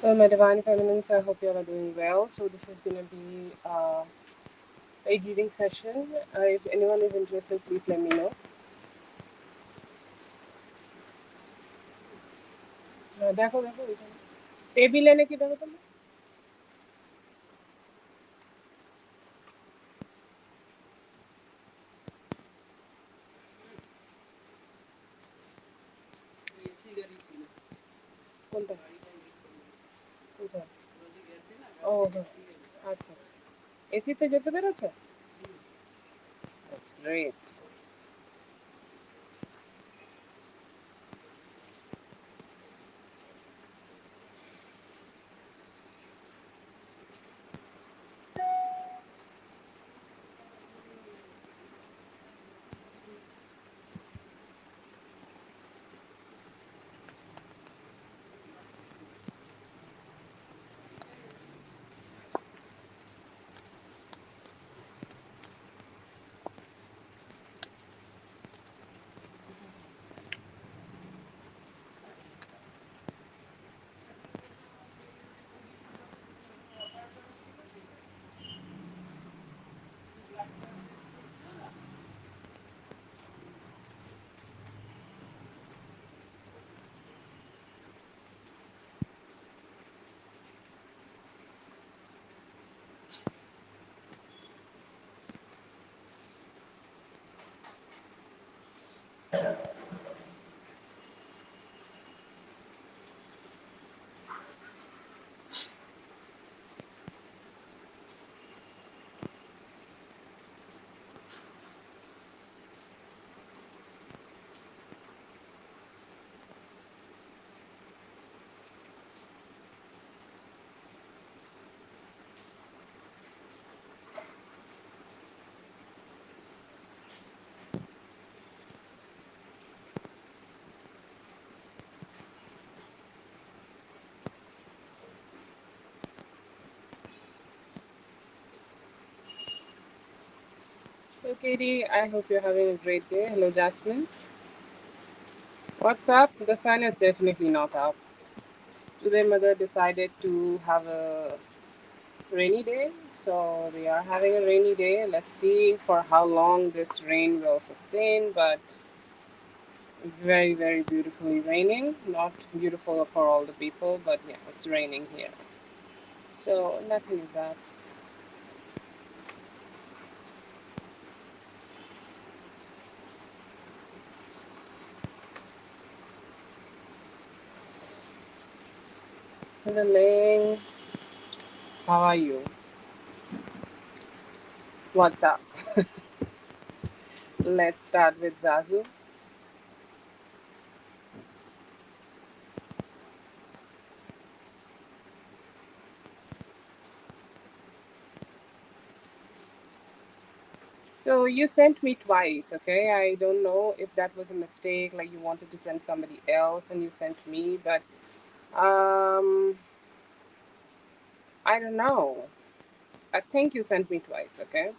My divine feminines, I hope you all are doing well. So this is going to be a reading session. If anyone is interested, please let me know. देखो देखो इधर table लेने की देखो तुम कौन था कौन था ओह अच्छा अच्छा एसी तो যেতে বেরোচ্ছে That's great. So Katie, I hope you're having a great day. Hello Jasmine. What's up? The sun is definitely not up. Today mother decided to have a rainy day, so we are having a rainy day. Let's see for how long this rain will sustain, but very, very beautifully raining. Not beautiful for all the people, but yeah, it's raining here. So nothing is up. Hello, Ling. How are you? What's up? Let's start with Zazu. So you sent me twice, okay? I don't know if that was a mistake, like you wanted to send somebody else and you sent me, but um, I don't know. I think you sent me twice, okay?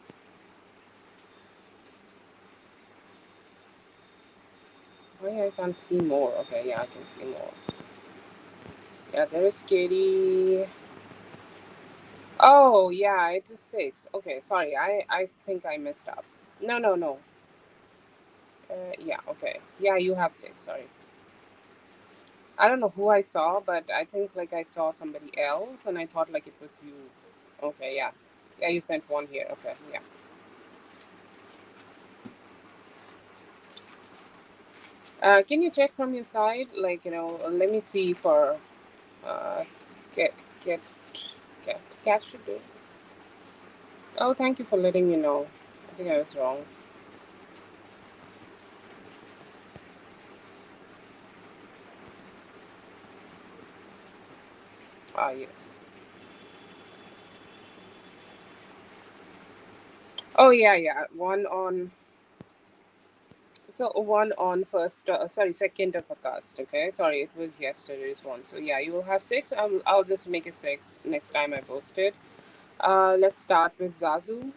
Why I can't see more? Okay, yeah, I can see more. Yeah, there is Katie. Oh, yeah, it's a 6. Okay, sorry, I think I messed up. No, no, no. Yeah, okay. Yeah, you have 6, sorry. I don't know who I saw, but I think like I saw somebody else and I thought like it was you. Okay, yeah. Yeah, you sent one here. Okay, yeah. Can you check from your side? Like, let me see for uh, get, get, cat should do. Oh, thank you for letting me know. I think I was wrong. Ah, yes. Oh, yeah, yeah. One on first, sorry, second of August. Okay, sorry, it was yesterday's one. So yeah, you will have 6. I'll just make it 6 next time I post it. Let's start with Zazu.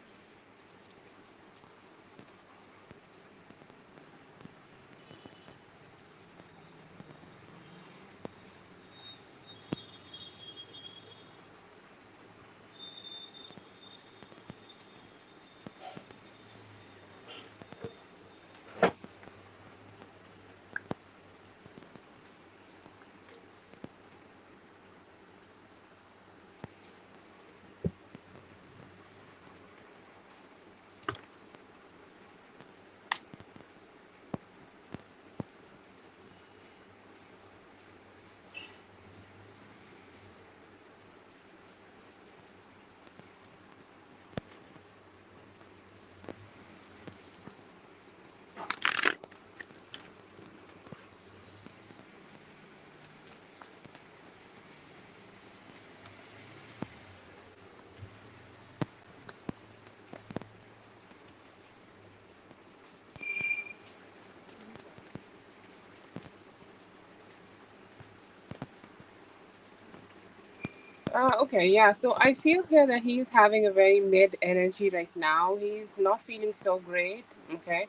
Okay, yeah. So I feel here that he's having a very mid energy right now. He's not feeling so great. Okay,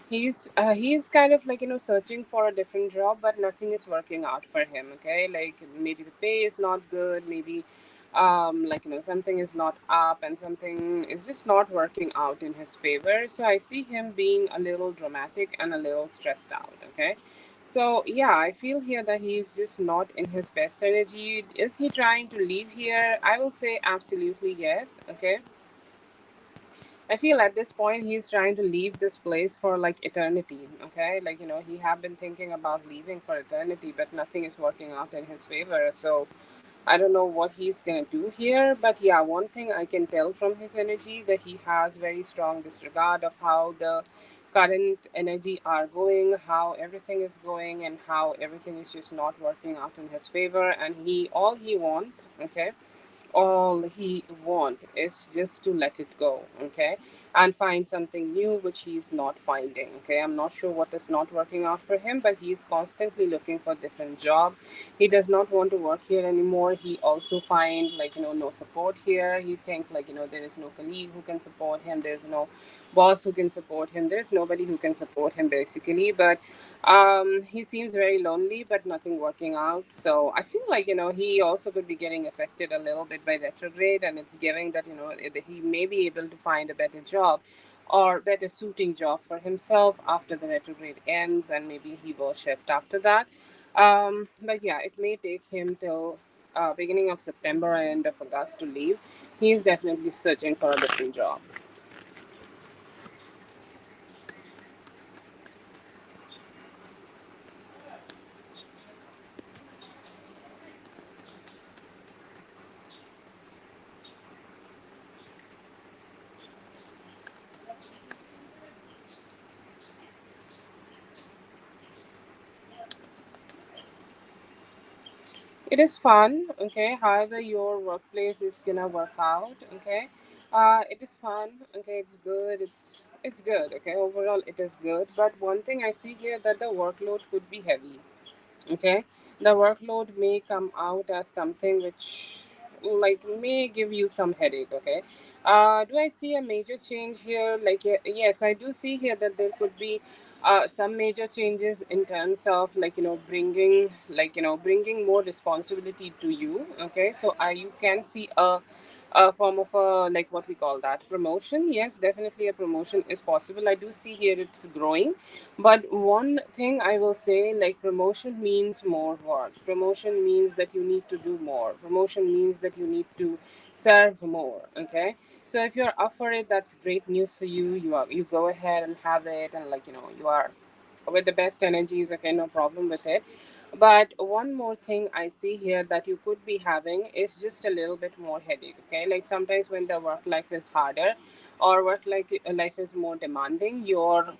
he's kind of like searching for a different job, but nothing is working out for him. Okay, like maybe the pay is not good. Maybe like something is not up, and something is just not working out in his favor. So I see him being a little dramatic and a little stressed out. Okay, so yeah, I feel here that he's just not in his best energy. Is he trying to leave here? I will say absolutely yes. Okay. I feel at this point he's trying to leave this place for like eternity. Okay. Like, he have been thinking about leaving for eternity, but nothing is working out in his favor. So I don't know what he's gonna do here, but yeah, one thing I can tell from his energy that he has very strong disregard of how the current energy are going, how everything is going, and how everything is just not working out in his favor. And he all he want, okay, all he want is just to let it go, okay, and find something new which he's not finding. Okay, I'm not sure what is not working out for him, but he's constantly looking for different job. He does not want to work here anymore. He also find like no support here. He think like there is no colleague who can support him, there's no boss who can support him, there's nobody who can support him basically. But he seems very lonely, but nothing working out. So I feel like he also could be getting affected a little bit by retrograde, and it's giving that that he may be able to find a better job or better suiting job for himself after the retrograde ends, and maybe he will shift after that. But yeah, it may take him till beginning of September or end of August to leave. He is definitely searching for a different job. It is fun, okay. However, your workplace is gonna work out, okay. It is fun, okay. It's good. It's good, okay. Overall, it is good. But one thing I see here that the workload could be heavy. Okay, the workload may come out as something which like may give you some headache. Okay, do I see a major change here? Like yes, I do see here that there could be some major changes in terms of like bringing more responsibility to you. Okay, so you can see a form of a like what we call that promotion. Yes, definitely a promotion is possible. I do see here it's growing, but one thing I will say, like promotion means more work. Promotion means that you need to do more. Promotion means that you need to serve more. Okay. So if you're up for it, that's great news for you. You go ahead and have it, and like you are with the best energies. Okay, no problem with it. But one more thing I see here that you could be having is just a little bit more headache. Okay, like sometimes when the work life is harder, or life is more demanding, your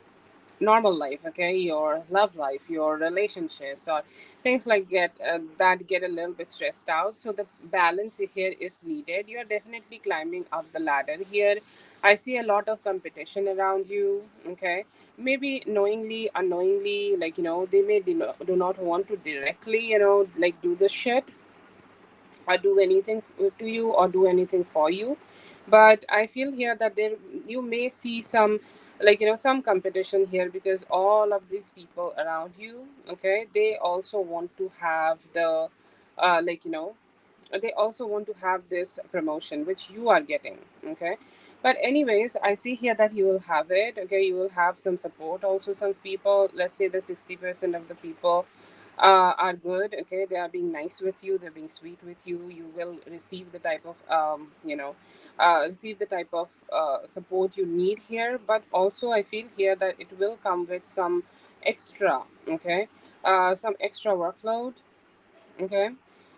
normal life, okay, your love life, your relationships, or things like that get a little bit stressed out. So the balance here is needed. You're definitely climbing up the ladder here. I see a lot of competition around you. Okay, maybe knowingly, unknowingly, like they may do not want to directly like do the shit or do anything to you or do anything for you. But I feel here that there you may see some like some competition here, because all of these people around you, okay, they also want to have the like they also want to have this promotion which you are getting. Okay, but anyways, I see here that you will have it. Okay, you will have some support also. Some people, let's say the 60% of the people are good. Okay, they are being nice with you, they're being sweet with you. You will receive the type of receive the type of support you need here. But also I feel here that it will come with some extra, okay, some extra workload. Okay,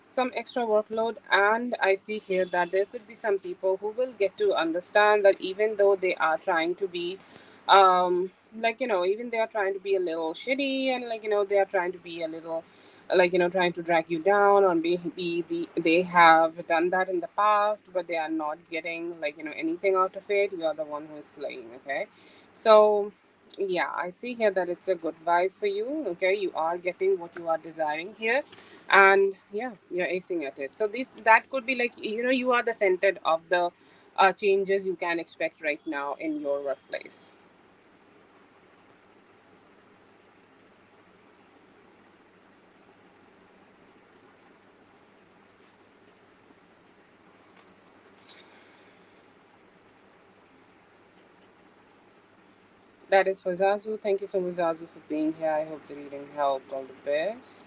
some extra workload. And I see here that there could be some people who will get to understand that even though they are trying to be like even they are trying to be a little shitty, and like they are trying to be a little like trying to drag you down, or they have done that in the past, but they are not getting like anything out of it. You are the one who is slaying. Okay, so Yeah, I see here that it's a good vibe for you. Okay, you are getting what you are desiring here, and yeah, you're acing at it. So this that could be like, you are the center of the changes you can expect right now in your workplace. That is for Zazu. Thank you so much, Zazu, for being here. I hope the reading helped. All the best.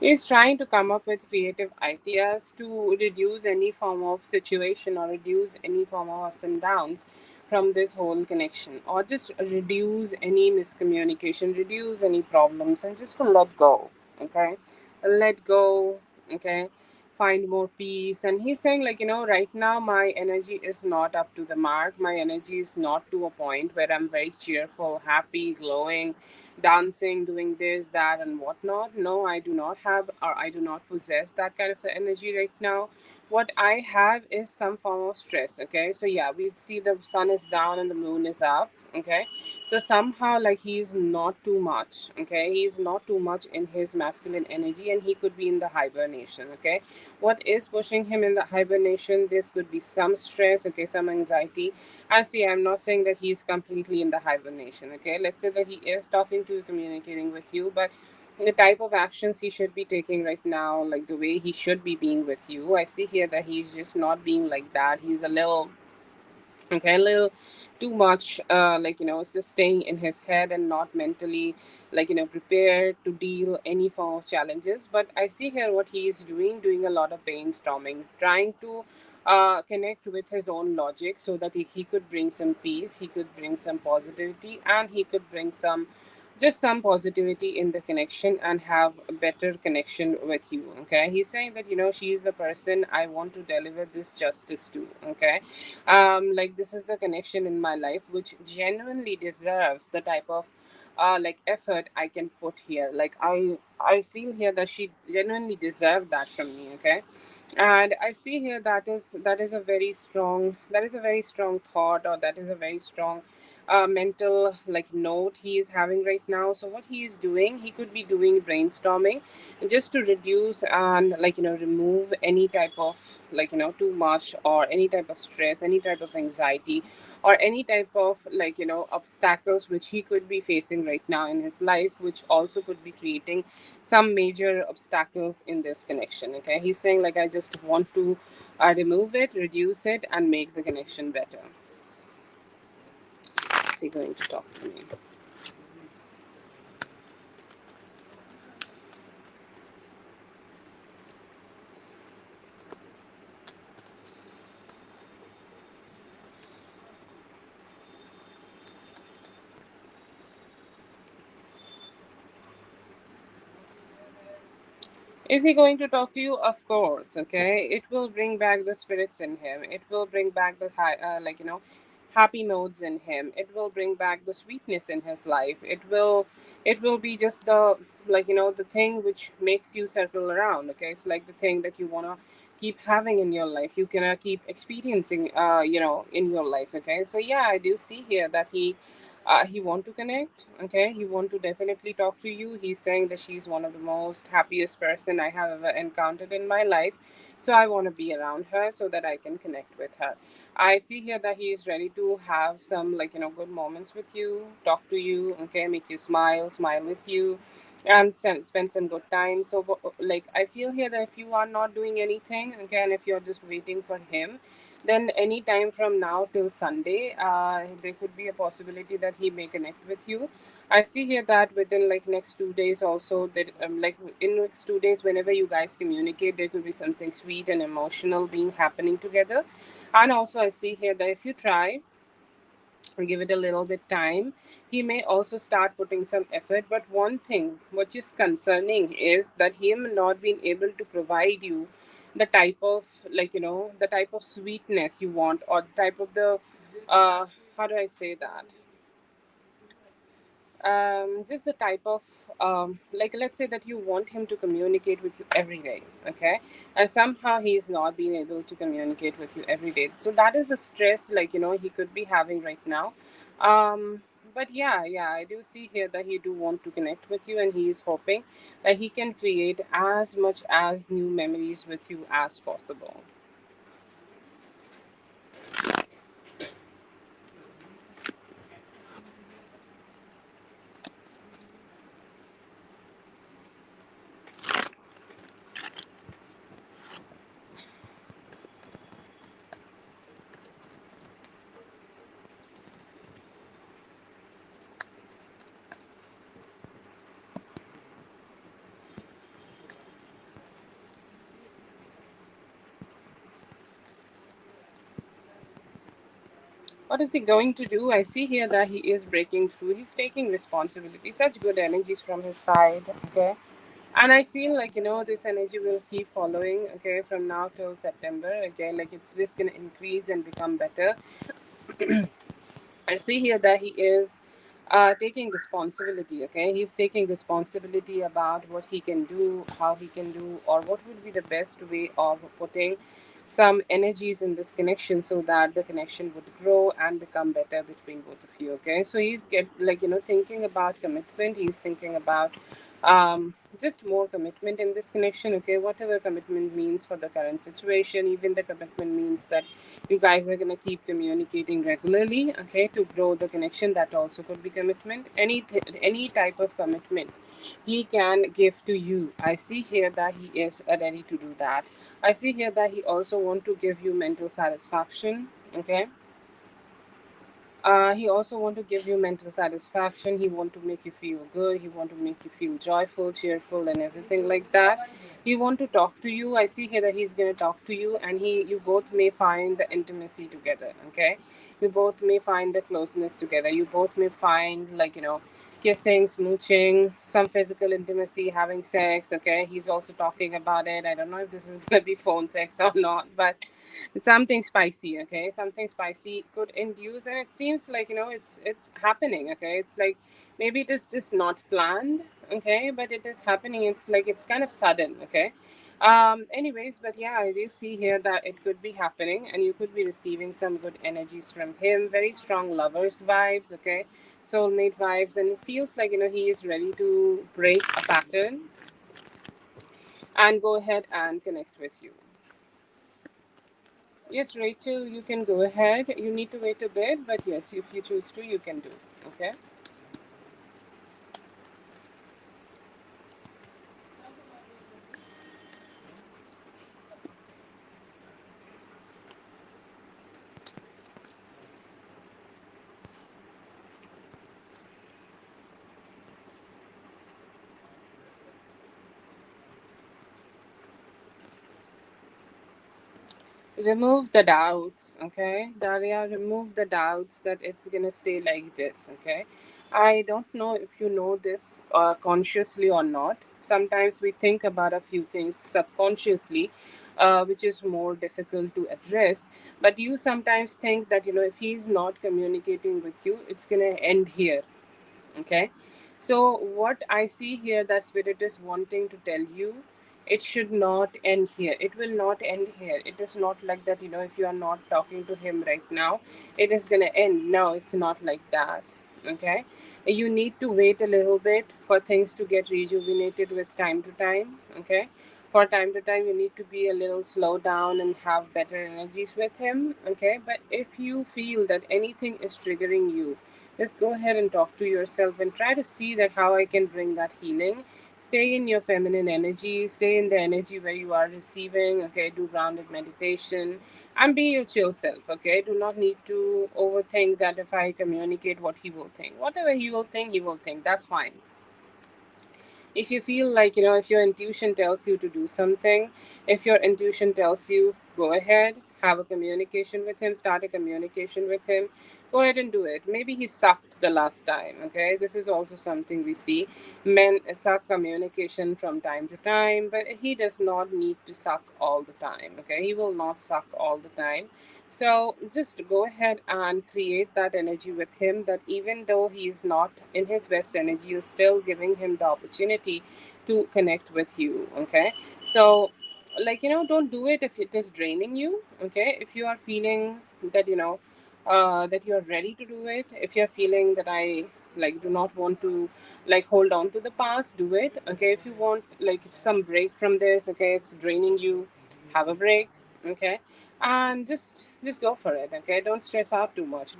He's trying to come up with creative ideas to reduce any form of situation or reduce any form of ups and downs from this whole connection, or just reduce any miscommunication, reduce any problems, and just to let go. Okay, let go. Okay, find more peace. And he's saying, like, right now my energy is not up to the mark. My energy is not to a point where I'm very cheerful, happy, glowing, dancing, doing this, that, and whatnot. No, I do not have, or I do not possess that kind of energy right now. What I have is some form of stress. Okay, so yeah, we see the sun is down and the moon is up. Okay, so somehow, like, he's not too much. Okay, he's not too much in his masculine energy, and he could be in the hibernation. Okay, what is pushing him in the hibernation? This could be some stress. Okay, some anxiety. I see. I'm not saying that he's completely in the hibernation. Okay, let's say that he is talking to you, communicating with you, but the type of actions he should be taking right now, like the way he should be being with you, I see here that he's just not being like that. He's a little, okay, a little too much, like, it's just staying in his head and not mentally, like, prepared to deal any form of challenges. But I see here what he is doing a lot of brainstorming, trying to connect with his own logic so that he could bring some peace, he could bring some positivity, and he could bring some, just some positivity in the connection and have a better connection with you. Okay, he's saying that, she is the person I want to deliver this justice to. Okay, like, this is the connection in my life which genuinely deserves the type of like effort I can put here. Like, I feel here that she genuinely deserved that from me. Okay, and I see here that is a very strong, that is a very strong thought, or that is a very strong mental, like, note he is having right now. So what he is doing, he could be doing brainstorming just to reduce and, like, remove any type of, like, too much, or any type of stress, any type of anxiety, or any type of, like, obstacles which he could be facing right now in his life, which also could be creating some major obstacles in this connection. Okay, he's saying, like, I just want to remove it, reduce it, and make the connection better. Is he going to talk to me? Is he going to talk to you? Of course. Okay, it will bring back the spirits in him. It will bring back the high, like, happy modes in him. It will bring back the sweetness in his life. It will be just the, like, the thing which makes you circle around. Okay, it's like the thing that you wanna keep having in your life. You can keep experiencing, in your life. Okay, so yeah, I do see here that he He want to connect. Okay, he want to definitely talk to you. He's saying that she's one of the most happiest person I have ever encountered in my life, so I want to be around her so that I can connect with her. I see here that he is ready to have some, like, good moments with you, talk to you, okay, make you smile, smile with you, and spend some good time. So like, I feel here that if you are not doing anything, okay, and if you're just waiting for him, then any time from now till Sunday, there could be a possibility that he may connect with you. I see here that within like next 2 days also, that like in next 2 days, whenever you guys communicate, there could be something sweet and emotional being happening together. And also I see here that if you try and give it a little bit time, he may also start putting some effort. But one thing which is concerning is that him not being able to provide you the type of, like, the type of sweetness you want, or the type of the how do I say that, just the type of, like, let's say that you want him to communicate with you every day, okay, and somehow he's not being able to communicate with you every day. So that is a stress, like, he could be having right now. But yeah, yeah, I do see here that he do want to connect with you, and he is hoping that he can create as much as new memories with you as possible. What is he going to do? I see here that he is breaking through. He's taking responsibility. Such good energies from his side. Okay. And I feel like, this energy will keep following, okay, from now till September. Okay. Like, it's just going to increase and become better. I see here that he is taking responsibility. Okay, he's taking responsibility about what he can do, how he can do, or what would be the best way of putting some energies in this connection so that the connection would grow and become better between both of you. Okay, so he's get, like, thinking about commitment. He's thinking about just more commitment in this connection. Okay, whatever commitment means for the current situation, even the commitment means that you guys are going to keep communicating regularly, okay, to grow the connection. That also could be commitment. Any type of commitment he can give to you. I see here that he is ready to do that. I see here that he also want to give you mental satisfaction, okay. He also want to give you mental satisfaction. He want to make you feel good. He want to make you feel joyful, cheerful, and everything like that. He want to talk to you. I see here that he's gonna talk to you, and you both may find the intimacy together. Okay, you both may find the closeness together. You both may find, like, kissing, smooching, some physical intimacy, having sex. Okay, he's also talking about it. I don't know if this is gonna be phone sex or not, but something spicy, okay, something spicy could induce, and it seems like, it's happening. Okay, it's like maybe it is just not planned, okay, but it is happening. It's like it's kind of sudden, okay. Anyways, but yeah, I do see here that it could be happening, and you could be receiving some good energies from him. Very strong lovers vibes, okay, soulmate vibes, and it feels like, he is ready to break a pattern and go ahead and connect with you. Yes, Rachel, you can go ahead. You need to wait a bit, but yes, if you choose to, you can do. Okay. Remove the doubts, okay? Daria, remove the doubts that it's gonna stay like this, okay? I don't know if you know this consciously or not. Sometimes we think about a few things subconsciously, which is more difficult to address. But you sometimes think that, if he's not communicating with you, it's gonna end here. Okay, so what I see here, that spirit is wanting to tell you, it should not end here. It will not end here. It is not like that, if you are not talking to him right now, it is gonna end. No, it's not like that. Okay, you need to wait a little bit for things to get rejuvenated with time to time. Okay, for time to time you need to be a little slow down and have better energies with him. Okay, but if you feel that anything is triggering you, just go ahead and talk to yourself and try to see that how I can bring that healing. Stay in your feminine energy, stay in the energy where you are receiving. Okay, do grounded meditation and be your chill self. Okay, do not need to overthink that if I communicate what he will think. Whatever he will think, he will think. That's fine. If you feel like, if your intuition tells you to do something, if your intuition tells you go ahead, have a communication with him, start a communication with him, go ahead and do it. Maybe he sucked the last time. Okay, this is also something we see. Men suck communication from time to time, but he does not need to suck all the time. Okay, he will not suck all the time. So just go ahead and create that energy with him, that even though he's not in his best energy, you're still giving him the opportunity to connect with you. Okay. So, like, don't do it if it is draining you. Okay. If you are feeling that, that you're ready to do it, if you're feeling that I like do not want to like hold on to the past, do it. Okay. If you want like some break from this, okay, it's draining you, have a break. Okay, and just go for it. Okay, don't stress out too much,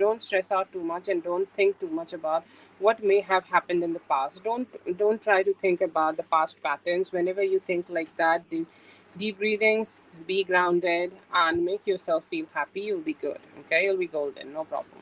and don't think too much about what may have happened in the past. Don't try to think about the past patterns. Whenever you think like that, deep breathings, be grounded, and make yourself feel happy. You'll be good. Okay, you'll be golden, no problem.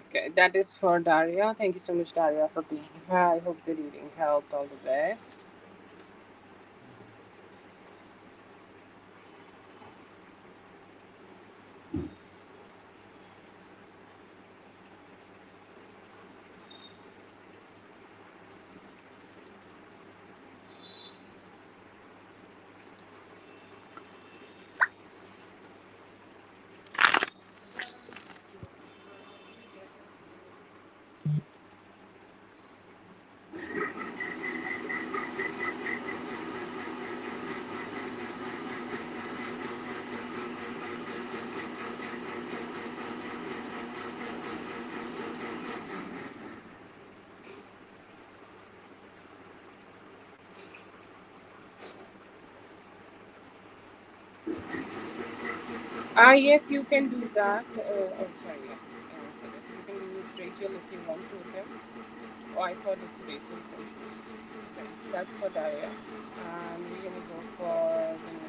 Okay, that is for Daria. Thank you so much, Daria, for being here. I hope the reading helped. All the best. Yes, you can do that. Oh, sorry, yeah, I answered it. You can use Rachel if you want to, okay? Oh, I thought it's Rachel, so okay, that's for Daria. And we're gonna go for the next.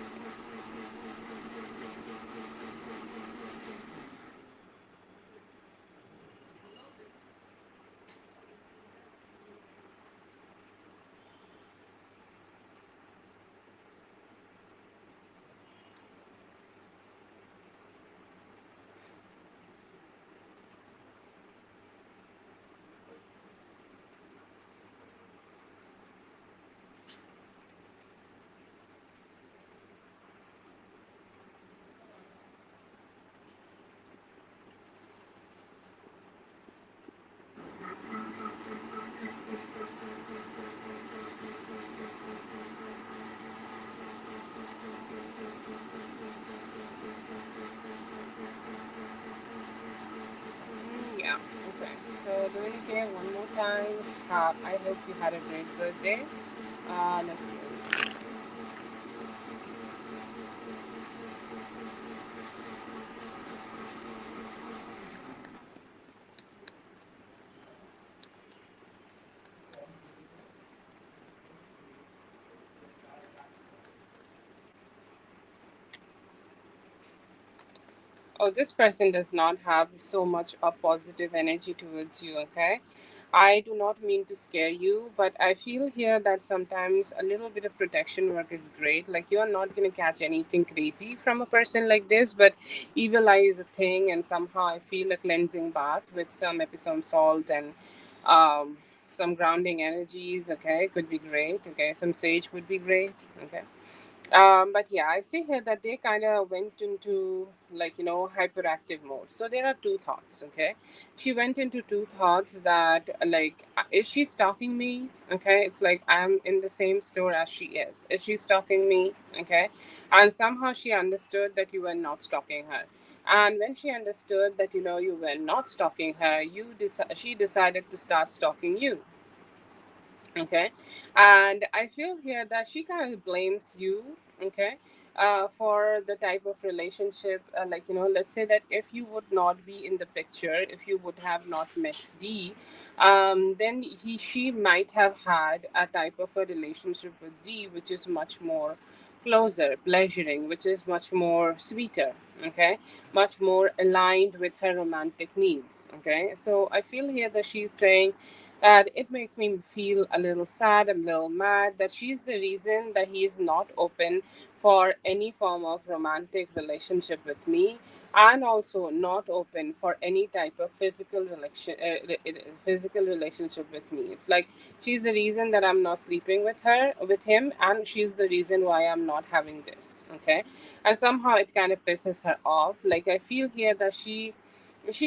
Yeah, okay. So doing it here one more time. I hope you had a great birthday. Let's see. Oh, this person does not have so much of positive energy towards you, okay? I do not mean to scare you, but I feel here that sometimes a little bit of protection work is great. Like, you're not going to catch anything crazy from a person like this, but evil eye is a thing, and somehow I feel a cleansing bath with some Epsom salt and um, some grounding energies, okay? Could be great, okay? Some sage would be great, okay? But yeah, I see here that they kind of went into, like, hyperactive mode. So there are two thoughts, okay? She went into two thoughts that, like, is she stalking me? Okay, it's like I'm in the same store as she is. Is she stalking me? Okay, and somehow she understood that you were not stalking her. And when she understood that, you were not stalking her, she decided to start stalking you. Okay, and I feel here that she kind of blames you. Okay, for the type of relationship, like, let's say that if you would not be in the picture, if you would have not met D, then she might have had a type of a relationship with D which is much more closer, pleasuring, which is much more sweeter. Okay, much more aligned with her romantic needs. Okay, so I feel here that she's saying that it makes me feel a little sad, a little mad that she's the reason that he's not open for any form of romantic relationship with me, and also not open for any type of physical relationship with me. It's like she's the reason that I'm not sleeping with him, and she's the reason why I'm not having this. Okay, and somehow it kind of pisses her off. Like, I feel here that she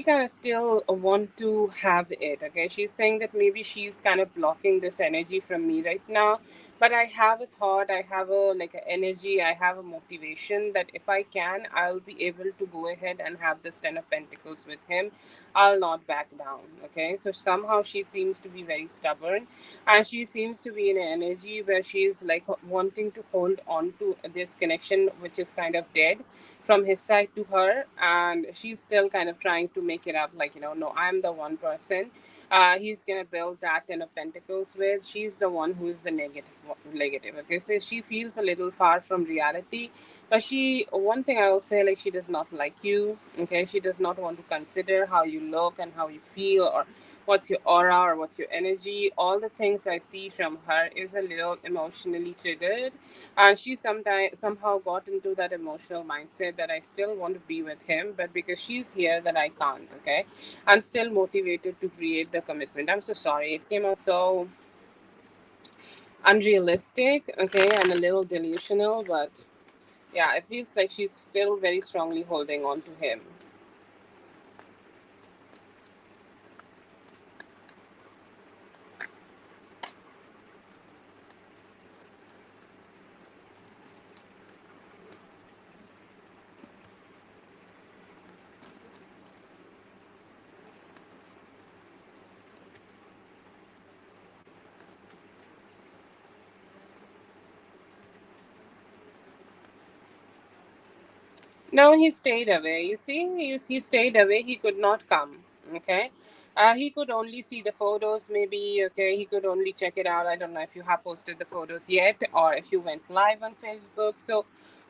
kind of still want to have it. Okay, she's saying that maybe she's kind of blocking this energy from me right now, but I have a thought, I have a like an energy, I have a motivation that if I can, I'll be able to go ahead and have this 10 of Pentacles with him. I'll not back down. Okay, so somehow she seems to be very stubborn, and she seems to be in an energy where she's like wanting to hold on to this connection which is kind of dead from his side to her, and she's still kind of trying to make it up, like, no, I'm the one person he's gonna build that 10 of Pentacles with. She's the one who is the negative. Okay, so she feels a little far from reality, but one thing I will say, like, she does not like you. Okay, she does not want to consider how you look and how you feel, or what's your aura, or what's your energy. All the things I see from her is a little emotionally triggered, and she somehow got into that emotional mindset that I still want to be with him, but because she's here that I can't. Okay, I'm still motivated to create the commitment. I'm so sorry, it came out so unrealistic. Okay, and a little delusional, but yeah, it feels like she's still very strongly holding on to him. No, he stayed away. You see, he stayed away. He could not come. Okay. He could only see the photos, maybe. Okay. He could only check it out. I don't know if you have posted the photos yet, or if you went live on Facebook. So,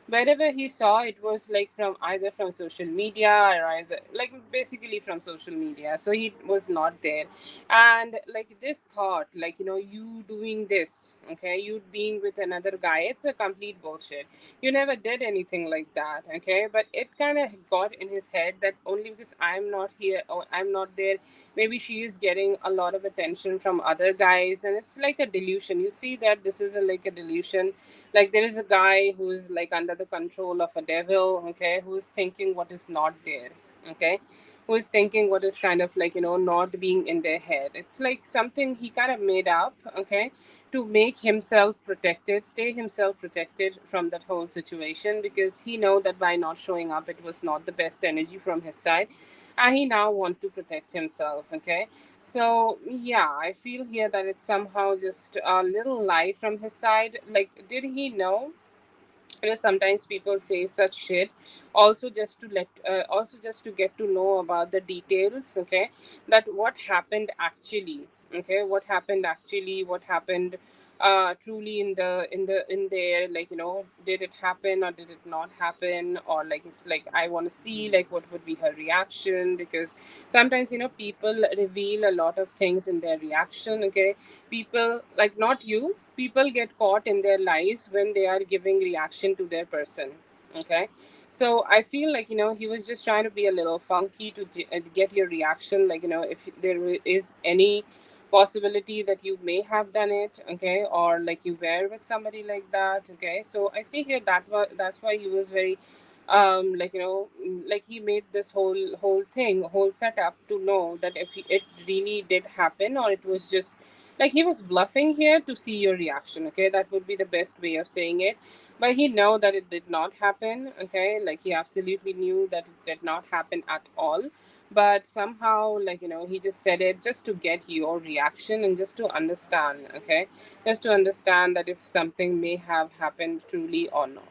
wherever he saw, it was like from either from social media, or either like basically from social media. So he was not there. And like this thought, like, you doing this, okay, you being with another guy, it's a complete bullshit. You never did anything like that. Okay, but it kind of got in his head that only because I'm not here or I'm not there, maybe she is getting a lot of attention from other guys, and it's like a delusion. You see that this is like a delusion. Like, there is a guy who's like under the control of a devil. Okay, who's thinking what is not there. Okay, who is thinking what is kind of like, not being in their head. It's like something he kind of made up. Okay, to make himself protected, stay himself protected from that whole situation, because he know that by not showing up, it was not the best energy from his side, and he now want to protect himself. Okay, so yeah, I feel here that it's somehow just a little lie from his side. Like, did he know? Sometimes people say such shit also just to get to know about the details. Okay, that what happened actually. Okay, what happened actually, what happened truly in there, like, did it happen or did it not happen, or like, it's like I want to see like what would be her reaction, because sometimes, people reveal a lot of things in their reaction. Okay, people, like, not you, people get caught in their lies when they are giving reaction to their person. Okay, so I feel like, he was just trying to be a little funky to get your reaction, like, if there is any possibility that you may have done it, okay, or like you were with somebody like that, okay. So I see here that's why he was very like like he made this whole setup to know that if it really did happen or it was just like he was bluffing here to see your reaction, okay. That would be the best way of saying it. But he know that it did not happen, okay. Like he absolutely knew that it did not happen at all. But somehow, like he just said it just to get your reaction and just to understand, okay, just to understand that if something may have happened truly or not.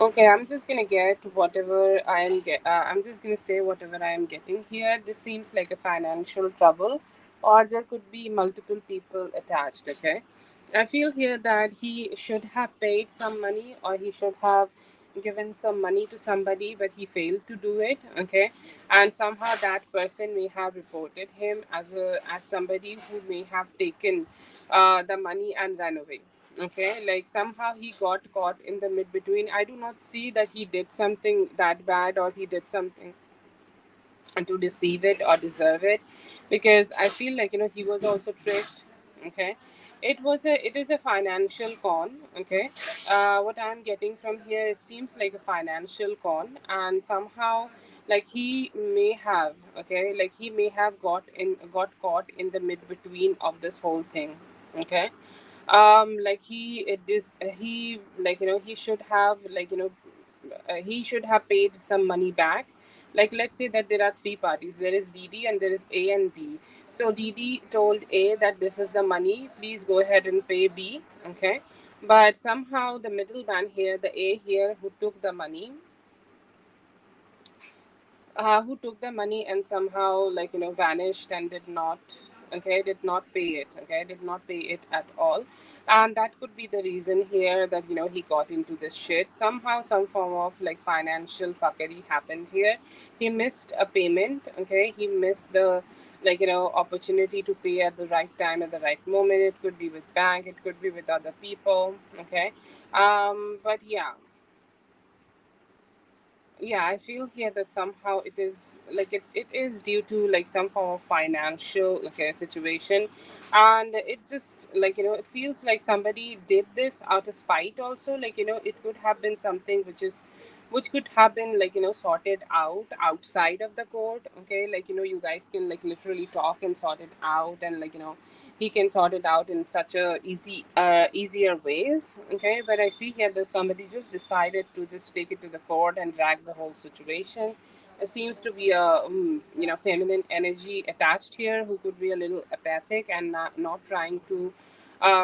Okay, I'm just gonna get whatever I'm just gonna say whatever I am getting here. This seems like a financial trouble, or there could be multiple people attached. Okay, I feel here that he should have paid some money, or he should have given some money to somebody, but he failed to do it. Okay, and somehow that person may have reported him as somebody who may have taken the money and ran away. Okay, like somehow he got caught in the mid between. I do not see that he did something that bad or he did something to deceive it or deserve it, because I feel like he was also tricked. Okay, it is a financial con. Okay, what I'm getting from here, it seems like a financial con, and somehow like he may have, okay, like he may have got caught in the mid between of this whole thing. Okay, like he it is he like he should have he should have paid some money back. Like let's say that there are three parties, there is DD and there is A and B. So DD told A that this is the money, please go ahead and pay B. Okay, but somehow the middleman here, the A here, who took the money and somehow like vanished and did not, okay, did not pay it, okay, did not pay it at all. And that could be the reason here that he got into this shit. Somehow some form of like financial fuckery happened here. He missed a payment, okay, he missed the opportunity to pay at the right time, at the right moment. It could be with bank, it could be with other people, okay. But yeah, I feel here that somehow it is like it is due to like some form of financial okay situation. And it just like it feels like somebody did this out of spite also. Like it could have been something which could have been like sorted out outside of the court. Okay, like you guys can like literally talk and sort it out, and like he can sort it out in such a easier ways. Okay, but I see here that somebody just decided to just take it to the court and drag the whole situation. There seems to be a feminine energy attached here, who could be a little apathic and not trying to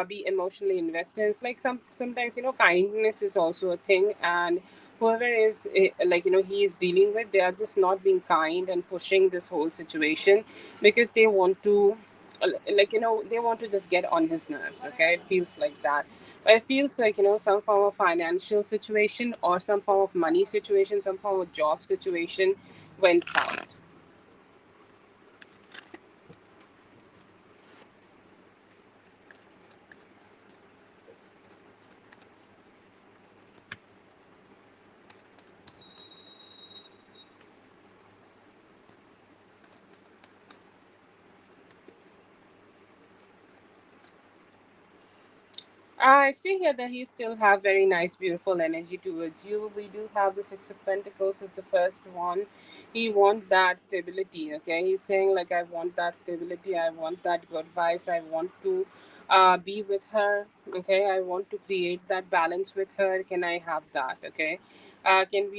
be emotionally invested. It's like sometimes kindness is also a thing, and whoever is like he is dealing with, they are just not being kind and pushing this whole situation because they want to like they want to just get on his nerves. Okay, it feels like that. But it feels like some form of financial situation or some form of money situation, some form of job situation went south. I see here that he still have very nice, beautiful energy towards you. We do have the Six of Pentacles as the first one. He want that stability. Okay, he's saying like, I want that stability. I want that good vibes. I want to be with her. Okay, I want to create that balance with her. Can I have that? Okay, can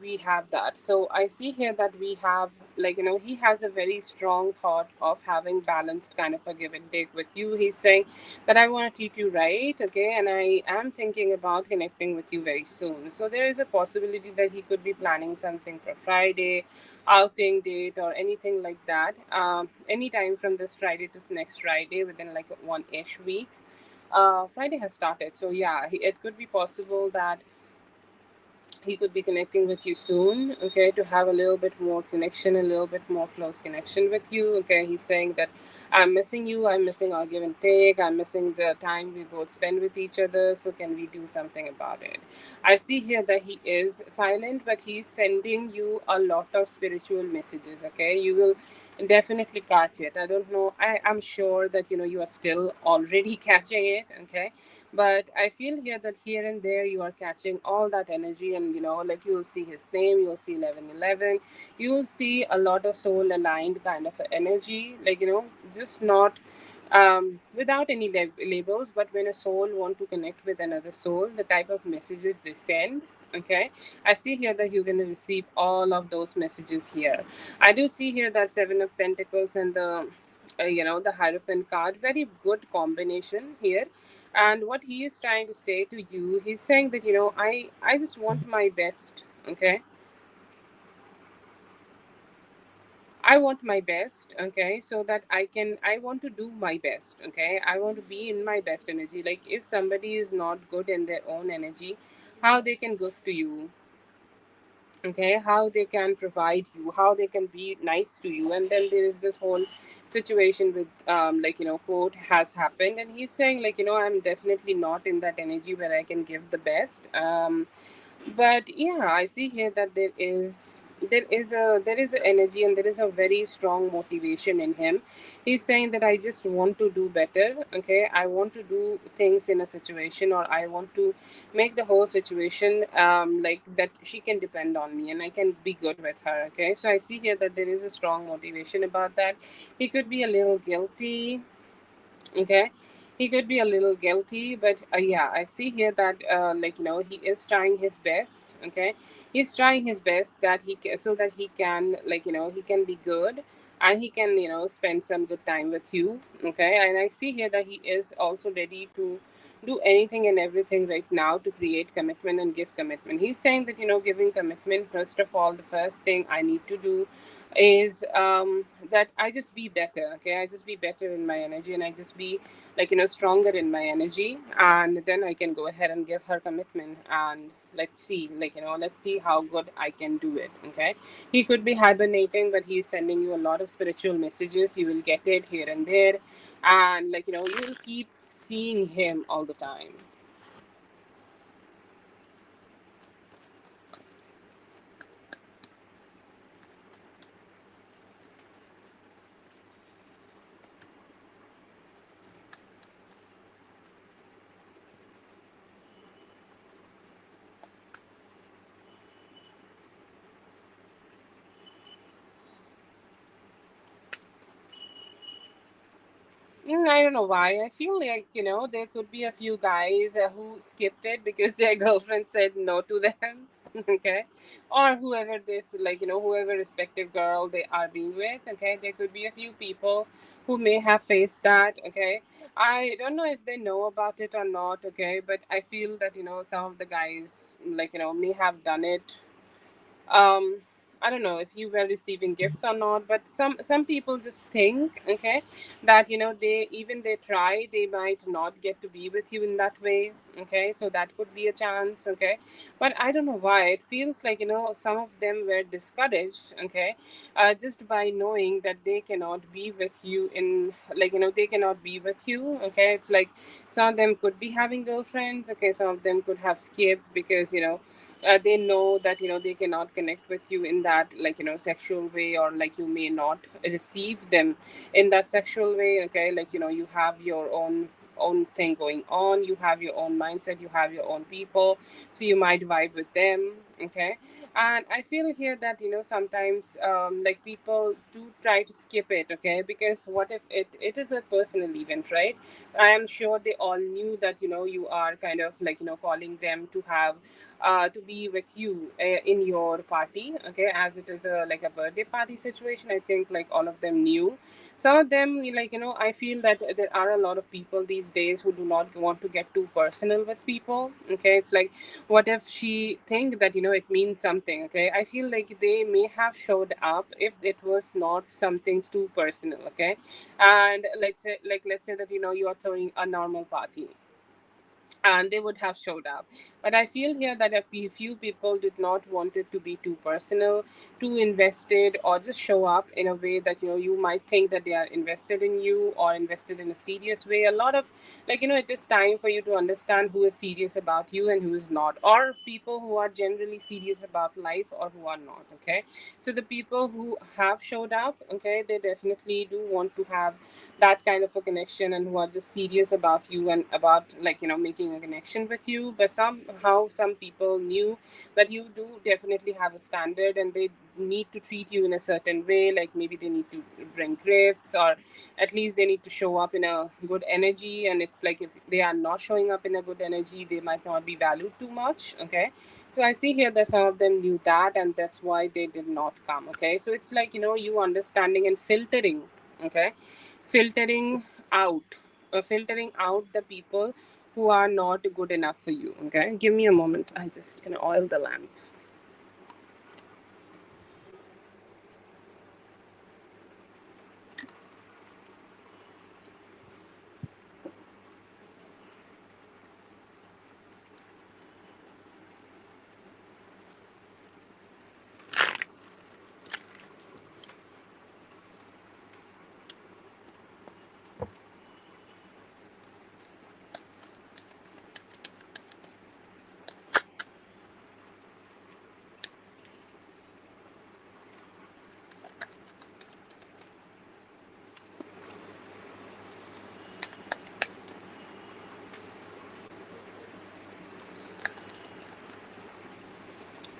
we have that? So I see here that we have, he has a very strong thought of having balanced kind of a give and take with you. He's saying that I want to treat you right, okay, and I am thinking about connecting with you very soon. So there is a possibility that he could be planning something for Friday, outing date or anything like that, anytime from this Friday to next Friday, within like a one-ish week. Friday has started, so yeah, it could be possible that he could be connecting with you soon, okay, to have a little bit more connection, a little bit more close connection with you, okay. He's saying that I'm missing you, I'm missing our give and take, I'm missing the time we both spend with each other, so can we do something about it? I see here that he is silent, but he's sending you a lot of spiritual messages, okay. You will definitely catch it. I don't know, I'm sure that you are still already catching it, okay, but I feel here that here and there you are catching all that energy, and like you'll see his name, you'll see 1111, you'll see a lot of soul aligned kind of energy, just not without any labels, but when a soul want to connect with another soul, the type of messages they send, okay. I see here that you're going to receive all of those messages here. I do see here that Seven of Pentacles and the Hierophant card, very good combination here. And what he is trying to say to you, he's saying that I just want my best, okay. I want my best, okay, so that I want to do my best, okay. I want to be in my best energy. Like if somebody is not good in their own energy, how they can give to you, okay, how they can provide you, how they can be nice to you. And then there is this whole situation with quote has happened, and he's saying I'm definitely not in that energy where I can give the best. But yeah, I see here that there is a energy, and there is a very strong motivation in him. He's saying that I just want to do better, okay. I want to do things in a situation, or I want to make the whole situation like that she can depend on me and I can be good with her, okay. So I see here that there is a strong motivation about that. He could be a little guilty, okay. He could be a little guilty, but yeah, I see here that he is trying his best, okay. He's trying his best that so that he can he can be good, and he can spend some good time with you, okay. And I see here that he is also ready to do anything and everything right now to create commitment and give commitment. He's saying that giving commitment, first of all, the first thing I need to do is that I just be better, okay. I just be better in my energy, and I just be stronger in my energy, and then I can go ahead and give her commitment, and let's see let's see how good I can do it, okay. He could be hibernating, but he's sending you a lot of spiritual messages. You will get it here and there, and you will keep seeing him all the time. I don't know why. I feel like, there could be a few guys who skipped it because their girlfriend said no to them. Okay. Or whoever this, whoever respective girl they are being with. Okay. There could be a few people who may have faced that. Okay. I don't know if they know about it or not. Okay. But I feel that, some of the guys, may have done it. um I don't know if you were receiving gifts or not, but some people just think, okay, that they try, they might not get to be with you in that way, okay. So that could be a chance, okay. But I don't know why it feels like some of them were discouraged, okay, just by knowing that they cannot be with you in they cannot be with you, okay. It's like some of them could be having girlfriends, okay. Some of them could have skipped because they know that they cannot connect with you in that sexual way, or you may not receive them in that sexual way, okay. You have your own thing going on, you have your own mindset, you have your own people, so you might vibe with them, Okay. And I feel here that, sometimes, like, people do try to skip it. Okay, because what if it is a personal event, right? I am sure they all knew that, you are kind of like, calling them to have to be with you in your party. Okay, as it is a like a birthday party situation. I think like all of them knew. Some of them, like, I feel that there are a lot of people these days who do not want to get too personal with people. Okay, it's like, what if she think that, it means something? Okay, I feel like they may have showed up if it was not something too personal. Okay, and let's say that, you are throwing a normal party, and they would have showed up. But I feel here that few people did not want it to be too personal, too invested, or just show up in a way that, you might think that they are invested in you or invested in a serious way. A lot of, like, it is time for you to understand who is serious about you and who is not, or people who are generally serious about life or who are not. Okay, so the people who have showed up, okay, they definitely do want to have that kind of a connection, and who are just serious about you and about, like, making a connection with you. But somehow some people knew that you do definitely have a standard, and they need to treat you in a certain way. Like, maybe they need to bring gifts, or at least they need to show up in a good energy. And it's like, if they are not showing up in a good energy, they might not be valued too much. Okay, so I see here that some of them knew that, and that's why they did not come. Okay, so it's like, you understanding and filtering. Okay, filtering out filtering out the people who are not good enough for you. Okay, give me a moment, I just oil the lamp.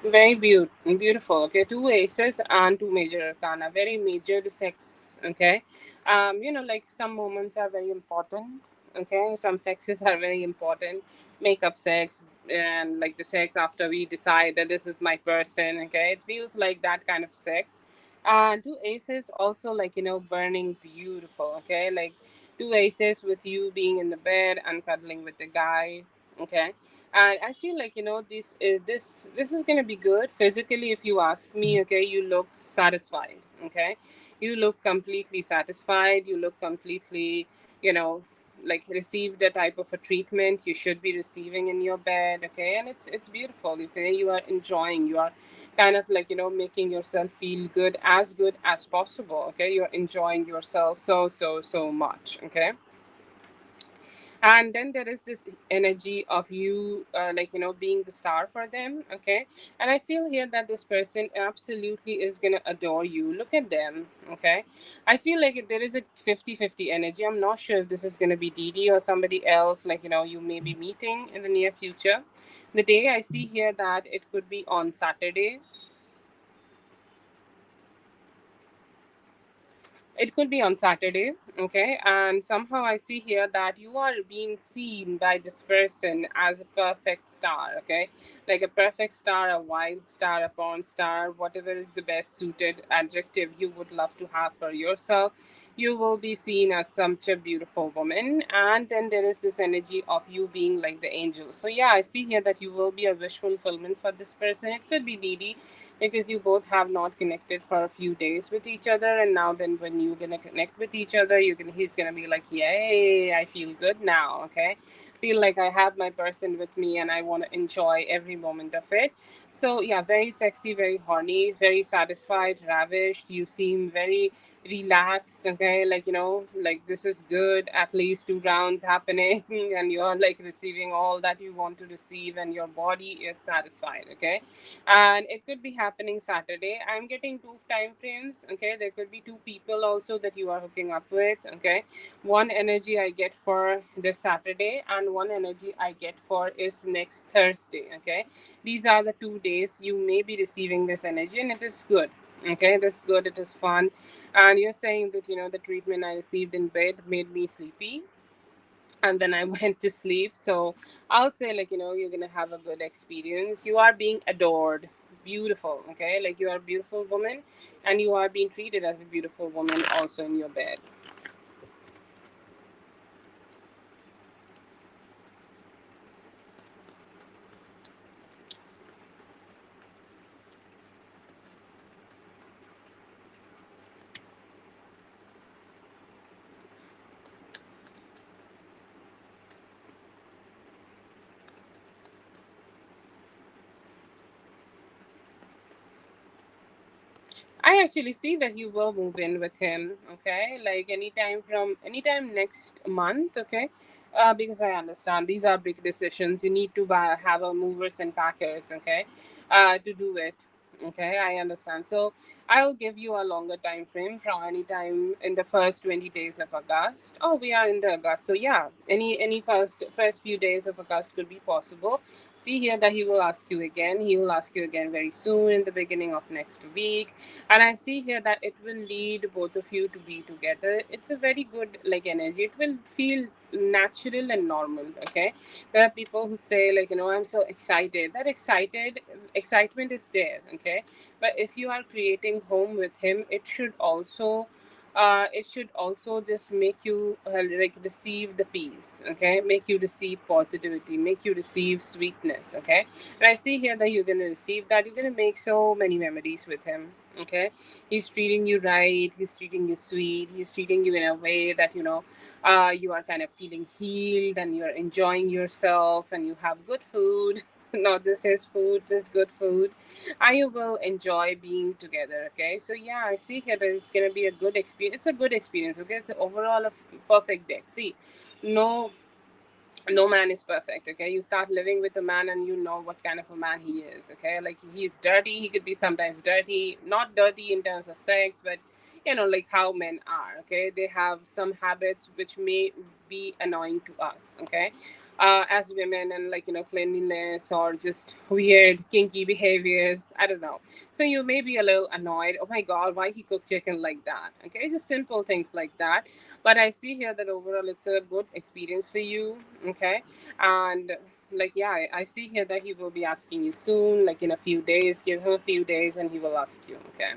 Very beautiful. Okay, two aces and two major arcana. Very major sex. Okay, like, some moments are very important. Okay, some sexes are very important. Makeup sex, and like the sex after we decide that this is my person. Okay, it feels like that kind of sex. And two aces also, like, burning beautiful. Okay, like two aces with you being in the bed and cuddling with the guy. Okay, and I feel like, this is gonna be good physically. If you ask me, okay, you look satisfied. Okay, you look completely satisfied. You look completely, you know like, received a type of a treatment you should be receiving in your bed. Okay, and it's beautiful. Okay, you are enjoying. You are kind of like, making yourself feel good as possible. Okay, you're enjoying yourself so much. Okay, and then there is this energy of you, like, being the star for them. Okay, and I feel here that this person absolutely is gonna adore you. Look at them. Okay, I feel like there is a 50-50 energy. I'm not sure if this is gonna be Didi or somebody else, like, you may be meeting in the near future. The day I see here that it could be on Saturday. It could be on Saturday. Okay, and somehow I see here that you are being seen by this person as a perfect star. Okay, like a perfect star, a wild star, a porn star, whatever is the best suited adjective you would love to have for yourself. You will be seen as such a beautiful woman, and then there is this energy of you being like the angel. So yeah, I see here that you will be a wish fulfillment for this person. It could be Didi, because you both have not connected for a few days with each other, and now then when you're gonna connect with each other, he's gonna be like, yay, I feel good now. Okay, feel like I have my person with me, and I want to enjoy every moment of it. So yeah, very sexy, very horny, very satisfied, ravished. You seem very relaxed. Okay, like, like, this is good, at least two rounds happening and you're like receiving all that you want to receive, and your body is satisfied. Okay, and it could be happening Saturday. I'm getting two time frames. Okay, there could be two people also that you are hooking up with. Okay, one energy I get for this Saturday, and one energy I get for is next Thursday. Okay, these are the 2 days you may be receiving this energy, and it is good. Okay, it is good, it is fun. And you're saying that, the treatment I received in bed made me sleepy, and then I went to sleep. So I'll say, like, you're gonna have a good experience. You are being adored. Beautiful, okay? Like, you are a beautiful woman, and you are being treated as a beautiful woman also in your bed. I actually see that you will move in with him, okay? Like anytime next month, okay? Because I understand these are big decisions. You need to have a movers and packers, okay? To do it, okay? I understand. So I'll give you a longer time frame from any time in the first 20 days of August. Oh, we are in the August, so yeah, any first few days of August could be possible. See here that he will ask you again. He will ask you again very soon in the beginning of next week, and I see here that it will lead both of you to be together. It's a very good like energy. It will feel natural and normal. Okay, there are people who say, like, I'm so excited. That excitement is there. Okay, but if you are creating home with him, it should also just make you like receive the peace. Okay, make you receive positivity, make you receive sweetness. Okay, and I see here that you're going to receive that. You're going to make so many memories with him. Okay, he's treating you right, he's treating you sweet, he's treating you in a way that you are kind of feeling healed, and you're enjoying yourself, and you have good food. Not just his food, just good food, and you will enjoy being together. Okay, so yeah, I see here that it's gonna be a good experience. It's a good experience. Okay, it's overall a perfect day. See, no no man is perfect. Okay, you start living with a man and you know what kind of a man he is. Okay, like, he's dirty, he could be sometimes dirty, not dirty in terms of sex, but like how men are. Okay, they have some habits which may be annoying to us. Okay, as women, and like, cleanliness or just weird kinky behaviors, I don't know. So you may be a little annoyed, oh my god, why he cooked chicken like that. Okay, just simple things like that. But I see here that overall it's a good experience for you. Okay, and like, yeah, I see here that he will be asking you soon, like in a few days. Give him a few days and he will ask you. Okay,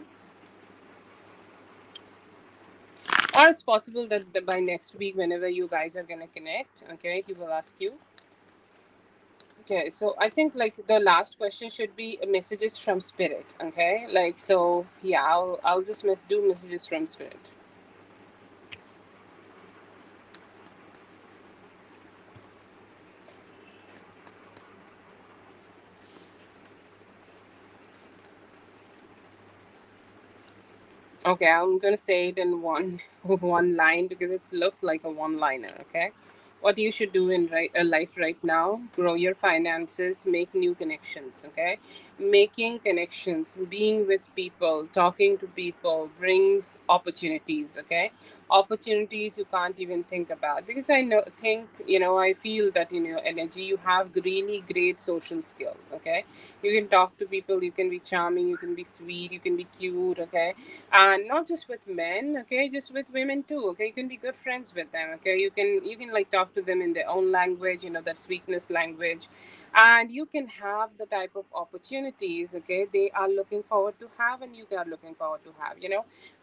or it's possible that by next week, whenever you guys are gonna connect, okay, he will ask you. Okay, so I think like the last question should be messages from spirit. Okay, like, so yeah, I'll just do messages from spirit. Okay, I'm gonna say it in one one line because it looks like a one liner. Okay, what you should do in life right now: grow your finances, make new connections. Okay, making connections, being with people, talking to people brings opportunities. Okay, opportunities you can't even think about, because I feel that in your energy you have really great social skills. Okay, you can talk to people, you can be charming, you can be sweet, you can be cute. Okay, and not just with men. Okay, just with women too. Okay, you can be good friends with them. Okay, you can like talk to them in their own language, that sweetness language, and you can have the type of opportunities, okay, they are looking forward to have, and you are looking forward to have.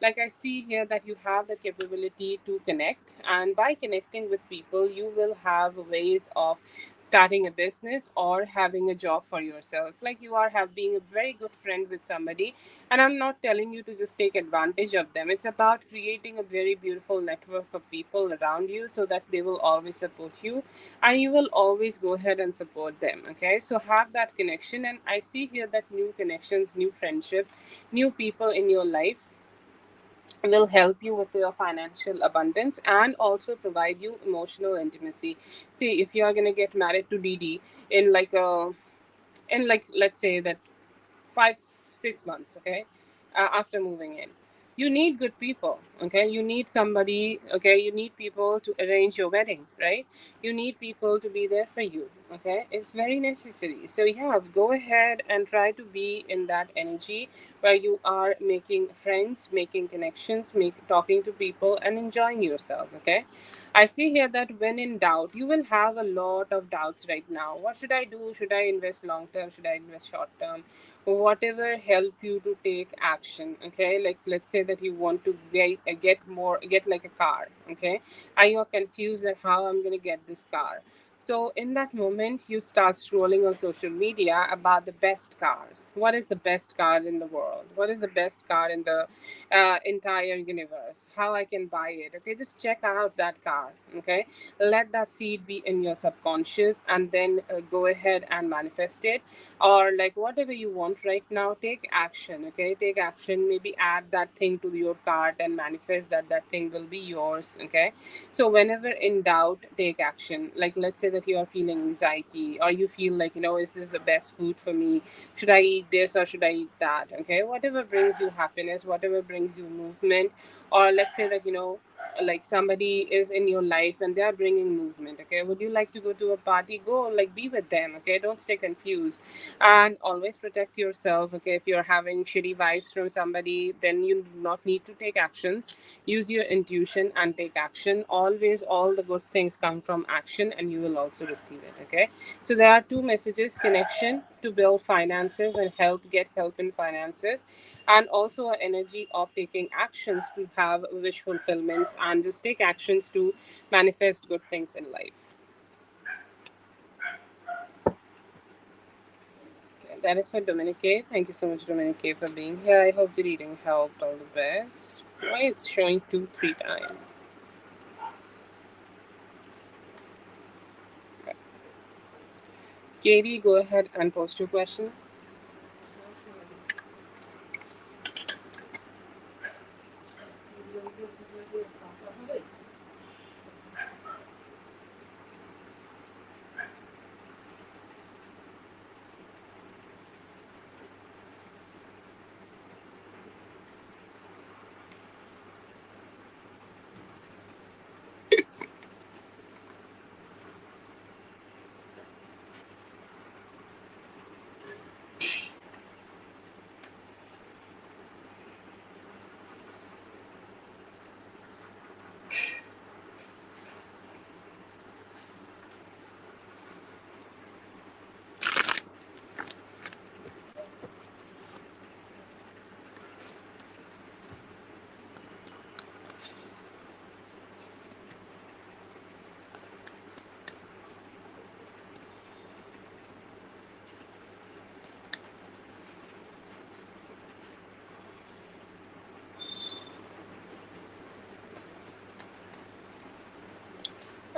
Like, I see here that you have the capability to connect, and by connecting with people you will have ways of starting a business or having a job for yourself. It's like you are have being a very good friend with somebody, and I'm not telling you to just take advantage of them. It's about creating a very beautiful network of people around you so that they will always support you, and you will always go ahead and support them. Okay, so have that connection. And I see here that new connections, new friendships, new people in your life will help you with your financial abundance and also provide you emotional intimacy. See, if you are going to get married to Didi in like a in like, let's say that 5 6 months, okay, after moving in, you need good people. Okay, you need somebody. Okay, you need people to arrange your wedding, right? You need people to be there for you. Okay, it's very necessary. So yeah, go ahead and try to be in that energy where you are making friends, making connections, talking to people and enjoying yourself. Okay, I see here that when in doubt, you will have a lot of doubts right now. What should I do? Should I invest long term? Should I invest short term? Whatever help you to take action. Okay, like let's say that you want to get like a car. Okay, and you're confused at how I'm going to get this car. So in that moment, you start scrolling on social media about the best cars. What is the best car in the world? What is the best car in the entire universe? How I can buy it? Okay, just check out that car. Okay, let that seed be in your subconscious, and then go ahead and manifest it, or like whatever you want right now. Take action. Okay, take action. Maybe add that thing to your cart and manifest that that thing will be yours. Okay, so whenever in doubt, take action. Like let's say that you are feeling anxiety, or you feel like, is this the best food for me? Should I eat this or should I eat that? Okay, whatever brings you happiness, whatever brings you movement, or let's say that, like somebody is in your life and they are bringing movement. Okay, would you like to go to a party? Go, like, be with them. Okay, don't stay confused, and always protect yourself. Okay, if you're having shitty vibes from somebody, then you do not need to take actions. Use your intuition and take action. Always, all the good things come from action, and you will also receive it. Okay, so there are two messages: connection to build finances and get help in finances, and also an energy of taking actions to have wish fulfillments and just take actions to manifest good things in life. Okay, that is for Dominique. Thank you so much, Dominique, for being here. I hope the reading helped. All the best. Why it's showing two, three times? Okay. Katie, go ahead and post your question.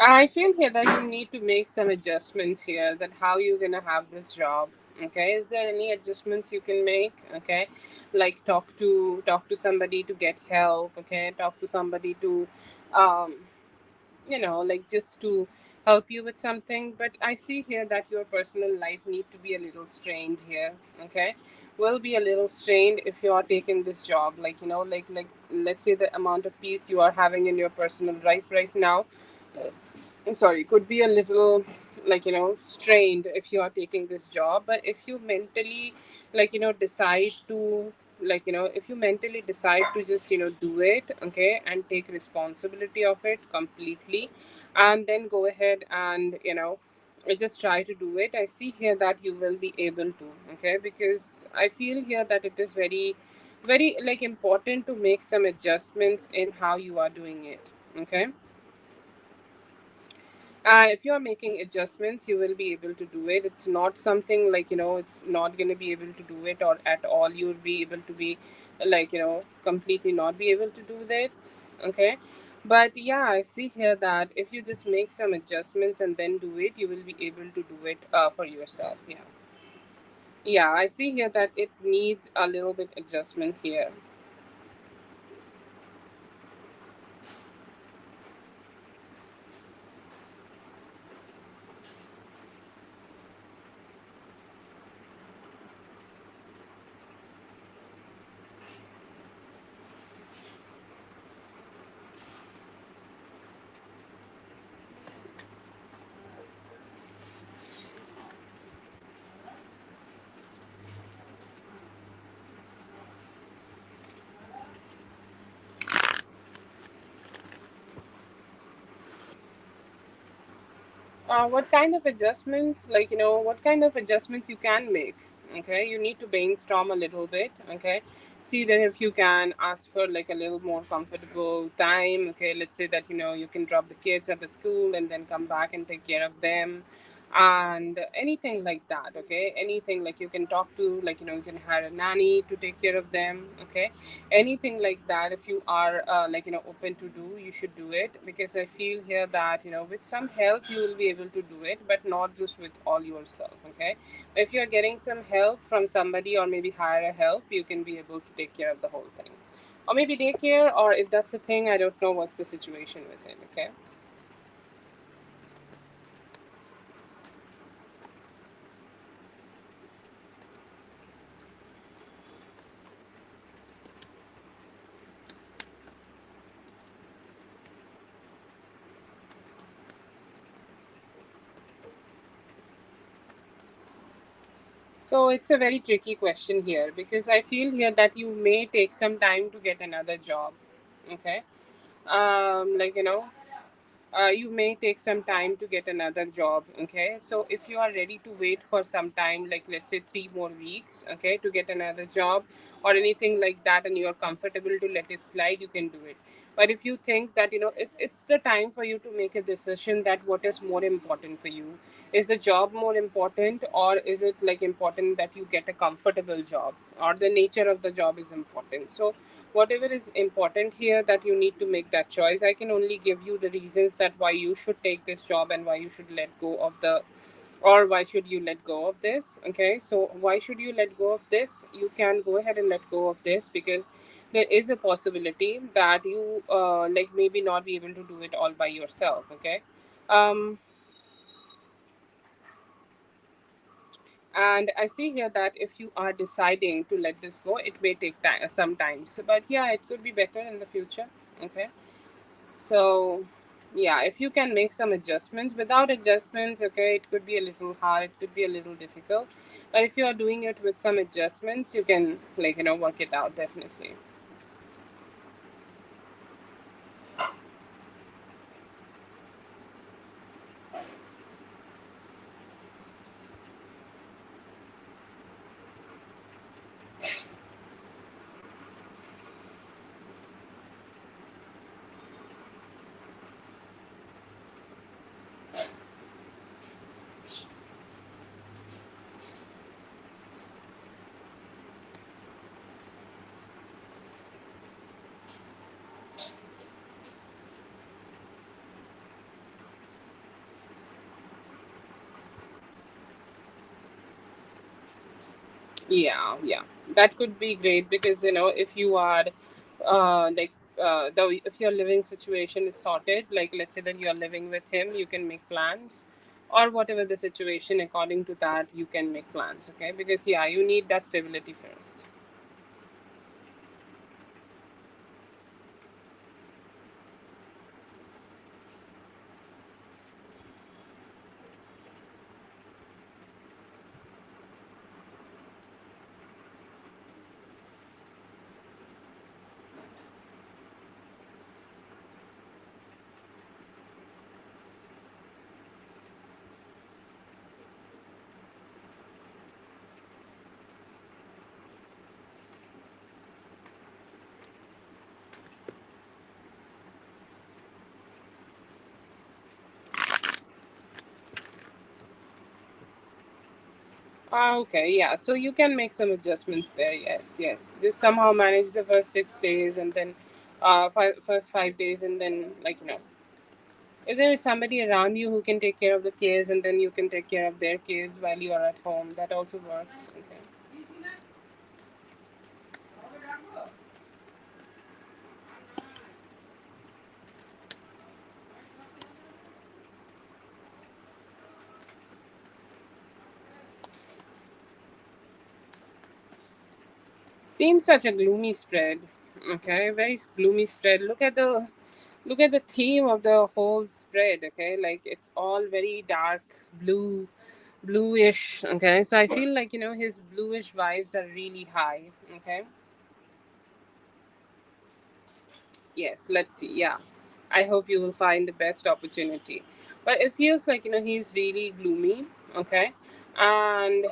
I feel here that you need to make some adjustments here. That how you're gonna have this job. Okay, is there any adjustments you can make? Okay, like talk to somebody to get help. Okay, talk to somebody to, um, like just to help you with something. But I see here that your personal life need to be a little strained here. Okay, will be a little strained if you are taking this job. Like, like let's say the amount of peace you are having in your personal life right now, sorry, could be a little, like, strained if you are taking this job. But if you mentally, like, decide to, like, if you mentally decide to just, do it. Okay, and take responsibility of it completely, and then go ahead and, just try to do it. I see here that you will be able to. Okay, because I feel here that it is very, very, like, important to make some adjustments in how you are doing it. Okay, if you're making adjustments, you will be able to do it. It's not something like, it's not going to be able to do it, or at all you'll be able to be, like, completely not be able to do this. Okay, but yeah, I see here that if you just make some adjustments and then do it, you will be able to do it for yourself. Yeah, yeah, I see here that it needs a little bit adjustment here. What kind of adjustments, like, what kind of adjustments you can make. Okay, you need to brainstorm a little bit. Okay, see that if you can ask for like a little more comfortable time. Okay, let's say that you can drop the kids at the school and then come back and take care of them, and anything like that. Okay, anything like you can talk to, like, you can hire a nanny to take care of them. Okay, anything like that, if you are like, open to do, you should do it, because I feel here that with some help you will be able to do it, but not just with all yourself. Okay, if you're getting some help from somebody, or maybe hire a help, you can be able to take care of the whole thing, or maybe daycare, or if that's the thing, I don't know what's the situation with it. Okay. So it's a very tricky question here, because I feel here that you may take some time to get another job. Okay. Like, you may take some time to get another job. Okay, so if you are ready to wait for some time, like let's say 3 more weeks, okay, to get another job or anything like that, and you are comfortable to let it slide, you can do it. But if you think that it's the time for you to make a decision, that what is more important for you, is the job more important, or is it like important that you get a comfortable job, or the nature of the job is important. So whatever is important here, that you need to make that choice. I can only give you the reasons that why you should take this job and why you should let go of the, or why should you let go of this. Okay, so why should you let go of this? You can go ahead and let go of this because there is a possibility that you like maybe not be able to do it all by yourself. Okay. um and I see here that if you are deciding to let this go, it may take time sometimes, but yeah, it could be better in the future. Okay. So, yeah, if you can make some adjustments. Without adjustments, okay, it could be a little hard, it could be a little difficult. But if you are doing it with some adjustments, you can, like, work it out definitely. Yeah, yeah, that could be great because if you are like if your living situation is sorted, like let's say that you are living with him, you can make plans, or whatever the situation, according to that you can make plans. Okay, because yeah, you need that stability first. Ah, okay, yeah. So you can make some adjustments there. Yes, yes. Just somehow manage the first 6 days, and then first 5 days, and then, like, if there is somebody around you who can take care of the kids, and then you can take care of their kids while you are at home. That also works. Okay. Seems such a gloomy spread. Okay, very gloomy spread. Look at the theme of the whole spread. Okay, like it's all very dark blue, bluish. Okay, so I feel like his bluish vibes are really high. Okay. Yes, let's see. Yeah, I hope you will find the best opportunity. but it feels like he's really gloomy. Okay. And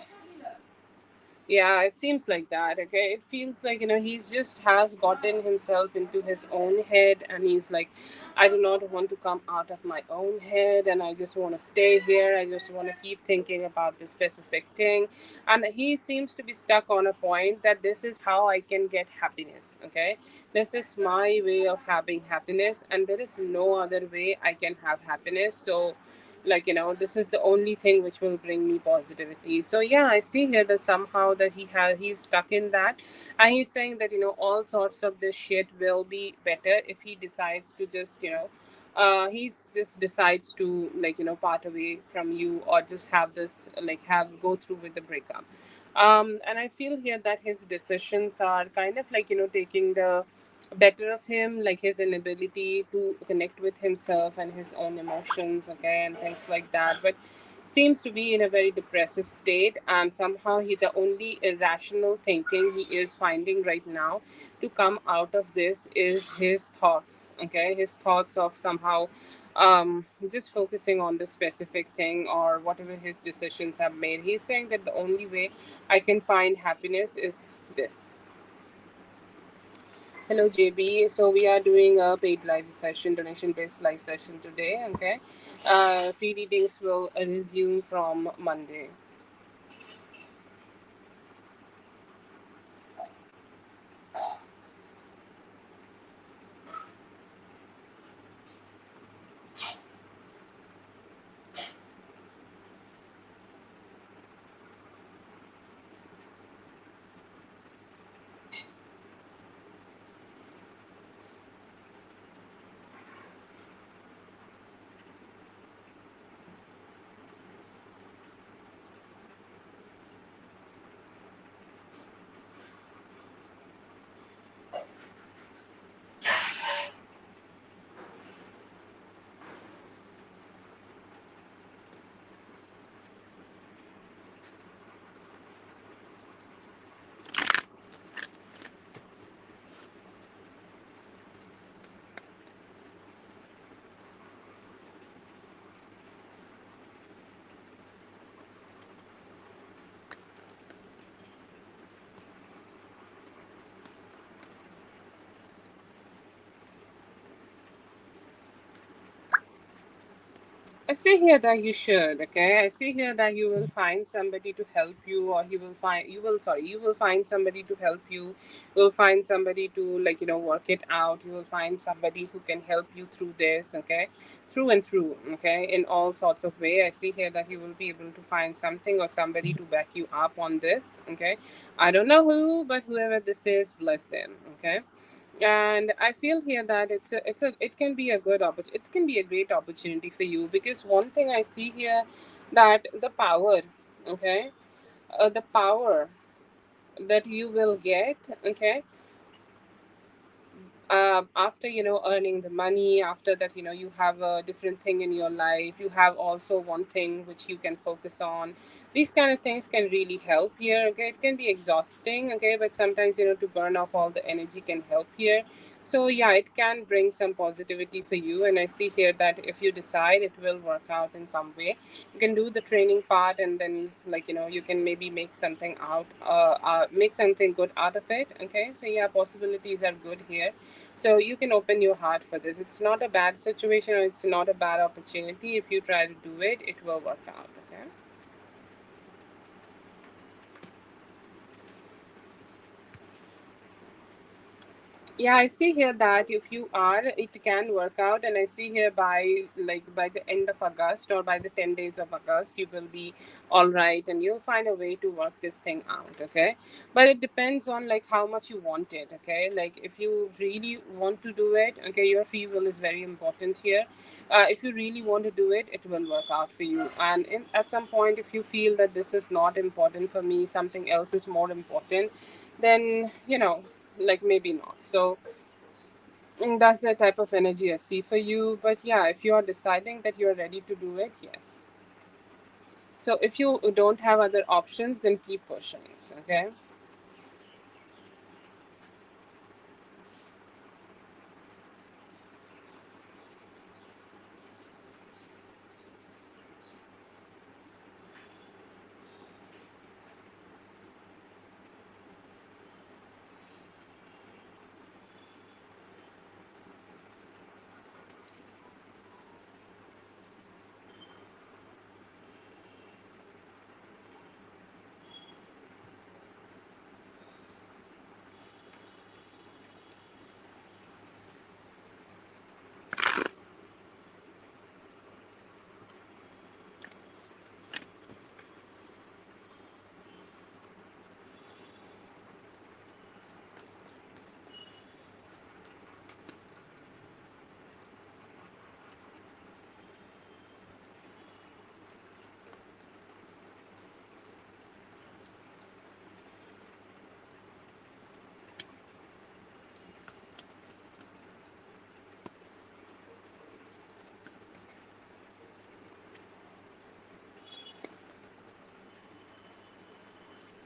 yeah, it seems like that. Okay, it feels like he's just has gotten himself into his own head, and he's like, I do not want to come out of my own head, and I just want to stay here. I just want to keep thinking about this specific thing, and he seems to be stuck on a point that this is how I can get happiness. Okay, this is my way of having happiness, and there is no other way I can have happiness. So like this is the only thing which will bring me positivity. So yeah, I see here that somehow that he's stuck in that, and he's saying that all sorts of this shit will be better if he decides to just he just decides to part away from you, or just have this like have go through with the breakup. And I feel here that his decisions are kind of like taking the better of him, like his inability to connect with himself and his own emotions, okay, and things like that. But seems to be in a very depressive state, and somehow the only irrational thinking he is finding right now to come out of this is his thoughts. Okay, his thoughts of somehow just focusing on the specific thing or whatever his decisions have made. He's saying that the only way I can find happiness is this. Hello, JB. So we are doing a paid live session, donation-based live session today. Okay, free readings will resume from Monday. I see here that you should, okay? I see here that you will find somebody to help you, or you will find somebody to help you. You will find somebody to, like, work it out. You will find somebody who can help you through this, okay? Through and through, okay? In all sorts of way. I see here that you will be able to find something or somebody to back you up on this, okay? I don't know who, but whoever this is, bless them, okay? And I feel here that it can be a good opportunity, it can be a great opportunity for you, because one thing I see here, that the power, okay, the power that you will get, okay, after earning the money, after that you have a different thing in your life, you have also one thing which you can focus on. These kind of things can really help here, okay. It can be exhausting, okay, but sometimes to burn off all the energy can help here. So yeah, it can bring some positivity for you, and I see here that if you decide, it will work out in some way. You can do the training part, and then you can maybe make something out, make something good out of it, okay. So yeah, possibilities are good here. So you can open your heart for this. It's not a bad situation, or it's not a bad opportunity. If you try to do it, it will work out, okay. Yeah, I see here that if you are, it can work out, and I see here by the end of August, or by the 10 days of August, you will be all right, and you'll find a way to work this thing out, okay. But it depends on like how much you want it, okay. Like if you really want to do it, okay, your free will is very important here. If you really want to do it, it will work out for you. And at some point, if you feel that this is not important for me, something else is more important, then like maybe not. So that's the type of energy I see for you. But yeah, if you are deciding that you're ready to do it, yes. So if you don't have other options, then keep pushing, okay.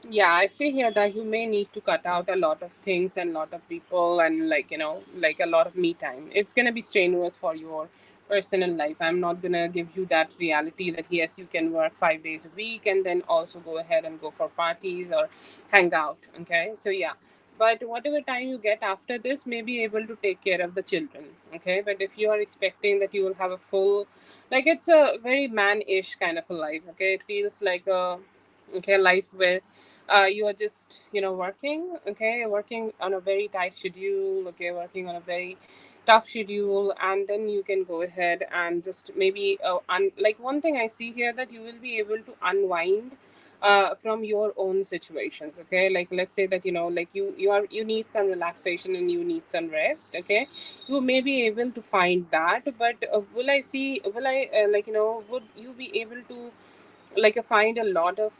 Yeah, I see here that you may need to cut out a lot of things and a lot of people and like a lot of me time. It's gonna be strenuous for your personal life. I'm not gonna give you that reality that yes, you can work 5 days a week and then also go ahead and go for parties or hang out. Okay, so yeah. But whatever time you get after this may be able to take care of the children. Okay, but if you are expecting that you will have a full, like it's a very man-ish kind of a life. Okay, it feels like a okay life where you are just working, okay, working on a very tight schedule, okay, working on a very tough schedule, and then you can go ahead and just maybe like one thing I see here that you will be able to unwind from your own situations. Okay, like let's say that like you need some relaxation and you need some rest. Okay, you may be able to find that, but will I would you be able to like find a lot of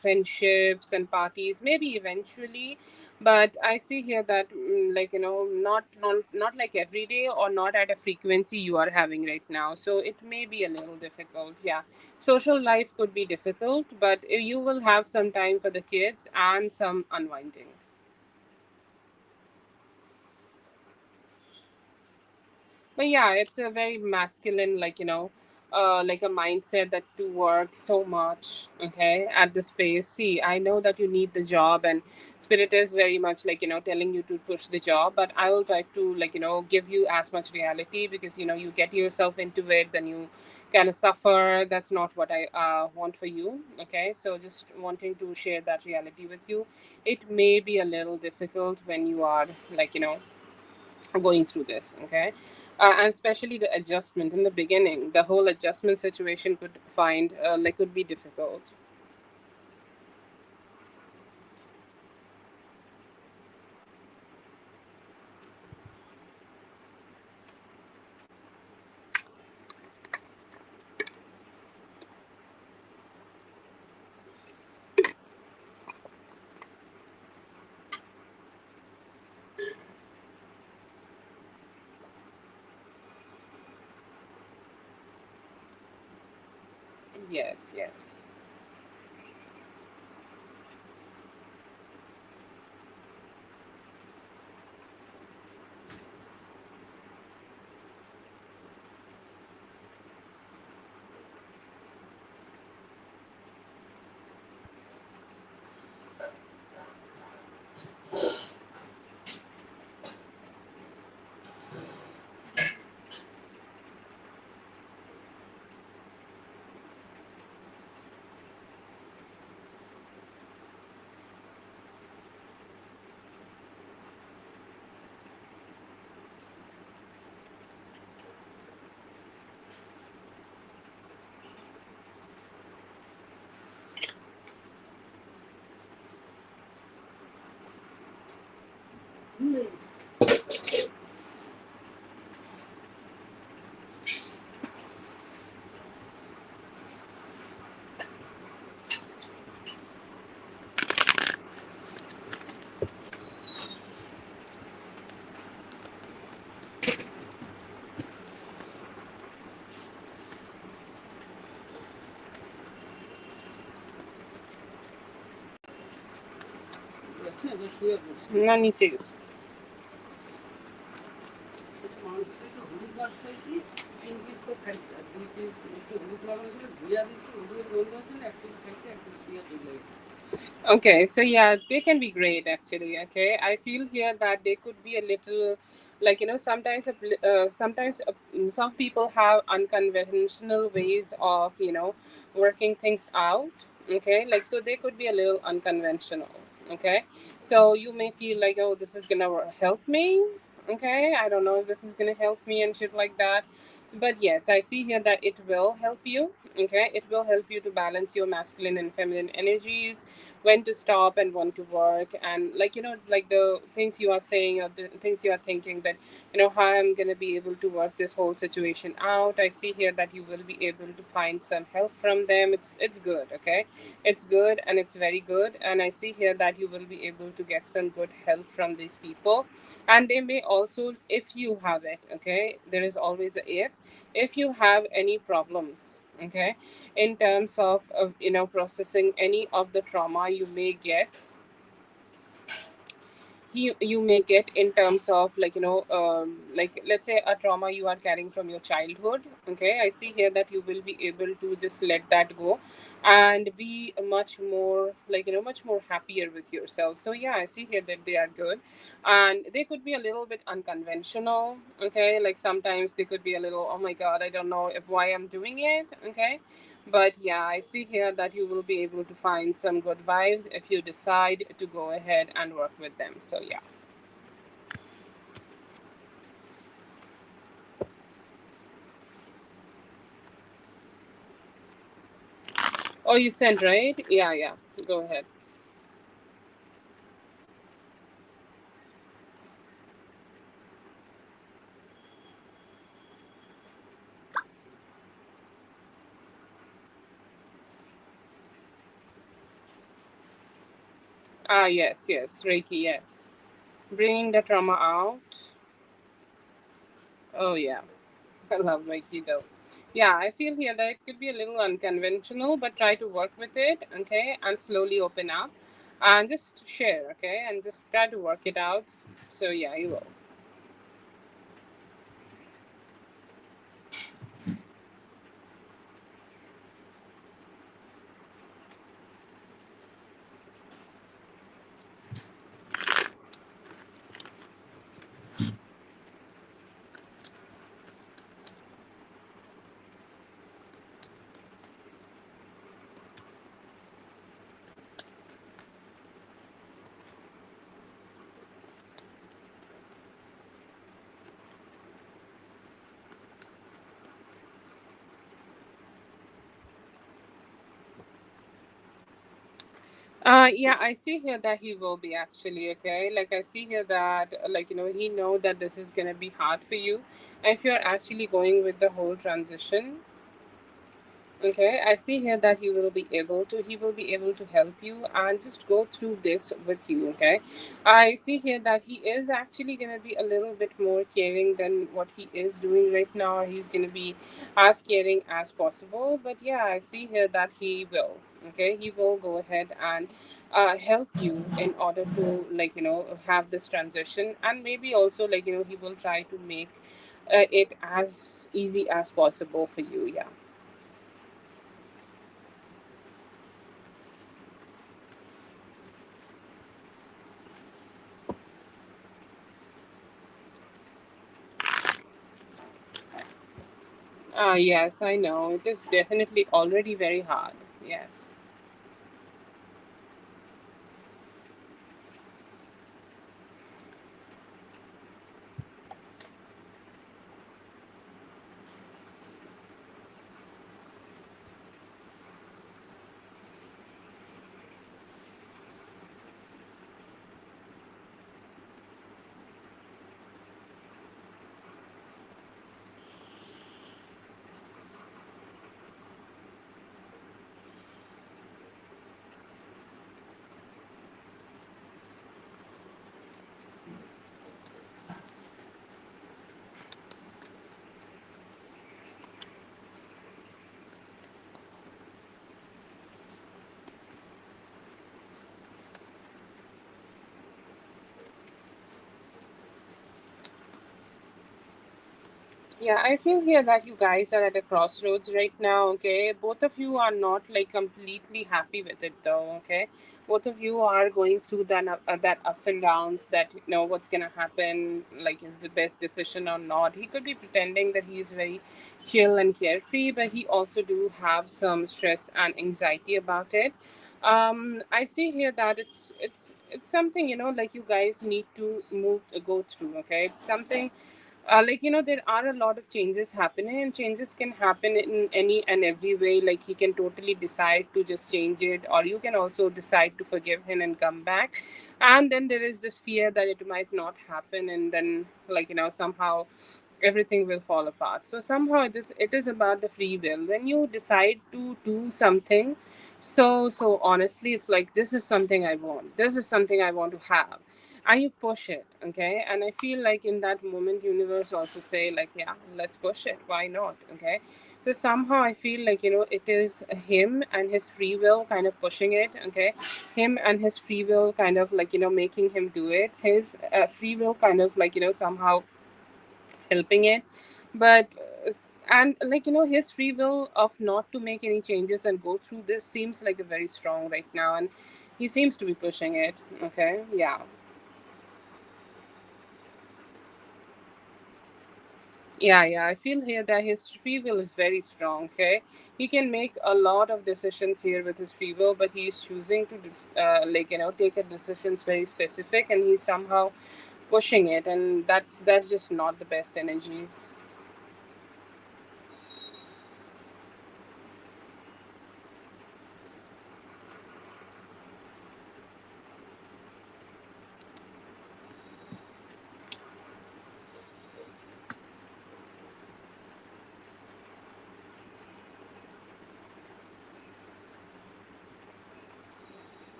friendships and parties maybe eventually, but I see here that not like every day or not at a frequency you are having right now, so it may be a little difficult. Yeah, social life could be difficult, but you will have some time for the kids and some unwinding. But yeah, it's a very masculine, like a mindset that to work so much, okay, at the space. See, I know that you need the job, and Spirit is very much telling you to push the job, but I will try to give you as much reality because you get yourself into it, then you kind of suffer. That's not what I want for you, okay? So just wanting to share that reality with you. It may be a little difficult when you are going through this, okay, and especially the adjustment in the beginning, the whole adjustment situation could be difficult. Yes, yes. না নিচে গেছে। Okay, so yeah, they can be great actually. Okay, I feel here that they could be a little, sometimes some people have unconventional ways of working things out. Okay, like so they could be a little unconventional. Okay, so you may feel like, oh, this is gonna help me. Okay, I don't know if this is gonna help me and shit like that, but yes, I see here that it will help you. Okay, it will help you to balance your masculine and feminine energies, when to stop and when to work, and like the things you are saying or the things you are thinking that how I'm going to be able to work this whole situation out. I see here that you will be able to find some help from them. It's good. Okay, it's good and it's very good, and I see here that you will be able to get some good help from these people, and they may also, if you have it, okay, there is always a if you have any problems, okay, in terms of processing any of the trauma you may get in terms of, like let's say a trauma you are carrying from your childhood. Okay, I see here that you will be able to just let that go and be much more, much more happier with yourself. So yeah, I see here that they are good, and they could be a little bit unconventional. Okay, like sometimes they could be a little, oh my god, I don't know if why I'm doing it. Okay, but yeah, I see here that you will be able to find some good vibes if you decide to go ahead and work with them. So yeah. Oh, you sent, right? Yeah, yeah. Go ahead. Ah, yes, yes. Reiki, yes. Bringing the trauma out. Oh, yeah. I love Reiki though. Yeah, I feel here that it could be a little unconventional, but try to work with it, okay, and slowly open up and just share, okay, and just try to work it out. So yeah, you will. Yeah, I see here that he will be actually, okay. Like I see here that, he know that this is gonna be hard for you. If you're actually going with the whole transition, okay, I see here that he will be able to help you and just go through this with you, okay. I see here that he is actually gonna be a little bit more caring than what he is doing right now. He's gonna be as caring as possible. But yeah, I see here that he will, okay, he will go ahead and help you in order to, have this transition, and maybe also, he will try to make it as easy as possible for you. Yeah. Yes, I know. It is definitely already very hard. Yes. Yeah, I feel here that you guys are at a crossroads right now, okay? Both of you are not like completely happy with it though, okay? Both of you are going through that ups and downs, that what's gonna happen, like is the best decision or not. He could be pretending that he's very chill and carefree, but he also do have some stress and anxiety about it. I see here that it's something, like you guys need to go through, okay? It's something, there are a lot of changes happening, and changes can happen in any and every way. Like he can totally decide to just change it, or you can also decide to forgive him and come back. And then there is this fear that it might not happen, and then, somehow everything will fall apart. So somehow it is about the free will. When you decide to do something, so honestly, it's like, this is something I want, this is something I want to have, I push it, okay? And I feel like in that moment, universe also say like, yeah, let's push it. Why not, okay? So somehow I feel like, it is him and his free will kind of pushing it, okay? Him and his free will kind of like, making him do it. His free will kind of like, somehow helping it. But and like, his free will of not to make any changes and go through this seems like a very strong right now, and he seems to be pushing it, okay? Yeah. Yeah, I feel here that his free will is very strong. Okay, he can make a lot of decisions here with his free will, but he's choosing to, like, take a decisions very specific, and he's somehow pushing it, and that's just not the best energy.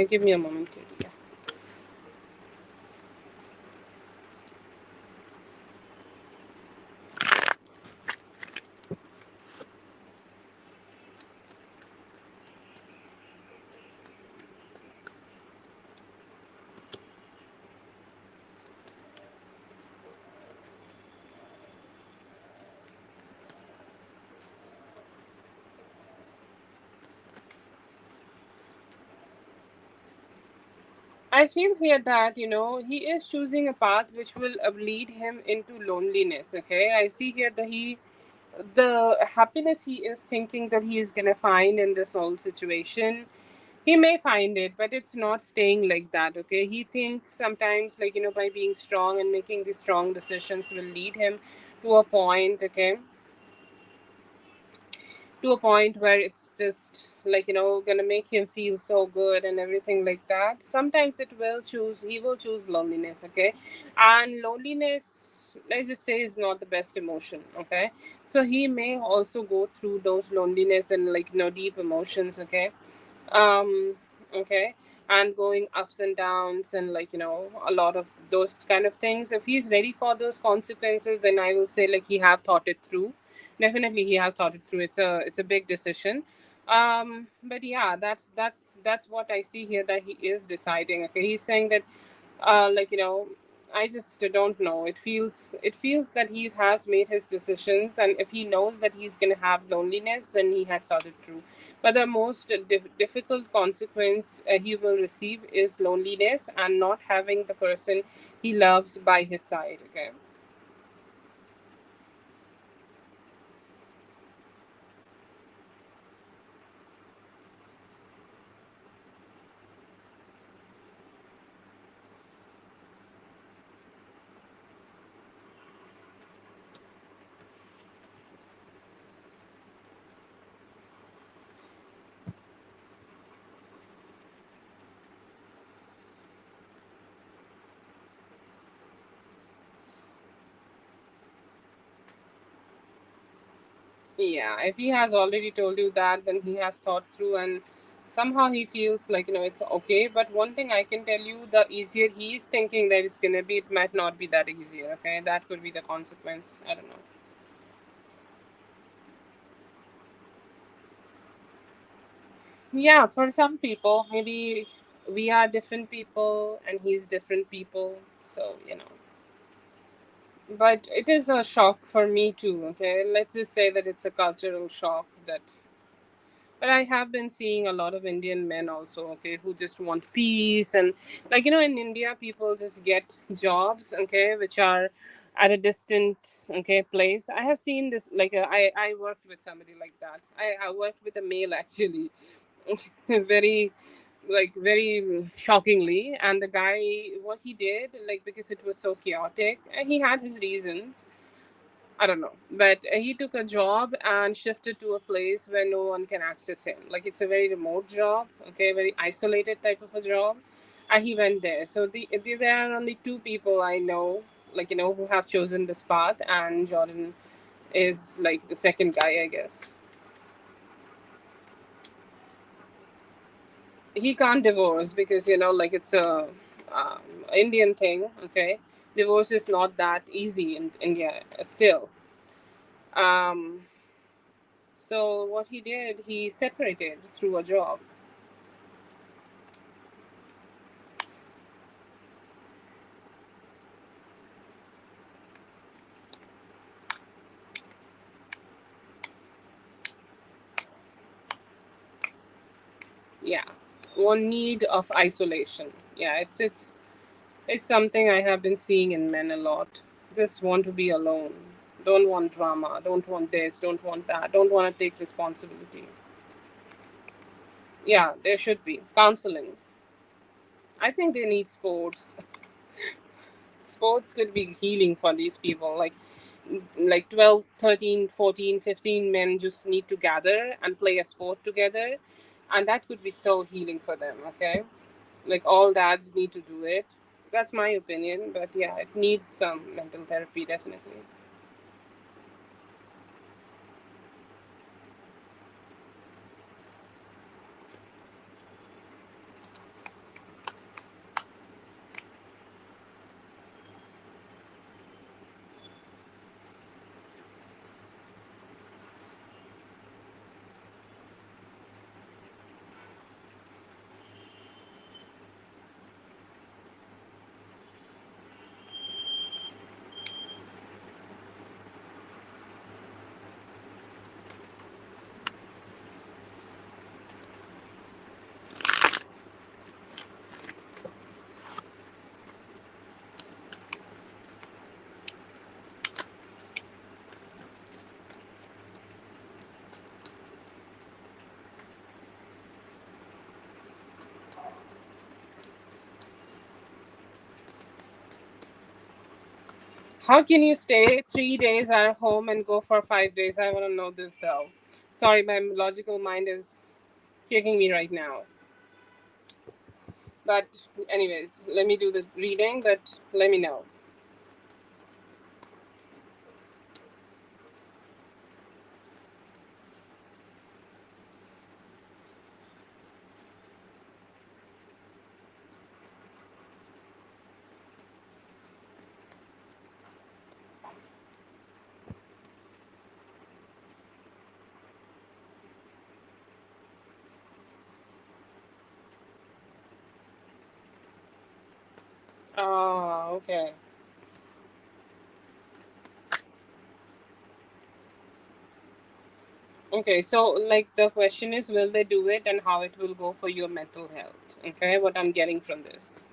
Give me a moment, Katie. Yeah. I feel here that he is choosing a path which will lead him into loneliness. Okay, I see here that the happiness he is thinking that he is gonna find in this whole situation, he may find it, but it's not staying like that. Okay, he thinks sometimes like, by being strong and making these strong decisions will lead him to a point. Okay, to a point where it's just like, gonna make him feel so good and everything like that. Sometimes he will choose loneliness. Okay, and loneliness, let's just say, is not the best emotion. Okay, so he may also go through those loneliness and like, deep emotions. Okay, um okay, and going ups and downs and like, a lot of those kind of things. If he's ready for those consequences, then I will say like he have thought it through. Definitely he have thought it through. It's a big decision. But yeah, that's what I see here, that he is deciding. Okay, he's saying that, like, I just don't know. It feels that he has made his decisions, and if he knows that he's gonna have loneliness, then he has thought it through. But the most difficult consequence he will receive is loneliness and not having the person he loves by his side. Okay. Yeah, if he has already told you that, then he has thought through, and somehow he feels like, it's okay. But one thing I can tell you, the easier he's thinking that it's gonna be, it might not be that easier. Okay, that could be the consequence. I don't know. Yeah, for some people, maybe we are different people and he's different people. So, but it is a shock for me too. Okay, let's just say that it's a cultural shock that. But I have been seeing a lot of Indian men also, okay, who just want peace. And like, in India, people just get jobs, okay, which are at a distant, okay, place. I have seen this, like, I worked with somebody like that. I worked with a male actually. Very like very shockingly. And the guy, what he did, like because it was so chaotic, and he had his reasons. I don't know, but he took a job and shifted to a place where no one can access him. Like it's a very remote job, okay, very isolated type of a job, and he went there. So there are only two people I know, like who have chosen this path, and Jordan is like the second guy, I guess. He can't divorce because like it's a um, Indian thing, okay. Divorce is not that easy in India still. Um, so what he did, he separated through a job. Yeah, one need of isolation. Yeah, it's something I have been seeing in men a lot. Just want to be alone. Don't want drama. Don't want this. Don't want that. Don't want to take responsibility. Yeah, there should be counseling. I think they need sports. Sports could be healing for these people. Like 12, 13, 14, 15 men just need to gather and play a sport together, and that could be so healing for them, okay. Like all dads need to do it. That's my opinion, but yeah, it needs some mental therapy definitely. How can you stay 3 days at home and go for 5 days? I want to know this though. Sorry, my logical mind is kicking me right now. But anyways, let me do the reading, but let me know. Oh, okay. Okay, so like the question is, will they do it and how it will go for your mental health? Okay, what I'm getting from this.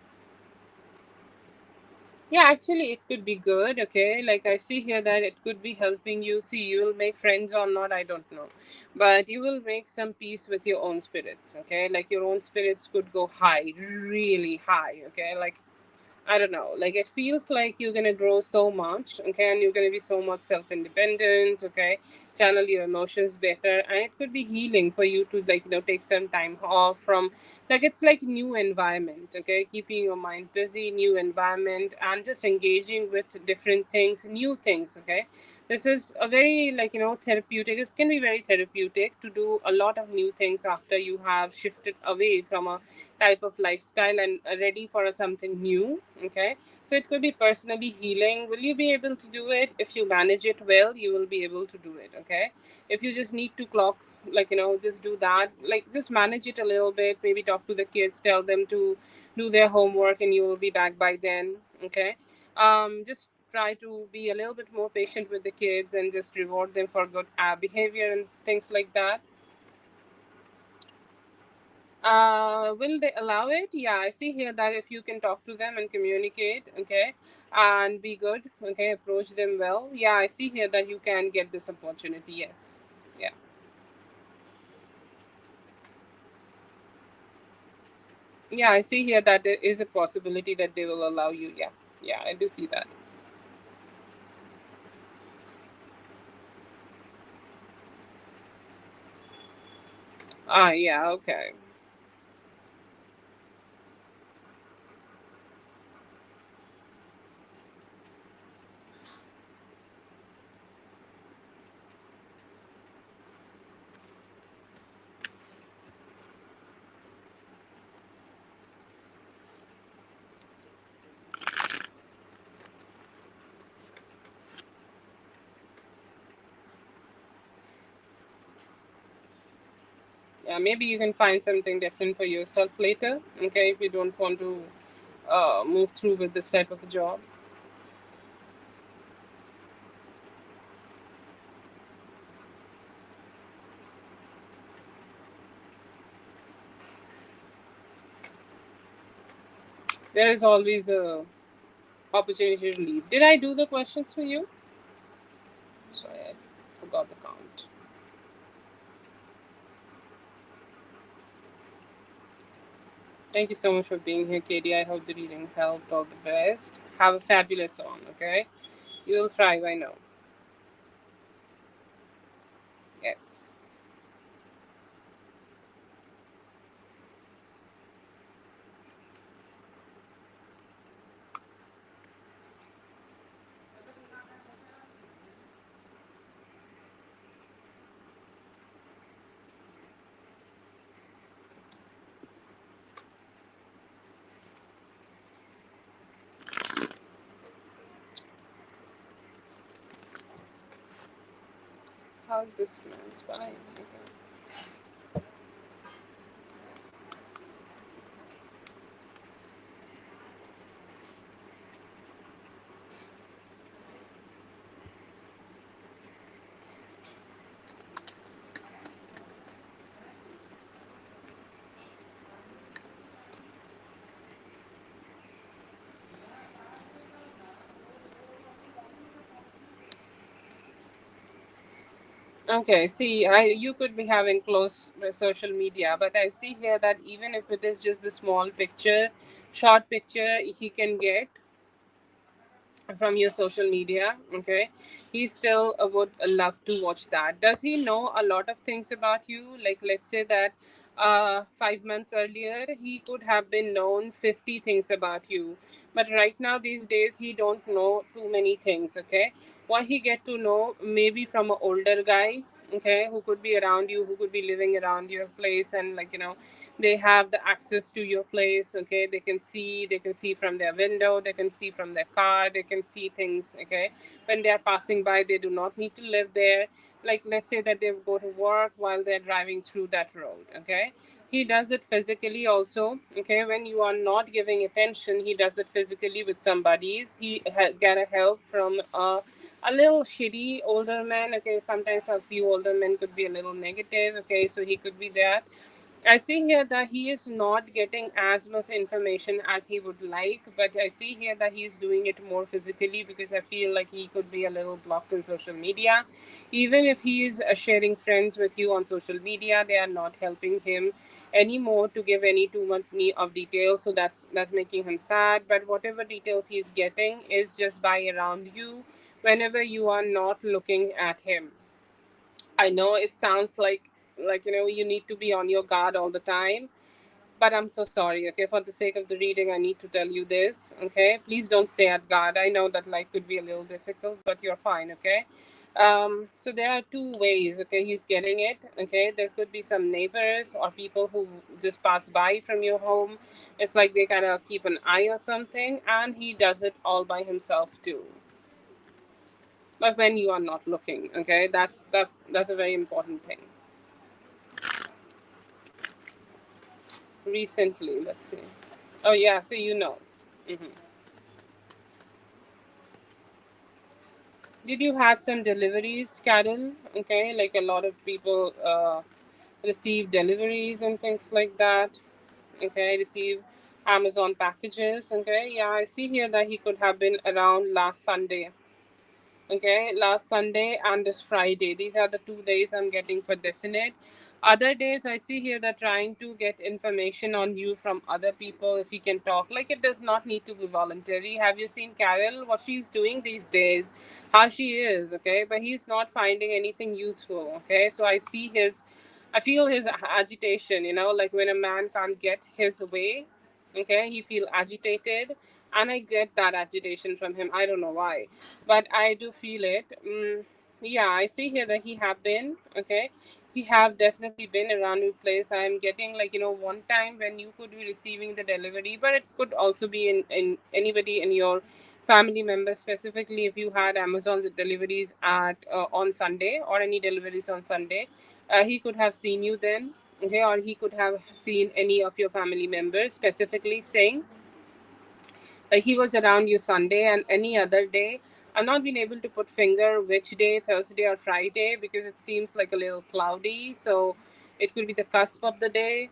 Yeah, actually, it could be good. Okay, like I see here that it could be helping you. See, you will make friends or not, I don't know, but you will make some peace with your own spirits. Okay, like your own spirits could go high, really high. Okay, like I don't know. Like it feels like you're gonna grow so much, okay, and you're gonna be so much self-independent, okay, channel your emotions better, and it could be healing for you to like take some time off from like it's like new environment, okay, keeping your mind busy, new environment, and just engaging with different things, new things, okay. This is a very like therapeutic. It can be very therapeutic to do a lot of new things after you have shifted away from a type of lifestyle and ready for something new, okay. So it could be personally healing. Will you be able to do it? If you manage it well, you will be able to do it, okay. If you just need to clock, like just do that, like just manage it a little bit, maybe talk to the kids, tell them to do their homework, and you will be back by then, okay. Just try to be a little bit more patient with the kids and just reward them for good behavior and things like that. Will they allow it? Yeah, I see here that if you can talk to them and communicate, okay, and be good, okay, approach them well. Yeah, I see here that you can get this opportunity. Yes. Yeah. Yeah, I see here that there is a possibility that they will allow you. Yeah, yeah, I do see that. Ah, yeah, okay. Yeah, maybe you can find something different for yourself later. Okay, if you don't want to move through with this type of a job. There is always a opportunity to leave. Did I do the questions for you? Sorry, I forgot the count. Thank you so much for being here, Katie. I hope the reading helped. All the best. Have a fabulous one, okay? You'll thrive, I know. Yes. How's this man's fine? Okay. Okay, see, you could be having close social media, but I see here that even if it is just a small picture, short picture, he can get from your social media. Okay, he still would love to watch that. Does he know a lot of things about you? Like, let's say that 5 months earlier he could have been known 50 things about you, but right now these days he don't know too many things. Okay, what he get to know maybe from an older guy, okay, who could be around you, who could be living around your place, and like, they have the access to your place. Okay, they can see from their window, they can see from their car, they can see things. Okay, when they are passing by, they do not need to live there. Like, let's say that they go to work while they're driving through that road. Okay, he does it physically also. Okay, when you are not giving attention, he does it physically with somebody's. He get a help from a little shitty older man. Okay, sometimes a few older men could be a little negative. Okay, so he could be that. I see here that he is not getting as much information as he would like, but I see here that he's doing it more physically because I feel like he could be a little blocked in social media. Even if he is sharing friends with you on social media, they are not helping him anymore to give any too much of details. So that's making him sad. But whatever details he's getting is just by around you whenever you are not looking at him. I know it sounds like you need to be on your guard all the time, but I'm so sorry. Okay, for the sake of the reading, I need to tell you this. Okay, please don't stay at guard. I know that life could be a little difficult, but you're fine. Okay. So there are two ways. Okay, he's getting it. Okay, there could be some neighbors or people who just pass by from your home. It's like they kind of keep an eye on something, and he does it all by himself too. But when you are not looking, okay, that's a very important thing. Recently, let's see. Oh yeah, so hmm Did you have some deliveries, Carol? Okay, like a lot of people receive deliveries and things like that. Okay, receive Amazon packages. Okay, yeah, I see here that he could have been around last Sunday. Okay, last Sunday and this Friday. These are the 2 days I'm getting for definite. Other days I see here that trying to get information on you from other people if you can talk. Like, it does not need to be voluntary. Have you seen Carol, what she's doing these days, how she is, okay? But he's not finding anything useful, okay? So I feel his agitation, like when a man can't get his way, okay? He feel agitated, and I get that agitation from him. I don't know why, but I do feel it. Yeah, I see here that he have been, okay, he have definitely been around your place. I'm getting, like, one time when you could be receiving the delivery, but it could also be in anybody in your family member, specifically if you had Amazon's deliveries at on Sunday, or any deliveries on Sunday. He could have seen you then, okay, or he could have seen any of your family members specifically saying he was around you Sunday and any other day. I've not been able to put finger which day, Thursday or Friday, because it seems like a little cloudy. So it could be the cusp of the day,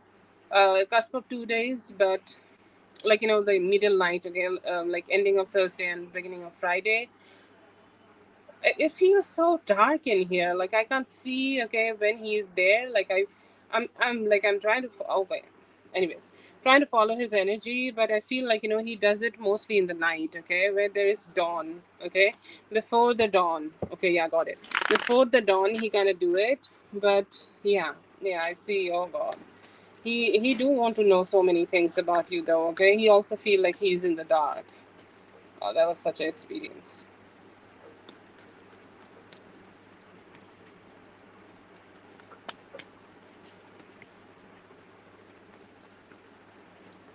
cusp of 2 days, but like, the middle night again, like ending of Thursday and beginning of Friday. It feels so dark in here. Like, I can't see, okay, when he's there. Like, I'm trying to okay, anyways, trying to follow his energy, but I feel like, he does it mostly in the night, okay, where there is dawn, okay, before the dawn. Okay, yeah, got it. Before the dawn he kind of do it. But yeah, yeah, I see. Oh god, he do want to know so many things about you though, okay. He also feel like he's in the dark. Oh, that was such an experience.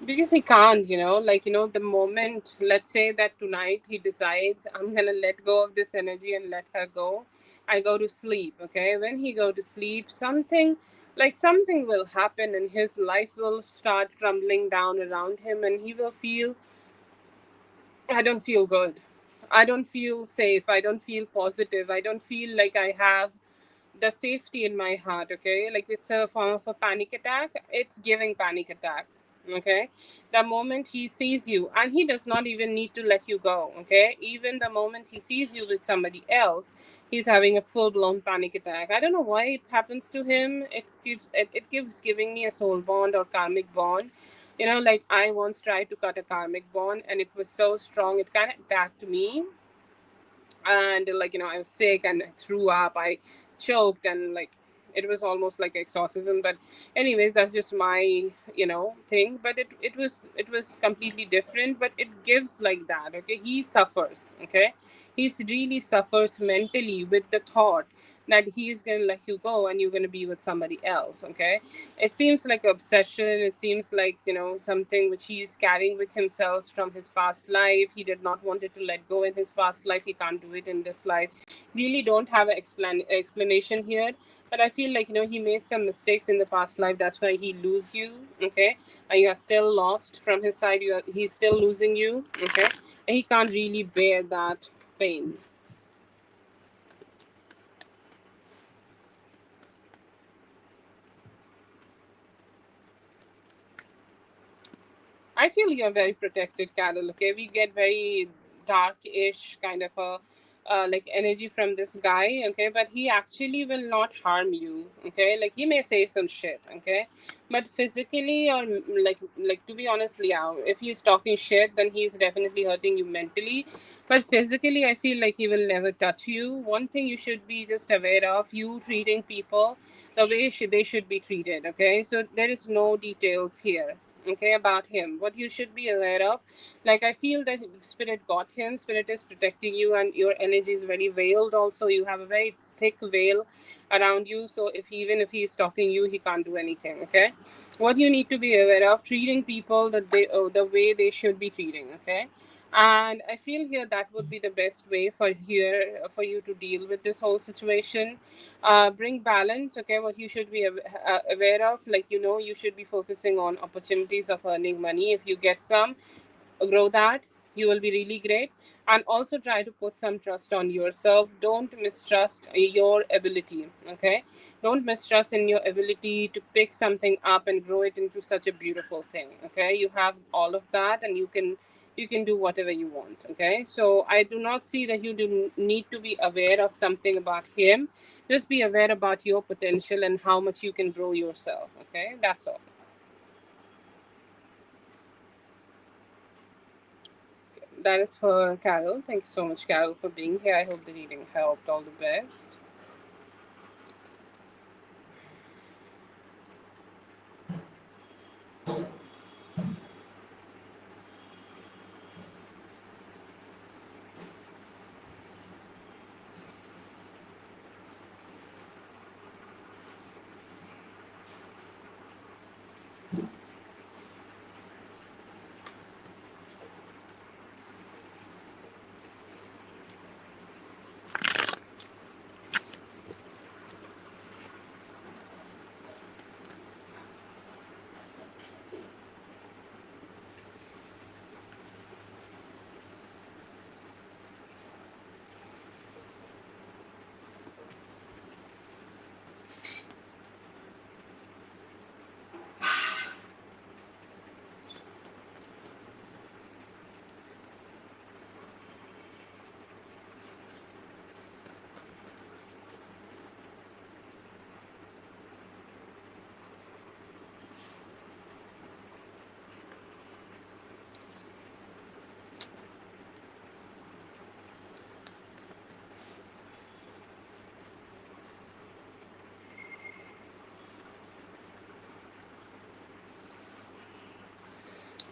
Because he can't, like, the moment, let's say that tonight he decides, I'm gonna let go of this energy and let her go, I go to sleep, okay. When he go to sleep, something will happen, and his life will start crumbling down around him, and he will feel, I don't feel good, I don't feel safe, I don't feel positive, I don't feel like I have the safety in my heart, okay. Like, it's a form of a panic attack. It's giving panic attack, okay. The moment he sees you, and he does not even need to let you go, okay, even the moment he sees you with somebody else, he's having a full-blown panic attack. I don't know why it happens to him. It gives giving me a soul bond or karmic bond. Like, I once tried to cut a karmic bond, and it was so strong, it kind of attacked me. And, like, I was sick and I threw up, I choked, and, like, it was almost like exorcism. But anyways, that's just my, thing. But it was completely different, but it gives like that, okay. He suffers, okay. He's really suffers mentally with the thought that he's gonna let you go and you're gonna be with somebody else, okay. It seems like obsession. It seems like, something which he's carrying with himself from his past life. He did not wanted to let go in his past life, he can't do it in this life. Really don't have an explanation here. But I feel like, he made some mistakes in the past life, that's why he lose you, okay. And you are still lost from his side, he's still losing you, okay. And he can't really bear that pain. I feel you're very protected, Carol. Okay, we get very dark-ish kind of a like energy from this guy. Okay, but he actually will not harm you. Okay, like he may say some shit. Okay, but physically or like to be honest, yeah, if he's talking shit, then he's definitely hurting you mentally. But physically, I feel like he will never touch you. One thing you should be just aware of: you treating people the way they should be treated. Okay, so there is no details here, okay, about him what you should be aware of. Like, I feel that spirit got him, spirit is protecting you, and your energy is very veiled also. You have a very thick veil around you, so if even if he's stalking you, he can't do anything, okay. What you need to be aware of: treating people that the way they should be treating, okay. And I feel here that would be the best way for you to deal with this whole situation. Bring balance, okay. What you should be aware of, like, you should be focusing on opportunities of earning money. If you get some, grow that, you will be really great. And also try to put some trust on yourself. Don't mistrust your ability, okay. Don't mistrust in your ability to pick something up and grow it into such a beautiful thing, okay. You have all of that, and you can you can do whatever you want. Okay, so I do not see that you do need to be aware of something about him. Just be aware about your potential and how much you can grow yourself. Okay, that's all. That is for Carol. Thank you so much, Carol, for being here. I hope the reading helped. All the best.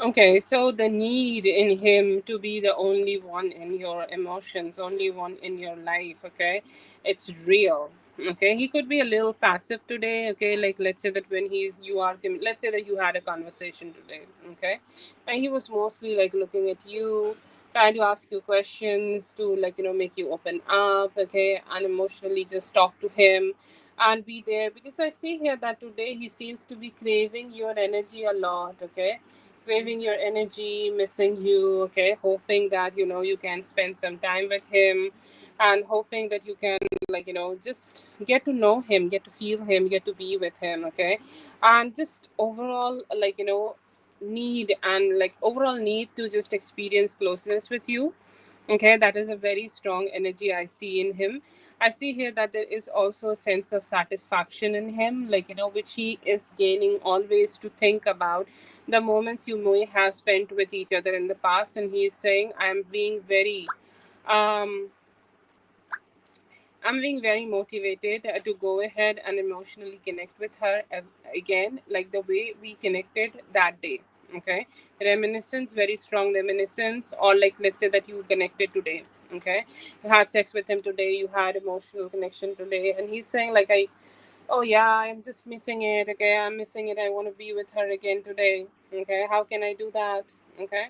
Okay, so the need in him to be the only one in your emotions, only one in your life, okay? It's real. Okay, he could be a little passive today, okay? Like let's say that when let's say that you had a conversation today, okay? And he was mostly like looking at you, trying to ask you questions to like, make you open up, okay? And emotionally just talk to him and be there because I see here that today he seems to be craving your energy a lot, okay? Craving your energy, missing you, okay, hoping that you can spend some time with him, and hoping that you can like just get to know him, get to feel him, get to be with him, okay, and just overall like need and like overall need to just experience closeness with you. Okay, that is a very strong energy I see in him. I see here that there is also a sense of satisfaction in him, like, which he is gaining always to think about the moments you may have spent with each other in the past. And he is saying, um, I'm being very motivated to go ahead and emotionally connect with her again, like the way we connected that day. Okay, reminiscence, very strong reminiscence, or like let's say that you connected today. Okay, you had sex with him today, you had emotional connection today, and he's saying like, oh yeah, I'm just missing it. Okay, I'm missing it. I want to be with her again today. Okay, how can I do that? Okay,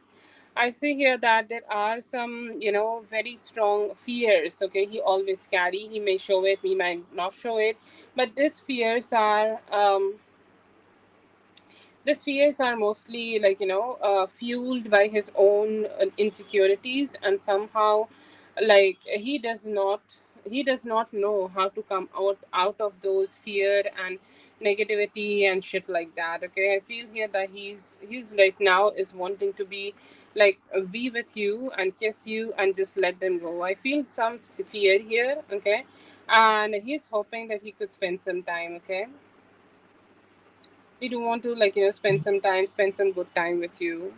I see here that there are some, very strong fears. Okay, he always carry. He may show it, he might not show it, but these fears are mostly like fueled by his own insecurities, and somehow like he does not know how to come out of those fear and negativity and shit like that. Okay, I feel here that he's right now is wanting to be like be with you and kiss you and just let them go. I feel some fear here. Okay, and he's hoping that he could spend some time. Okay, we do want to like spend some time, spend some good time with you.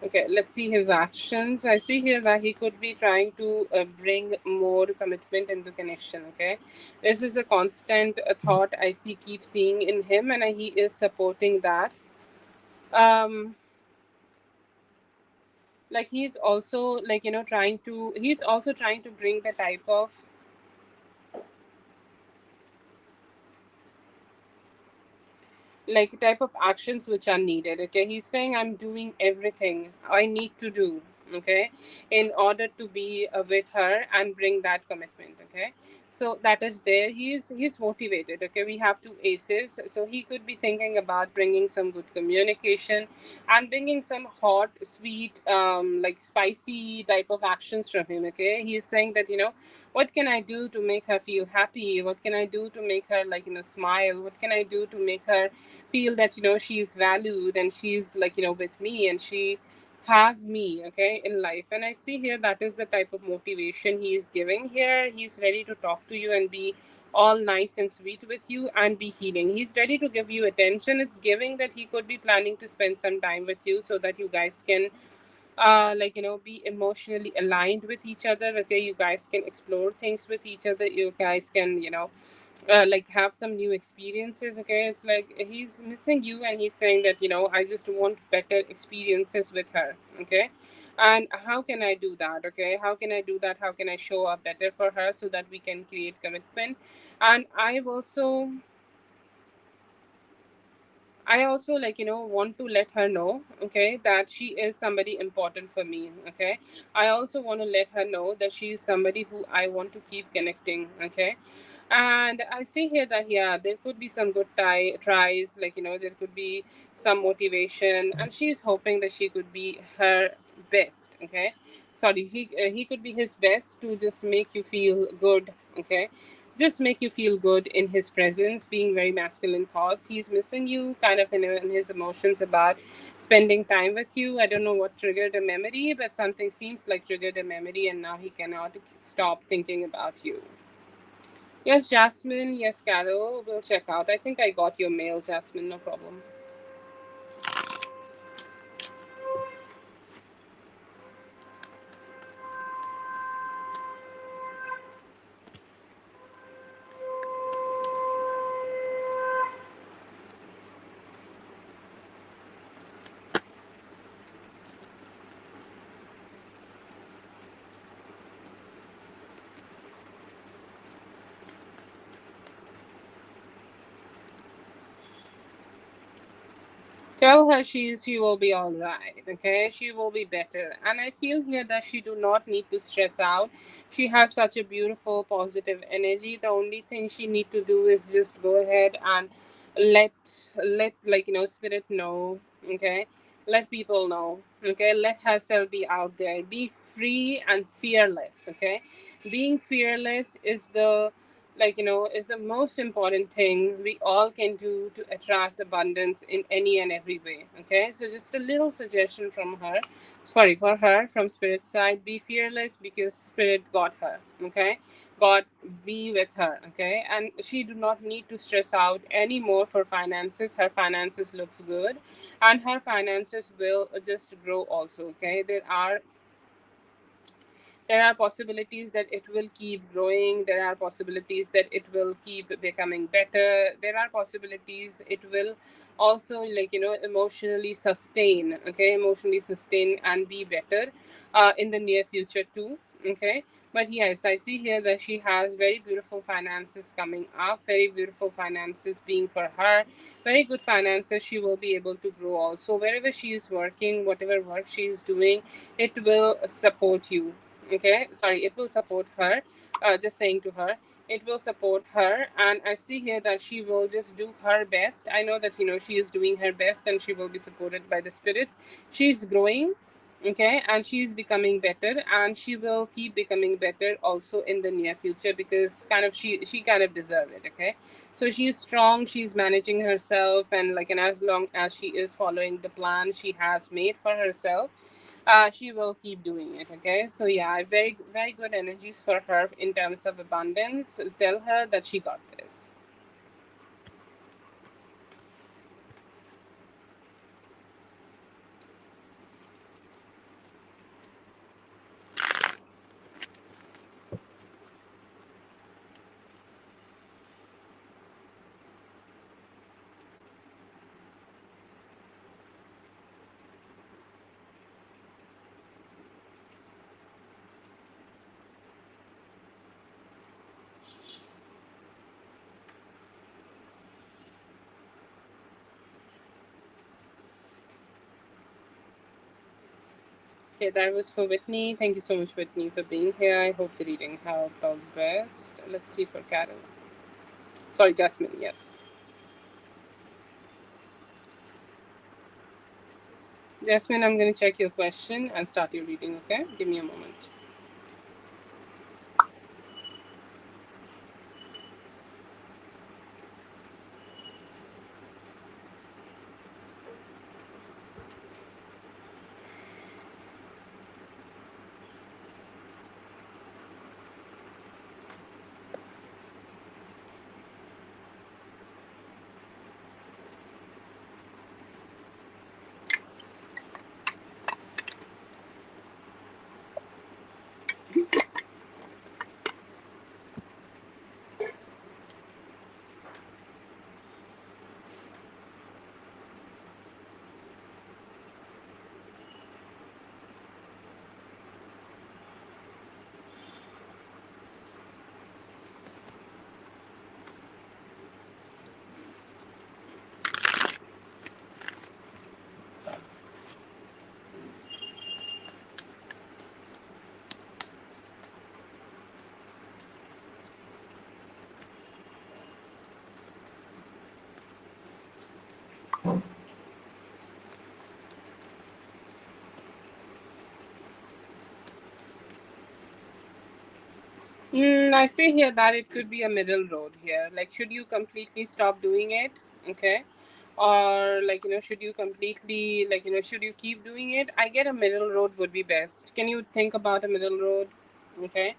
Okay, let's see his actions. I see here that he could be trying to bring more commitment in the connection. Okay, this is a constant thought I see, keep seeing in him, and he is supporting that. um like he's also trying to bring the type of actions which are needed. Okay, he's saying I'm doing everything I need to do, okay, in order to be with her and bring that commitment. Okay, So that is there. He's motivated. Okay, we have two aces, so he could be thinking about bringing some good communication and bringing some hot, sweet, like spicy type of actions from him. Okay, he's saying that, what can I do to make her feel happy? What can I do to make her, like, smile? What can I do to make her feel that, she's valued and she's, like, with me, and she have me, okay, in life. And I see here that is the type of motivation he is giving here. He's ready to talk to you and be all nice and sweet with you and be healing. He's ready to give you attention. It's giving that he could be planning to spend some time with you so that you guys can, like, be emotionally aligned with each other. Okay, you guys can explore things with each other. You guys can, like, have some new experiences. Okay, it's like he's missing you, and he's saying that, I just want better experiences with her. Okay, and how can I do that? Okay, how can I do that? How can I show up better for her so that we can create commitment? And I also, like, want to let her know, okay, that she is somebody important for me. Okay, I also want to let her know that she is somebody who I want to keep connecting. Okay, and I see here that, yeah, there could be some good tries, like, there could be some motivation, and she's hoping that she could be her best. Okay, sorry, he could be his best to just make you feel good. Okay, just make you feel good in his presence, being very masculine thoughts. He's missing you kind of in his emotions about spending time with you. I don't know what triggered a memory, but something seems like triggered a memory, and now he cannot stop thinking about you. Yes, Jasmine. Yes, Carol. We'll check out. I think I got your mail, Jasmine. No problem. Tell her she will be all right. Okay, she will be better. And I feel here that she do not need to stress out. She has such a beautiful, positive energy. The only thing she need to do is just go ahead and let let, like, spirit know. Okay, let people know. Okay, let herself be out there. Be free and fearless. Okay, being fearless is the, like, is the most important thing we all can do to attract abundance in any and every way. Okay, so just a little suggestion from her, sorry, for her, from spirit side: be fearless, because spirit got her. Okay, god be with her. Okay, and she do not need to stress out anymore for finances. Her finances looks good, and her finances will just grow also. Okay, there are possibilities that it will keep growing. There are possibilities that it will keep becoming better. There are possibilities it will also, like, emotionally sustain. Okay, emotionally sustain and be better in the near future too. Okay, but yes, I see here that she has very beautiful finances coming up, very beautiful finances being for her, very good finances. She will be able to grow also wherever she is working, whatever work she is doing. It will support you. Okay, sorry, it will support her. Just saying to her, it will support her. And I see here that she will just do her best. I know that, she is doing her best, and she will be supported by the spirits. She's growing. Okay, and she's becoming better, and she will keep becoming better also in the near future, because kind of she kind of deserve it. Okay, so she's strong, she's managing herself, and, like, and as long as she is following the plan she has made for herself, she will keep doing it. Okay, so yeah, very very good energies for her in terms of abundance. Tell her that she got this. Okay, that was for Whitney. Thank you so much, Whitney, for being here. I hope the reading helped out best. Let's see for Carol. Sorry, Jasmine, yes. Jasmine, I'm going to check your question and start your reading, okay? Give me a moment. I see here that it could be a middle road here. Like, should you completely stop doing it? Okay. Or, like, should you completely, like, should you keep doing it? I get a middle road would be best. Can you think about a middle road? Okay.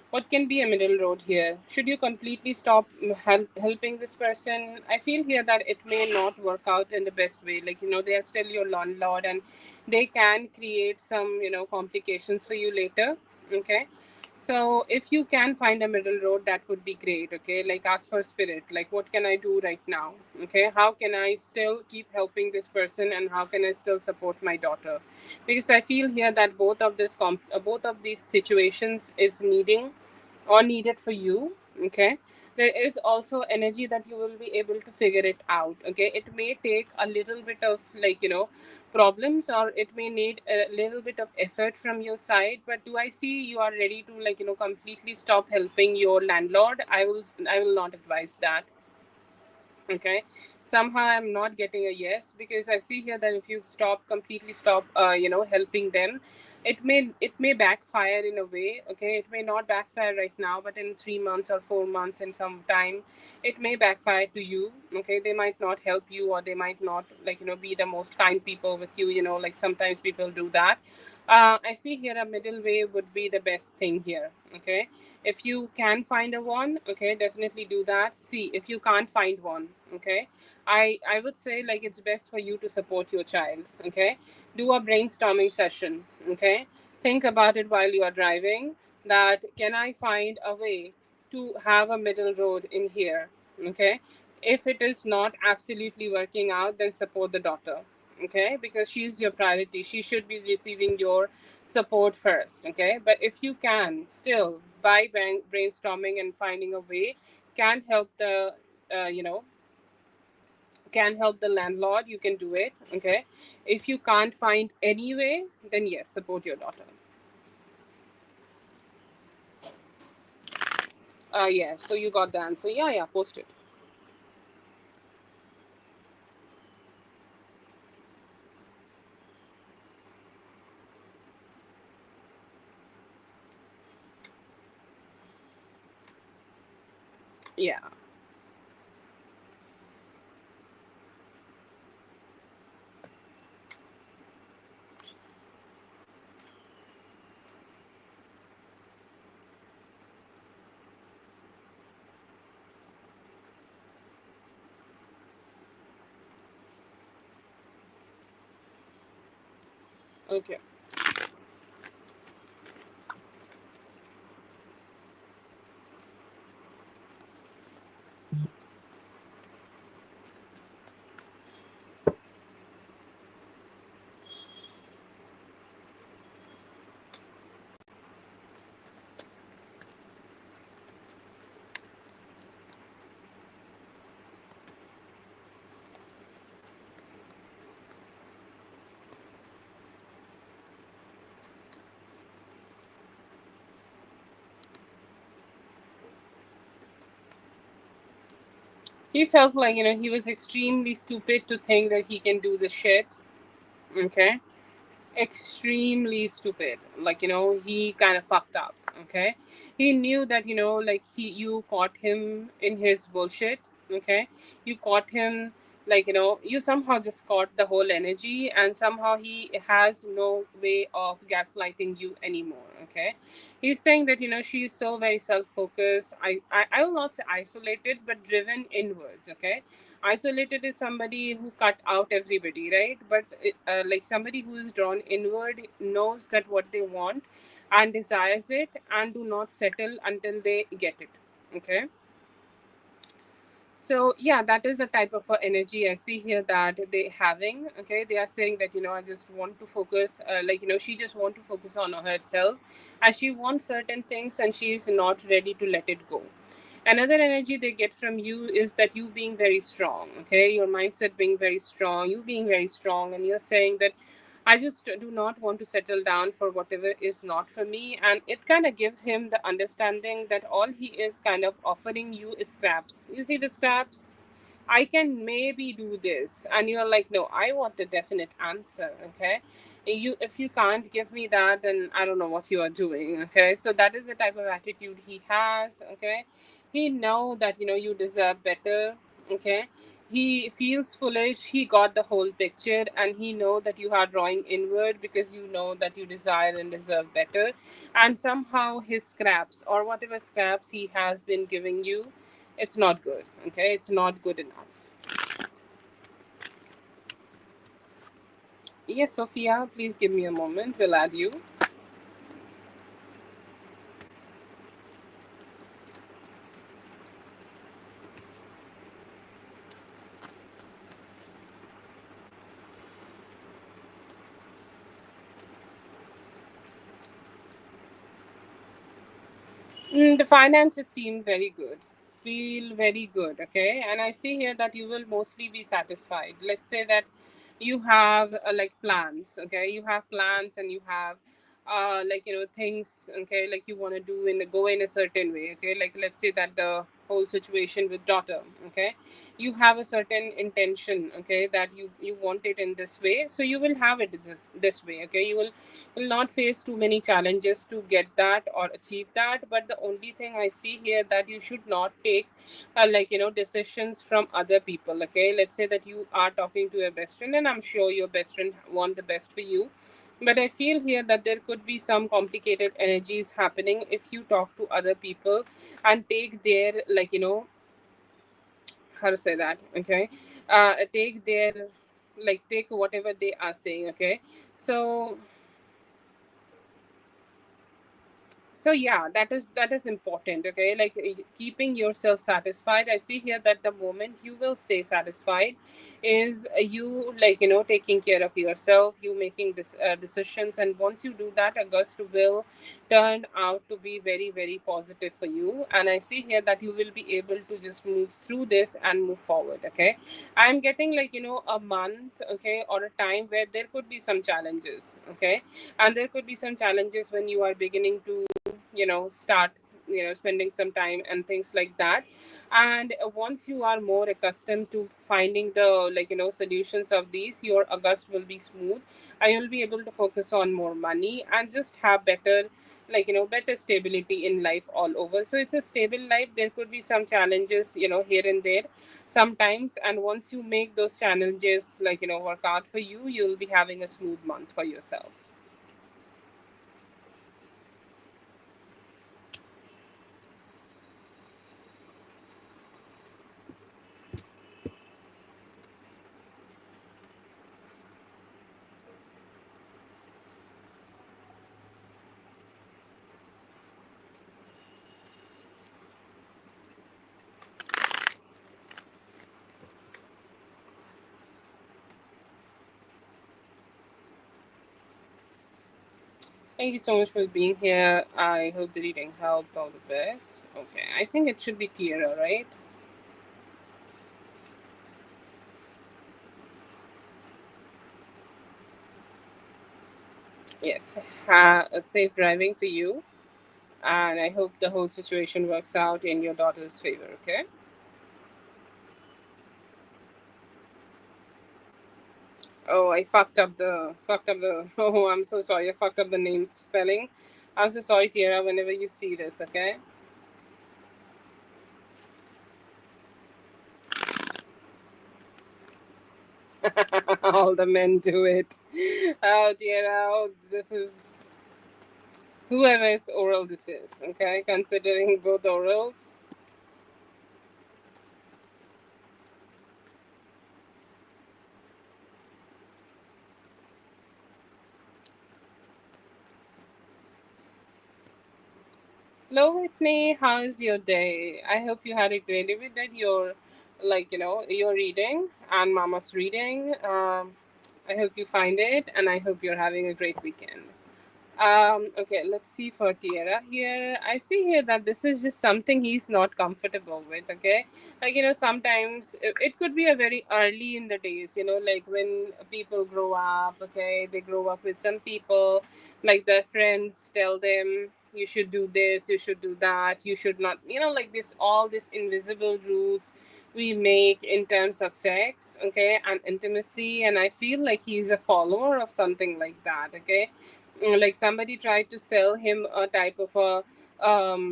What can be a middle road here? Should you completely stop helping this person? I feel here that it may not work out in the best way. Like, they are still your landlord and they can create some, complications for you later. Okay. So if you can find a middle road, that would be great. Okay. Like, ask for spirit. Like, what can I do right now? Okay. How can I still keep helping this person and how can I still support my daughter? Because I feel here that both of these situations is needed for you. Okay, there is also energy that you will be able to figure it out. Okay, it may take a little bit of, like, problems, or it may need a little bit of effort from your side, but do I see you are ready to, like, completely stop helping your landlord? I will not advise that. Okay, somehow I'm not getting a yes, because I see here that if you completely stop helping them, it may backfire in a way. Okay, it may not backfire right now, but in 3 months or 4 months, in some time, it may backfire to you. Okay, they might not help you, or they might not, like, be the most kind people with you. Like, sometimes people do that. I see here a middle way would be the best thing here. Okay, if you can find a one, okay, definitely do that. See, if you can't find one, okay, I would say, like, it's best for you to support your child. Okay, do a brainstorming session. Okay, think about it while you are driving, that can I find a way to have a middle road in here. Okay, if it is not absolutely working out, then support the daughter. Okay, because she's your priority, she should be receiving your support first. Okay, but if you can still, by brainstorming and finding a way, can help the uh, you know can help the landlord, you can do it. Okay, if you can't find any way, then yes, support your daughter. Yeah, so you got the answer. Yeah, yeah, post it. Yeah. Okay. He felt like, he was extremely stupid to think that he can do the shit. Okay. Extremely stupid. Like, he kind of fucked up. Okay. He knew that, like you caught him in his bullshit. Okay. You caught him, like, you somehow just caught the whole energy, and somehow he has no way of gaslighting you anymore. Okay. He's saying that, she's so very self-focused. I will not say isolated, but driven inwards. Okay. Isolated is somebody who cut out everybody, right? But like somebody who is drawn inward knows that what they want and desires it, and do not settle until they get it. Okay. So yeah, that is the type of energy I see here that they having. Okay, they are saying that, I just want to focus, like, she just want to focus on herself, as she wants certain things and she is not ready to let it go. Another energy they get from you is that you being very strong. Okay, your mindset being very strong, you being very strong, and you're saying that I just do not want to settle down for whatever is not for me. And it kind of gives him the understanding that all he is kind of offering you is scraps. You see the scraps? I can maybe do this. And you're like, no, I want the definite answer. Okay. If you can't give me that, then I don't know what you are doing. Okay. So that is the type of attitude he has. Okay. He know that, you deserve better. Okay. He feels foolish. He got the whole picture, and he know that you are drawing inward because you know that you desire and deserve better. And somehow his scraps, or whatever scraps he has been giving you, it's not good. Okay, it's not good enough. Yes, Sophia, please give me a moment. We'll add you. The finances seem very good, feel very good. Okay, and I see here that you will mostly be satisfied. Let's say that you have like plans. Okay, you have plans, and you have like, things. Okay, like you want to do in go in a certain way. Okay, like let's say that the whole situation with daughter. Okay, you have a certain intention. Okay, that you want it in this way, so you will have it this way. Okay, you will not face too many challenges to get that or achieve that. But the only thing I see here that you should not take like, decisions from other people. Okay, let's say that you are talking to your best friend, and I'm sure your best friend want the best for you, but I feel here that there could be some complicated energies happening if you talk to other people and take their, like, how to say that. Okay, take their, like, take whatever they are saying. Okay, so yeah, that is important. Okay, like, keeping yourself satisfied. I see here that the moment you will stay satisfied is you, like, taking care of yourself, you making this decisions, and once you do that, August will turn out to be very very positive for you. And I see here that you will be able to just move through this and move forward. Okay, I'm getting, like, a month, okay, or a time where there could be some challenges. Okay, and there could be some challenges when you are beginning to, start, spending some time and things like that. And once you are more accustomed to finding the, like, solutions of these, your August will be smooth, and you'll be able to focus on more money and just have better, like, better stability in life all over. So it's a stable life. There could be some challenges, here and there sometimes, and once you make those challenges, like, work out for you, you'll be having a smooth month for yourself. Thank you so much for being here. I hope the reading helped. All the best. Okay, I think it should be clearer, right? Yes. A safe driving for you, and I hope the whole situation works out in your daughter's favor. Okay. Oh, I fucked up the. Oh, I'm so sorry. I fucked up the name spelling. I'm so sorry, Tiara. Whenever you see this, okay. All the men do it. Oh, Tiara. Oh, this is whoever's oral this is. Okay, considering both orals. Hello, Whitney. How's your day? I hope you had a great day. That you're, you're reading and Mama's reading. I hope you find it, and I hope you're having a great weekend. Okay, let's see for Tierra here. I see here that this is just something he's not comfortable with, okay? Sometimes it could be a very early in the days, like when people grow up, okay? They grow up with some people, like their friends tell them, you should do this, you should do that, you should not, like this, all these invisible rules we make in terms of sex, okay, and intimacy. And I feel like he's a follower of something like that, okay? Like somebody tried to sell him a type of a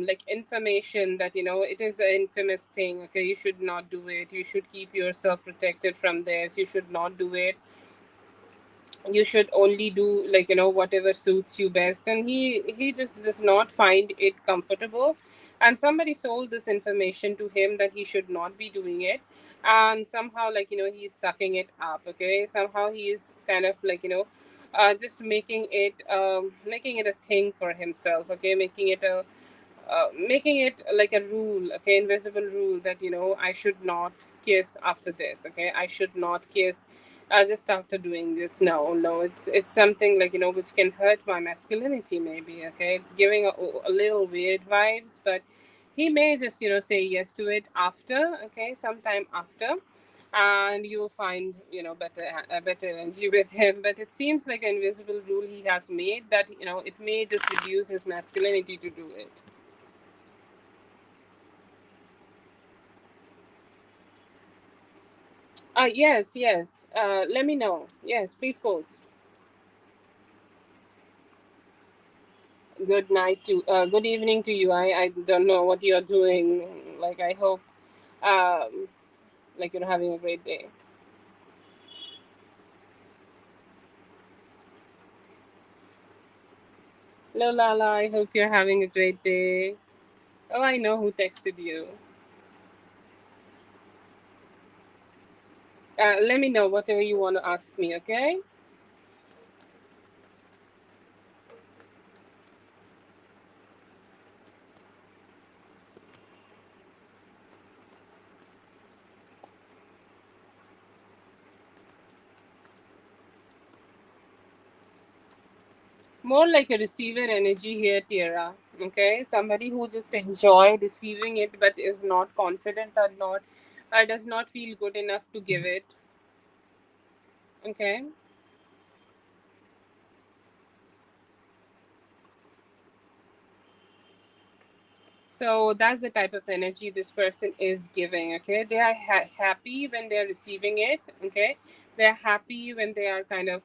like information that it is an infamous thing, okay, you should not do it, you should keep yourself protected from this, you should not do it, you should only do whatever suits you best. And he just does not find it comfortable, and somebody sold this information to him that he should not be doing it. And somehow, he's sucking it up, okay, somehow he's kind of just making it a thing for himself, okay, making it like a rule, okay, invisible rule that I should not kiss after this, okay, I should not kiss just after doing this. No, no, it's something which can hurt my masculinity, maybe, okay, it's giving a little weird vibes. But he may just say yes to it after, okay, sometime after, and you'll find better energy with him. But it seems like an invisible rule he has made that it may just reduce his masculinity to do it. Yes, yes. Let me know. Yes, please post. Good night to, good evening to you. I don't know what you're doing. Like, I hope, um, you're having a great day. Hello, Lala. I hope you're having a great day. Oh, I know who texted you. Let me know whatever you want to ask me, okay? More like a receiver energy here, Tierra. Okay, somebody who just enjoy receiving it but is not confident or not, does not feel good enough to give it. Okay. So that's the type of energy this person is giving, okay? They are happy when they're receiving it, okay? They're happy when they are kind of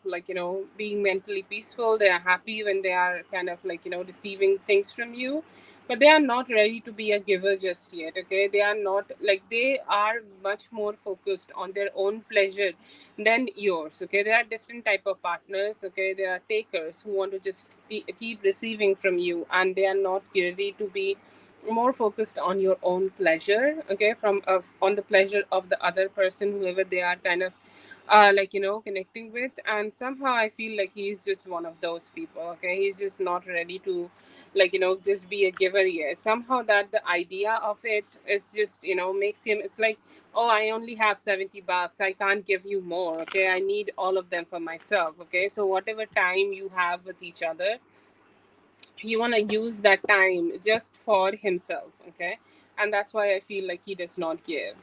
being mentally peaceful. They are happy when they are kind of receiving things from you. But they are not ready to be a giver just yet, okay? They are not they are much more focused on their own pleasure than yours, okay? There are different type of partners, okay? There are takers who want to just keep receiving from you, and they are not ready to be more focused on your own pleasure, okay, from on the pleasure of the other person, whoever they are kind of connecting with. And somehow I feel like he's just one of those people, okay, he's just not ready to just be a giver yet. Somehow that the idea of it is just makes him, it's like, oh, I only have 70 bucks, I can't give you more, okay, I need all of them for myself, okay. So whatever time you have with each other, he want to use that time just for himself, okay. And that's why I feel like he does not give.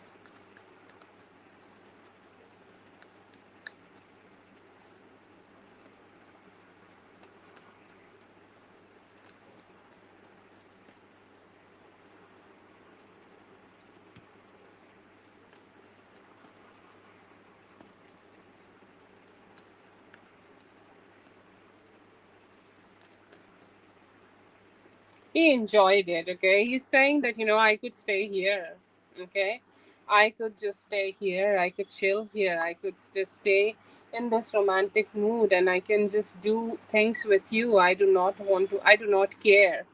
He enjoyed it. Okay, he's saying that, I could stay here. Okay, I could just stay here, I could chill here, I could just stay in this romantic mood, and I can just do things with you. I do not care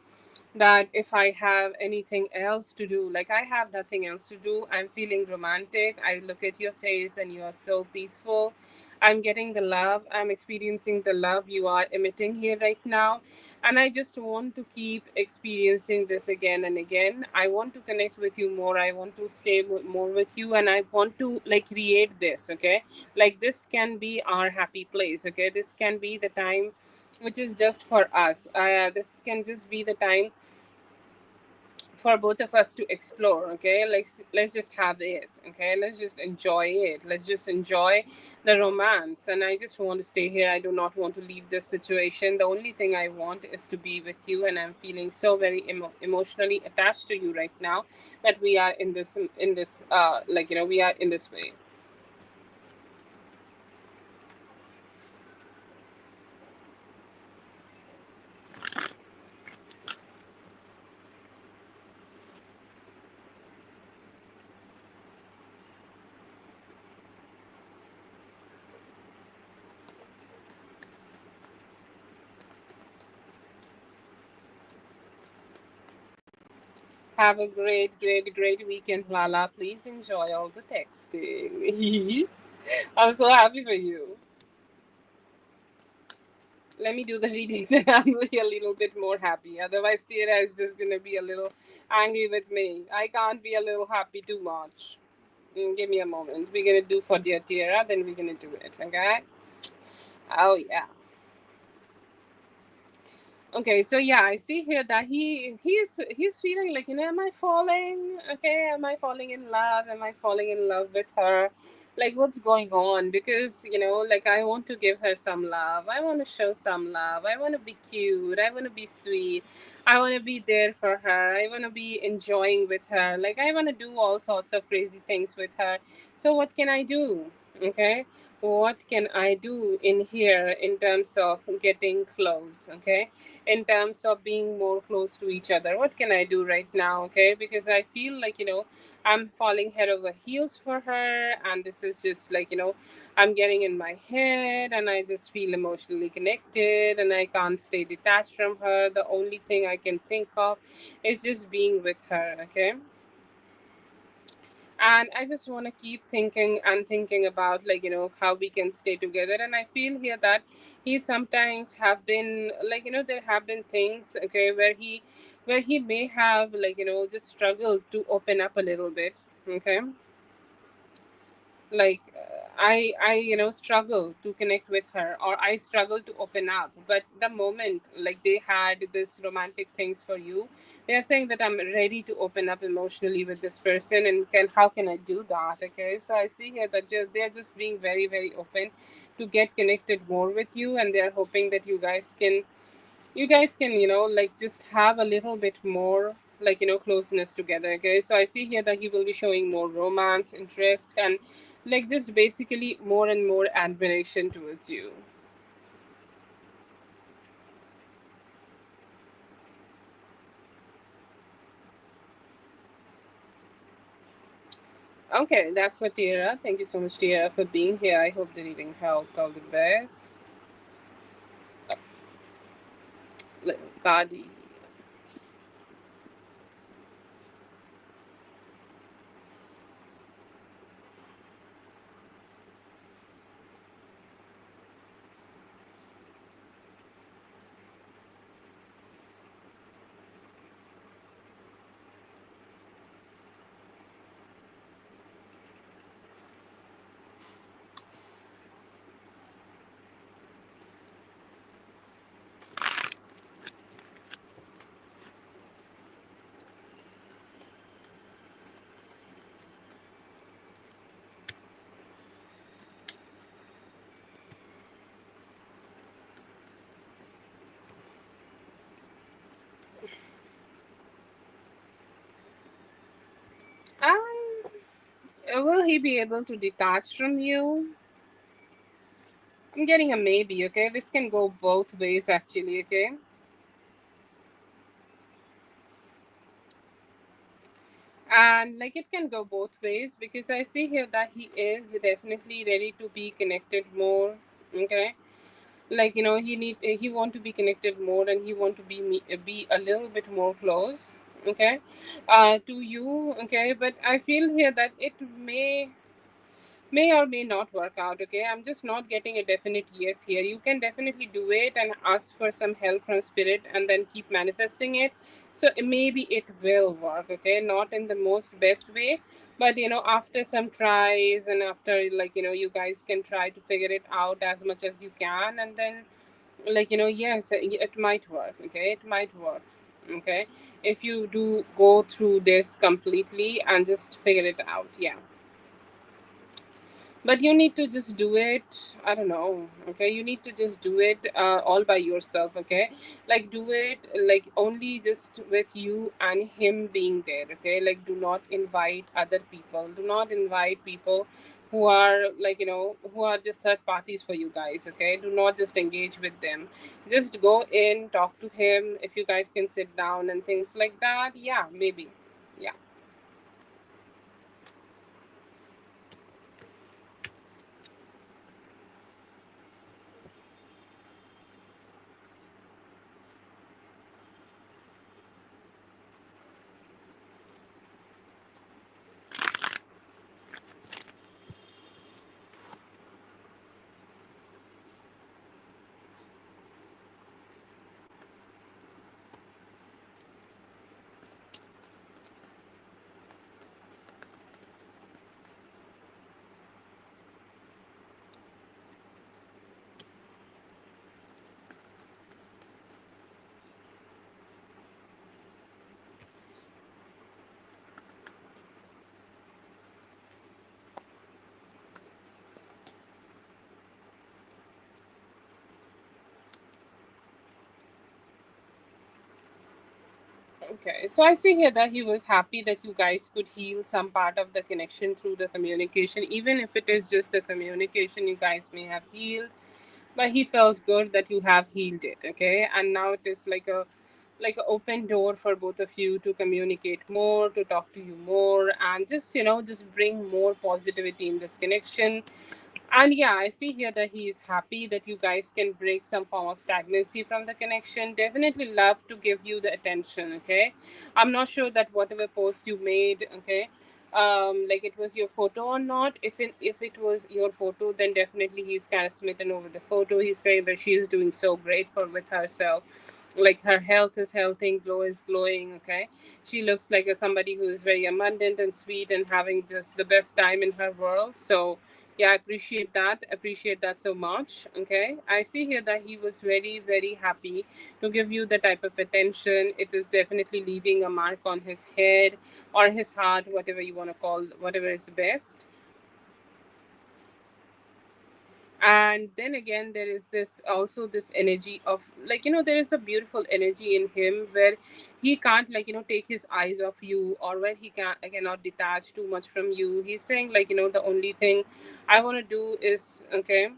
that if I have anything else to do. Like, I have nothing else to do. I'm feeling romantic. I look at your face and you are so peaceful. I'm getting the love. I'm experiencing the love you are emitting here right now. And I just want to keep experiencing this again and again. I want to connect with you more. I want to stay more with you. And I want to, like, create this, okay? Like, this can be our happy place, okay? This can be the time which is just for us. This can just be the time for both of us to explore. Okay, let's just have it. Okay, let's just enjoy it. Let's just enjoy the romance. And I just want to stay here. I do not want to leave this situation. The only thing I want is to be with you, and I'm feeling so very emotionally attached to you right now that we are in this we are in this way. Have a great weekend, Lala. Please enjoy all the texting. I'm so happy for you. Let me do the reading, then I'll be a little bit more happy. Otherwise, Tira is just gonna be a little angry with me. I can't be a little happy too much. Give me a moment. We're gonna do for dear Tira, then we're gonna do it. Okay? Oh yeah. Okay, so yeah, I see here that he's feeling like, am I falling? Okay, am I falling in love? Am I falling in love with her? Like, what's going on? Because, like, I want to give her some love. I want to show some love. I want to be cute. I want to be sweet. I want to be there for her. I want to be enjoying with her. Like, I want to do all sorts of crazy things with her. So what can I do? Okay, what can I do in here in terms of getting close? Okay, in terms of being more close to each other, what can I do right now? Okay, because I feel like, I'm falling head over heels for her, and this is just like, I'm getting in my head, and I just feel emotionally connected, and I can't stay detached from her. The only thing I can think of is just being with her. Okay, and I just want to keep thinking and thinking about, like, how we can stay together. And I feel here that he sometimes have been like, there have been things, okay, where he may have, like, just struggled to open up a little bit. Okay, like, I struggle to connect with her, or I struggle to open up. But the moment, like, they had this romantic things for you, they are saying that I'm ready to open up emotionally with this person, and how can I do that? Okay, so I see here that they're just being very very open to get connected more with you, and they're hoping that you guys can like, just have a little bit more, like, closeness together. Okay, so I see here that he will be showing more romance interest, and like, just basically more and more admiration towards you. Okay, that's what, Tierra. Thank you so much, Tierra, for being here. I hope the reading helped. All the best. Little body. um will he be able to detach from you? I'm getting a maybe. Okay, this can go both ways actually. Okay, And like it can go both ways, because I see here that he is definitely ready to be connected more. Okay, like he want to be connected more, and he want to be a little bit more close. Okay, to you. Okay, but I feel here that it may or may not work out. Okay, I'm just not getting a definite yes here. You can definitely do it and ask for some help from spirit, and then keep manifesting it. So maybe it will work. Okay, not in the most best way, but after some tries, and after you guys can try to figure it out as much as you can, and then yes, it might work. Okay, it might work. Okay, if you do go through this completely and just figure it out. Yeah, but you need to just do it. I don't know. Okay, you need to just do it all by yourself. Okay, like do it like only just with you and him being there. Okay, like do not invite other people. Do not invite people who are who are just third parties for you guys. Okay, do not just engage with them. Just go in, talk to him. If you guys can sit down and things like that, yeah, maybe. Yeah. Okay, so I see here that he was happy that you guys could heal some part of the connection through the communication, even if it is just the communication you guys may have healed. But he felt good that you have healed it. Okay, and now it is like an open door for both of you to communicate more, to talk to you more, and just just bring more positivity in this connection. And yeah, I see here that he is happy that you guys can break some form of stagnancy from the connection. Definitely love to give you the attention. Okay, I'm not sure that whatever post you made, okay, like it was your photo or not. If it was your photo, then definitely he's kind of smitten over the photo. He's saying that she is doing so great for with herself, like her health is healthy, glow is glowing. Okay, she looks like somebody who is very abundant and sweet and having just the best time in her world. So yeah, I appreciate that so much. Okay, I see here that he was very very happy to give you the type of attention. It is definitely leaving a mark on his head or his heart, whatever you want to call, whatever is best. And then again, there is this also this energy of there is a beautiful energy in him where he can't take his eyes off you, or where he cannot detach too much from you. He's saying the only thing I want to do is, okay,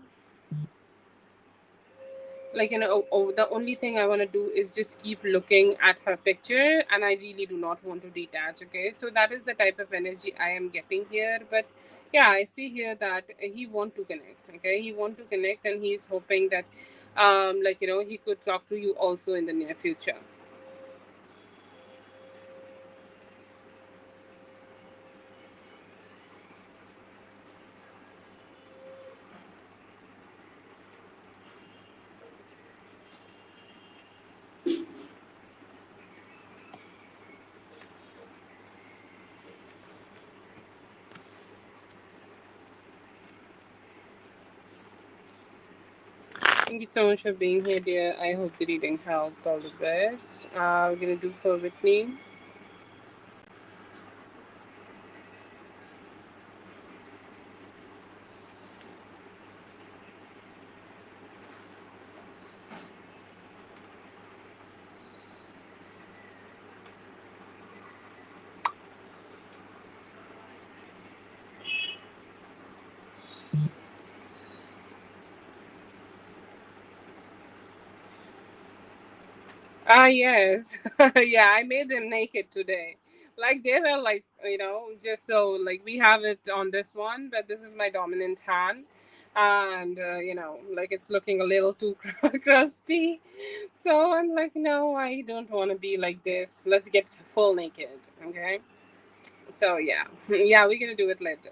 the only thing I want to do is just keep looking at her picture, and I really do not want to detach. Okay, so that is the type of energy I am getting here. But yeah, I see here that he want to connect. Okay, he want to connect, and he's hoping that he could talk to you also in the near future. Thank you so much for being here, dear. I hope the reading helped. All the best. We're gonna do for Whitney. Ah, yes. Yeah, I made them naked today. Like they were like, just so like we have it on this one, but this is my dominant hand. And, like it's looking a little too crusty. So I'm like, no, I don't want to be like this. Let's get full naked. Okay. So yeah. Yeah, we're going to do it later.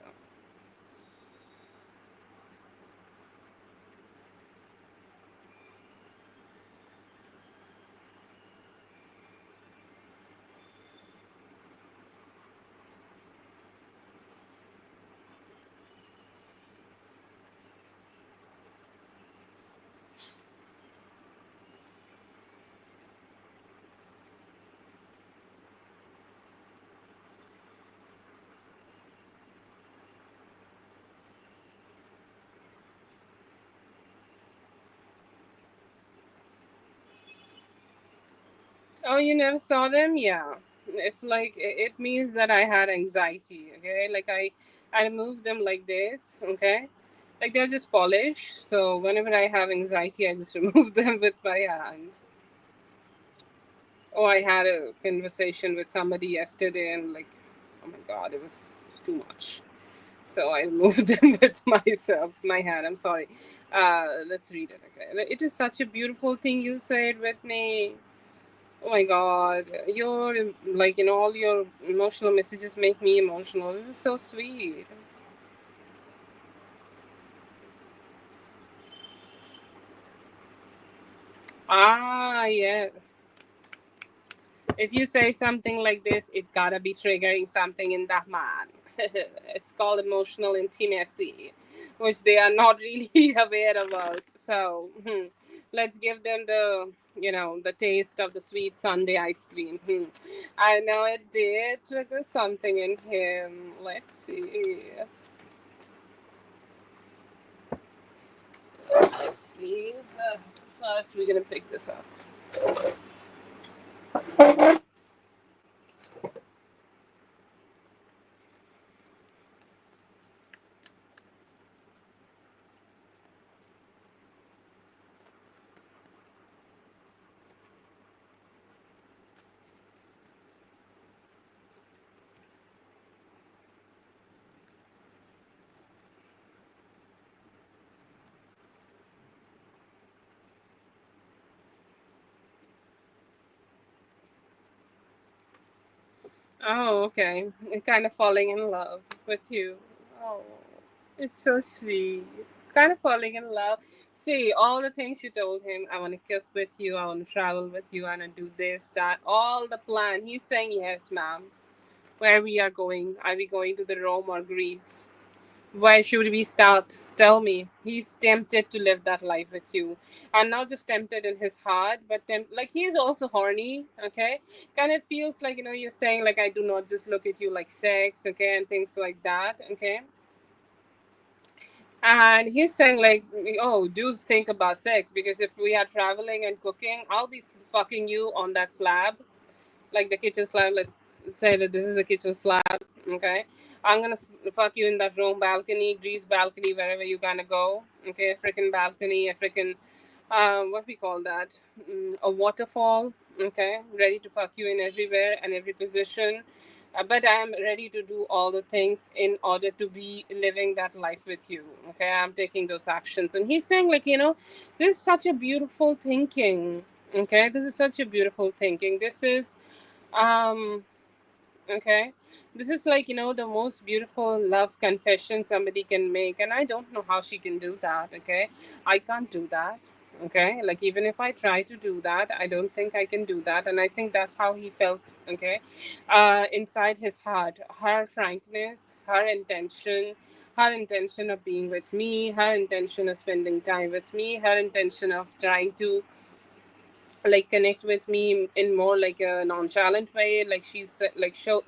Oh, you never saw them? Yeah. It's like it means that I had anxiety, okay? Like I remove them like this, okay? Like they're just polished. So whenever I have anxiety, I just remove them with my hand. Oh, I had a conversation with somebody yesterday and like, oh my god, it was too much. So I removed them with myself, my hand. I'm sorry. Let's read it, okay? It is such a beautiful thing you said, Whitney. Oh my god, your like all your emotional messages make me emotional. This is so sweet. Ah, yeah. If you say something like this, it gotta be triggering something in that man. It's called emotional intimacy, which they are not really aware about. So let's give them the taste of the sweet Sunday ice cream. I know it did trigger something in him. Let's see. Let's see. First, we're gonna pick this up. Oh, okay. I'm kind of falling in love with you. Oh, it's so sweet. Kind of falling in love. See, all the things you told him. I want to cook with you. I want to travel with you. I want to do this, that. All the plan. He's saying yes, ma'am. Where we are going? Are we going to the Rome or Greece? Why should we start? Tell me. He's tempted to live that life with you. And not just tempted in his heart, but like he's also horny, okay? Kind of feels like, you're saying, like, I do not just look at you like sex, okay? And things like that, okay? And he's saying, like, oh, do think about sex because if we are traveling and cooking, I'll be fucking you on that slab, like the kitchen slab. Let's say that this is a kitchen slab, okay? I'm gonna fuck you in that room balcony, Greece balcony, wherever you gonna go, okay? A freaking balcony, a freaking what we call that, a waterfall, okay? Ready to fuck you in everywhere and every position. But I am ready to do all the things in order to be living that life with you. Okay, I'm taking those actions, and he's saying, like, this is such a beautiful thinking. Okay, this is such a beautiful thinking. This is um okay, this is like, the most beautiful love confession somebody can make, and I don't know how she can do that. Okay, I can't do that. Okay, like even if I try to do that, I don't think I can do that, and I think that's how he felt. Okay, inside his heart, her frankness, her intention of being with me, her intention of spending time with me, her intention of trying to like connect with me in more like a nonchalant way, like she's like so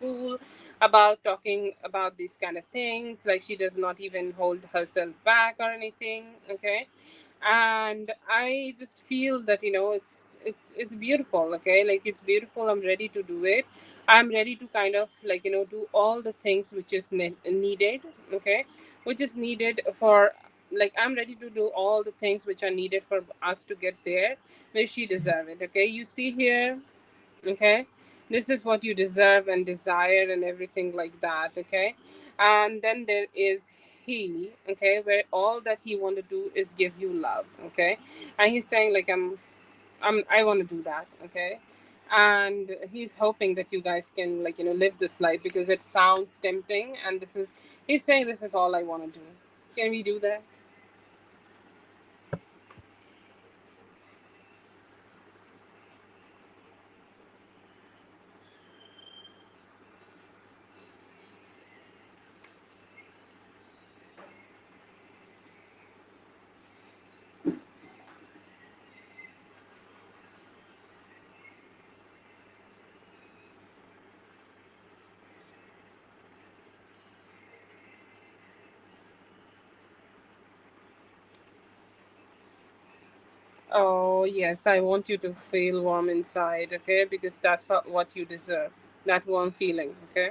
cool about talking about these kind of things, like she does not even hold herself back or anything. Okay, and I just feel that it's beautiful. Okay, like it's beautiful. I'm ready to do it. I'm ready to kind of like do all the things which is needed. Okay, which is needed for, like, I'm ready to do all the things which are needed for us to get there where she deserve it. Okay, you see here. Okay, This is what you deserve and desire and everything like that, okay? And then there is he, okay, where all that he want to do is give you love, okay? And he's saying like I want to do that, okay? And he's hoping that you guys can, like, live this life because it sounds tempting, and he's saying this is all I want to do. Can we do that? Oh, yes, I want you to feel warm inside, okay? Because that's what you deserve. That warm feeling, okay?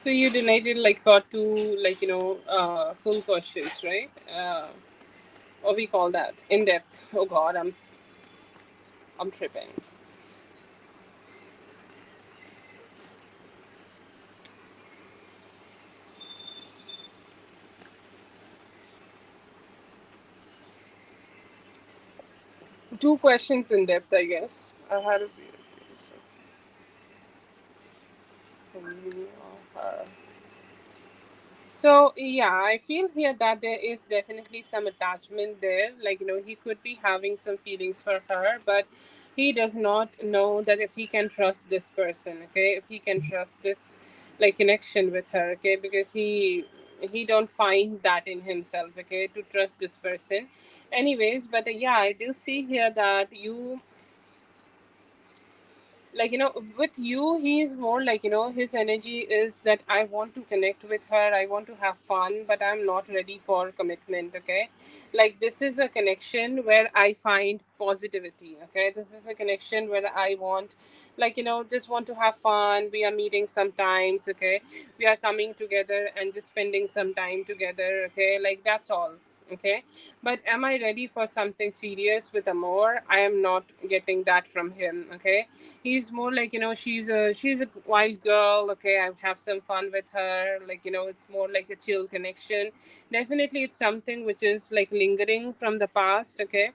So you donated like for two, like, full questions, right? What we call that? In depth. Oh God, I'm tripping. Two questions in depth, I guess. I had a so, uh, So yeah, I feel here that there is definitely some attachment there. Like, he could be having some feelings for her, but he does not know that if he can trust this person, okay, if he can trust this, like, connection with her, okay, because he don't find that in himself, okay, to trust this person. Anyways, but yeah, I do see here that you, like, with you, he's more like, his energy is that I want to connect with her, I want to have fun, but I'm not ready for commitment, okay? Like, this is a connection where I find positivity, okay? This is a connection where I want, like, just want to have fun. We are meeting sometimes, okay? We are coming together and just spending some time together, okay? Like, that's all, okay? But am I ready for something serious with Amor? I am not getting that from him, okay? He's more like, she's a wild girl, okay, I have some fun with her, like, it's more like a chill connection. Definitely it's something which is like lingering from the past, okay?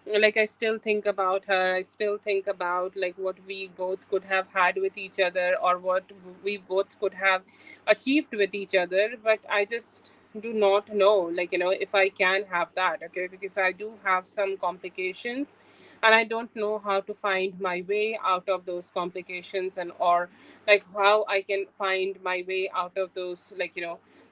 Like, I still think about her, I still think about like what we both could have had with each other, or what we both could have achieved with each other, but I just do not know, like, if I can have that, okay? Because I do have some complications, and I don't know how to find my way out of those complications, and or like how I can find my way out of those, like,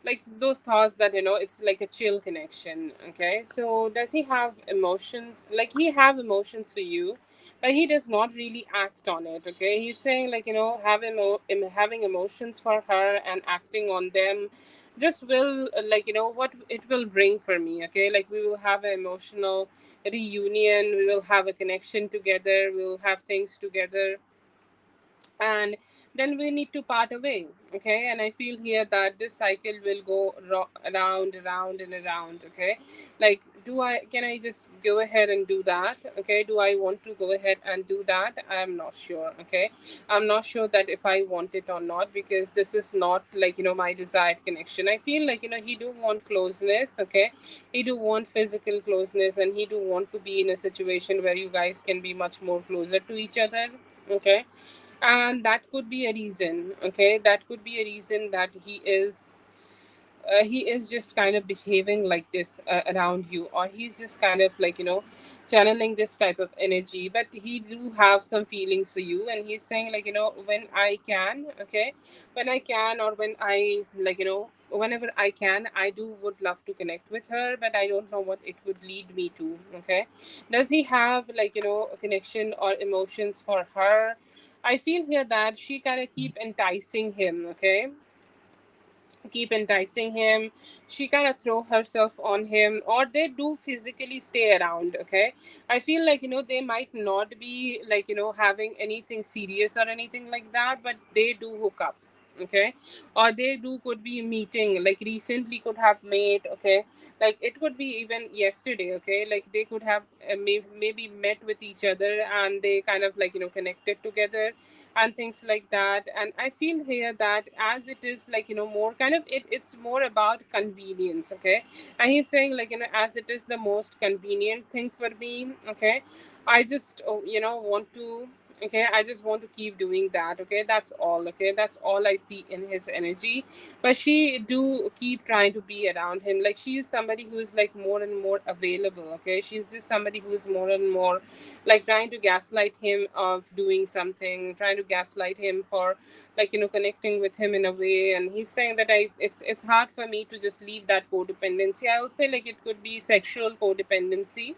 like those thoughts that, it's like a chill connection, okay? So does he have emotions? Like, he have emotions for you, but he does not really act on it, okay? He's saying like, having emotions for her and acting on them just will, like, what it will bring for me, okay? Like, we will have an emotional reunion, we will have a connection together, we will have things together, and then we need to part away, okay? And I feel here that this cycle will go around and around, okay? Like, can I just go ahead and do that, okay? Do I want to go ahead and do that? I'm not sure, okay? I'm not sure that if I want it or not, because this is not like, my desired connection. I feel like, he do want closeness, okay? He do want physical closeness, and he do want to be in a situation where you guys can be much more closer to each other, okay? And that could be a reason, okay? That could be a reason that he is, he is just kind of behaving like this around you, or he's just kind of like, channeling this type of energy, but he do have some feelings for you, and he's saying like, when I can, okay, when I can, or when I like, whenever I can, I do would love to connect with her, but I don't know what it would lead me to. Okay, does he have like, a connection or emotions for her? I feel here that she kind of keep enticing him. Okay, keep enticing him. She kind of throw herself on him, or they do physically stay around. Okay, I feel like, they might not be like, having anything serious or anything like that, but they do hook up. Okay, or they do could be meeting like recently, could have made. Okay, like it could be even yesterday. Okay, like they could have maybe met with each other, and they kind of like, connected together and things like that. And I feel here that as it is like, more kind of it's more about convenience. Okay, and he's saying like, as it is the most convenient thing for me. Okay, I just want to, okay, I just want to keep doing that. Okay, that's all. Okay, that's all I see in his energy. But she do keep trying to be around him. Like she is somebody who's like more and more available. Okay, she's just somebody who's more and more like trying to gaslight him of doing something, trying to gaslight him for like, connecting with him in a way. And he's saying that it's hard for me to just leave that codependency. I would say like it could be sexual codependency.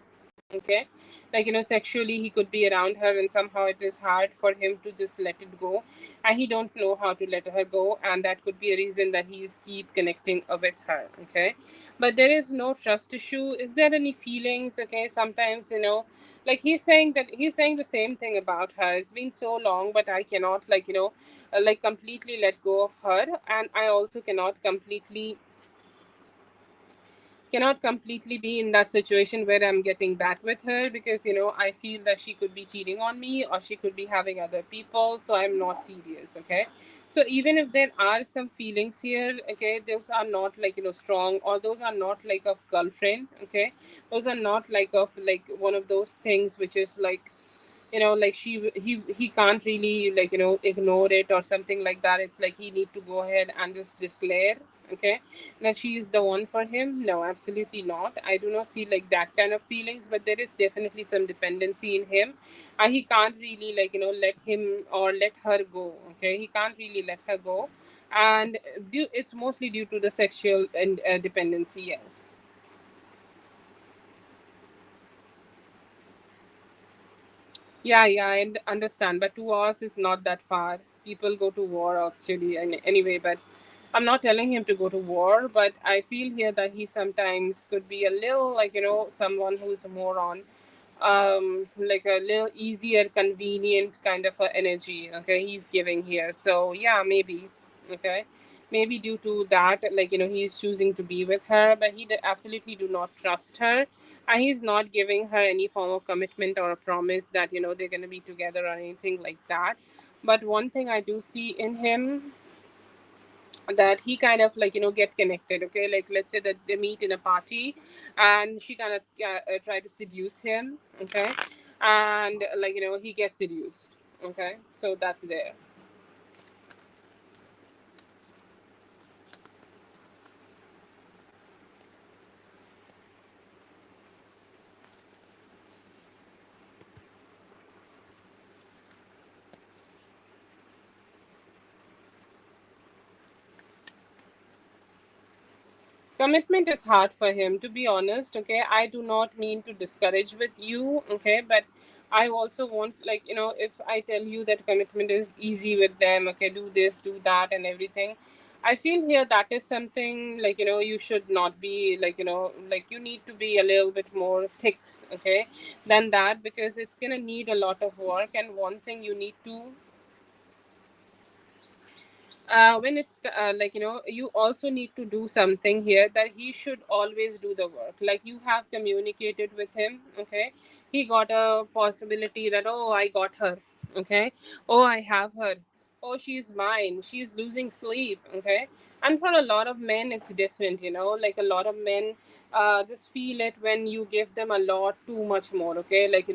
Okay, like, sexually he could be around her, and somehow it is hard for him to just let it go, and he don't know how to let her go, and that could be a reason that he's keep connecting with her. Okay, but there is no trust issue. Is there any feelings? Okay, sometimes, like he's saying the same thing about her. It's been so long, but I cannot like, like completely let go of her, and I also cannot completely be in that situation where I'm getting back with her, because I feel that she could be cheating on me, or she could be having other people, so I'm not serious. Okay, so even if there are some feelings here, okay, those are not like, strong, or those are not like of girlfriend. Okay, those are not like of like one of those things which is like, like he can't really like, ignore it or something like that. It's like he need to go ahead and just declare, okay, that she is the one for him. No, absolutely not. I do not see like that kind of feelings, but there is definitely some dependency in him, and he can't really like, let him or let her go. Okay, he can't really let her go, and it's mostly due to the sexual and dependency. Yes. Yeah, yeah, I understand. But 2 hours is not that far. People go to war actually, and anyway. But I'm not telling him to go to war. But I feel here that he sometimes could be a little like, someone who's more on like a little easier, convenient kind of a energy. Okay, he's giving here. So yeah, maybe. Okay, maybe due to that, like, he's choosing to be with her, but he absolutely do not trust her, and he's not giving her any form of commitment or a promise that, they're going to be together or anything like that. But one thing I do see in him, that he kind of like, get connected. Okay, like let's say that they meet in a party, and she kind of try to seduce him. Okay, and like, he gets seduced. Okay, so that's there. Commitment is hard for him, to be honest. Okay, I do not mean to discourage with you. Okay, but I also want like, if I tell you that commitment is easy with them, okay, do this, do that, and everything, I feel here that is something like, you should not be like, like you need to be a little bit more thick, okay, than that, because it's gonna need a lot of work. And one thing you need to, when it's like, you also need to do something here, that he should always do the work. Like you have communicated with him. Okay, he got a possibility that, oh, I got her. Okay, oh, I have her. Oh, she's mine, she's losing sleep. Okay, and for a lot of men it's different. Like a lot of men just feel it when you give them a lot too much more. Okay, like,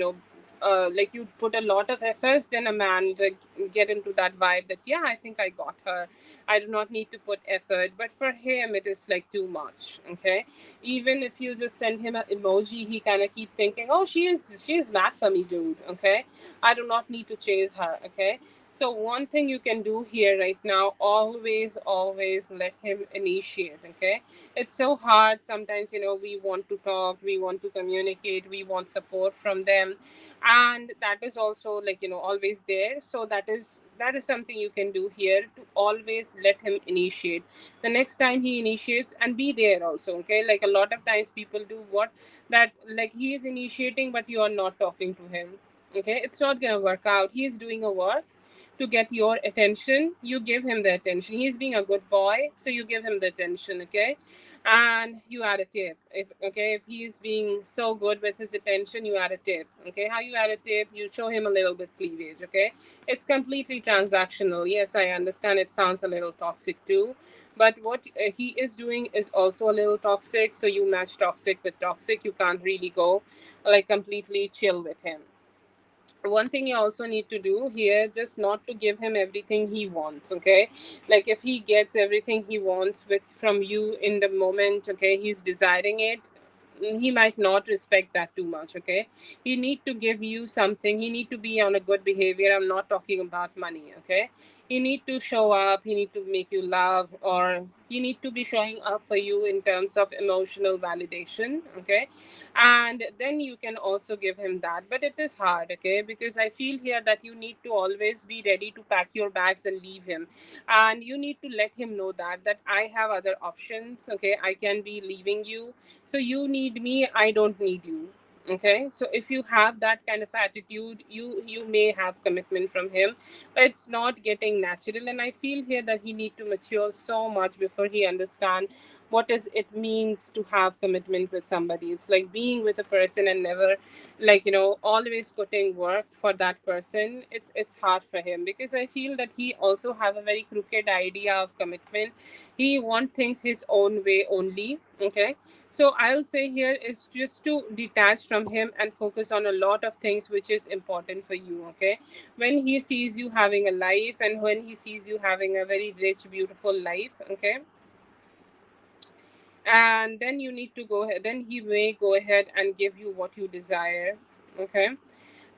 like you put a lot of efforts, then a man like, get into that vibe that yeah, I think I got her, I do not need to put effort. But for him it is like too much. Okay, even if you just send him an emoji, he kind of keep thinking, oh, she is mad for me, dude. Okay, I do not need to chase her. Okay, so one thing you can do here right now, always let him initiate. Okay, it's so hard sometimes, we want to talk, we want to communicate, we want support from them, and that is also like, always there. So that is something you can do here, to always let him initiate the next time he initiates, and be there also. Okay, like a lot of times people do what, that like he is initiating but you are not talking to him. Okay, it's not gonna work out. He is doing a work to get your attention. You give him the attention. He's being a good boy, so you give him the attention. Okay, and you add a tip. If he's being so good with his attention, you add a tip. Okay, how you add a tip? You show him a little bit cleavage. Okay, it's completely transactional. Yes, I understand it sounds a little toxic too, but what he is doing is also a little toxic. So you match toxic with toxic. You can't really go like completely chill with him. One thing you also need to do here, just not to give him everything he wants. Okay, like if he gets everything he wants with from you in the moment, okay, he's desiring it, he might not respect that too much. Okay, he need to give you something, he need to be on a good behavior. I'm not talking about money. Okay, he need to show up, he need to make you laugh, or he need to be showing up for you in terms of emotional validation. Okay, and then you can also give him that. But it is hard. Okay, because I feel here that you need to always be ready to pack your bags and leave him, and you need to let him know that I have other options. Okay, I can be leaving you, so you need me, I don't need you. Okay, so if you have that kind of attitude, you may have commitment from him, but it's not getting natural. And I feel here that he need to mature so much before he understand what is it means to have commitment with somebody. It's like being with a person and never, like, always putting work for that person. It's hard for him, because I feel that he also have a very crooked idea of commitment. He want things his own way only. Okay, so I'll say here is just to detach from him and focus on a lot of things which is important for you. Okay, when he sees you having a life, and when he sees you having a very rich beautiful life. Okay, and then you need to go ahead, then he may go ahead and give you what you desire. Okay,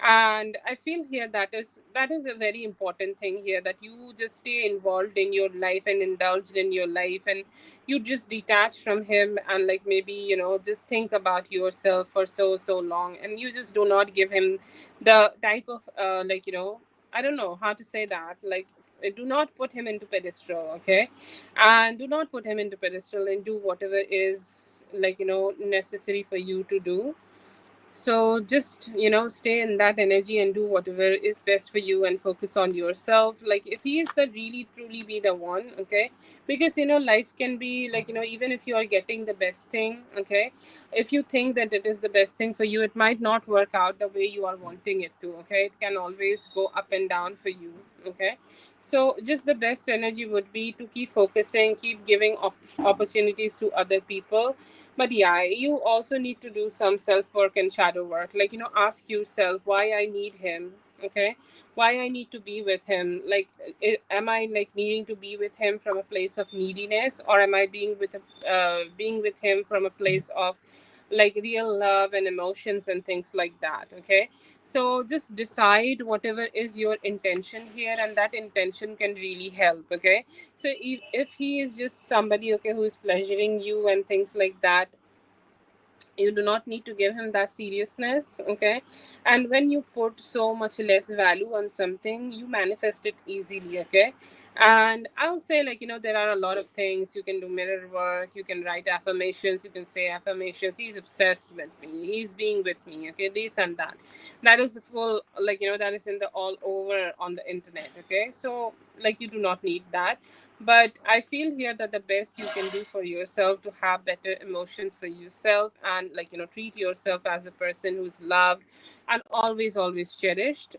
and I feel here that is a very important thing here, that you just stay involved in your life and indulged in your life, and you just detach from him, and like maybe just think about yourself for so long, and you just do not give him the type of like I don't know how to say that, like do not put him into pedestal. Okay, and do not put him into pedestal, and do whatever is like necessary for you to do. So just stay in that energy and do whatever is best for you, and focus on yourself. Like if he is the really truly be the one. Okay, because life can be like even if you are getting the best thing. Okay, if you think that it is the best thing for you, it might not work out the way you are wanting it to. Okay, it can always go up and down for you. Okay, so just the best energy would be to keep focusing, keep giving opportunities to other people. But yeah, you also need to do some self work and shadow work. Like, ask yourself why I need him. Okay. Why I need to be with him. Like, am I like needing to be with him from a place of neediness, or am I being with him from a place of like real love and emotions and things like that. Okay, so just decide whatever is your intention here, and that intention can really help. Okay, so if he is just somebody, okay, who is pleasuring you and things like that, you do not need to give him that seriousness. Okay, and when you put so much less value on something, you manifest it easily. Okay, and I'll say, like, there are a lot of things you can do: mirror work, you can write affirmations, you can say affirmations. He's obsessed with me, he's being with me. Okay, this and that, that is the full, like, that is in the all over on the internet. Okay, so like you do not need that. But I feel here that the best you can do for yourself, to have better emotions for yourself, and like treat yourself as a person who's loved and always cherished.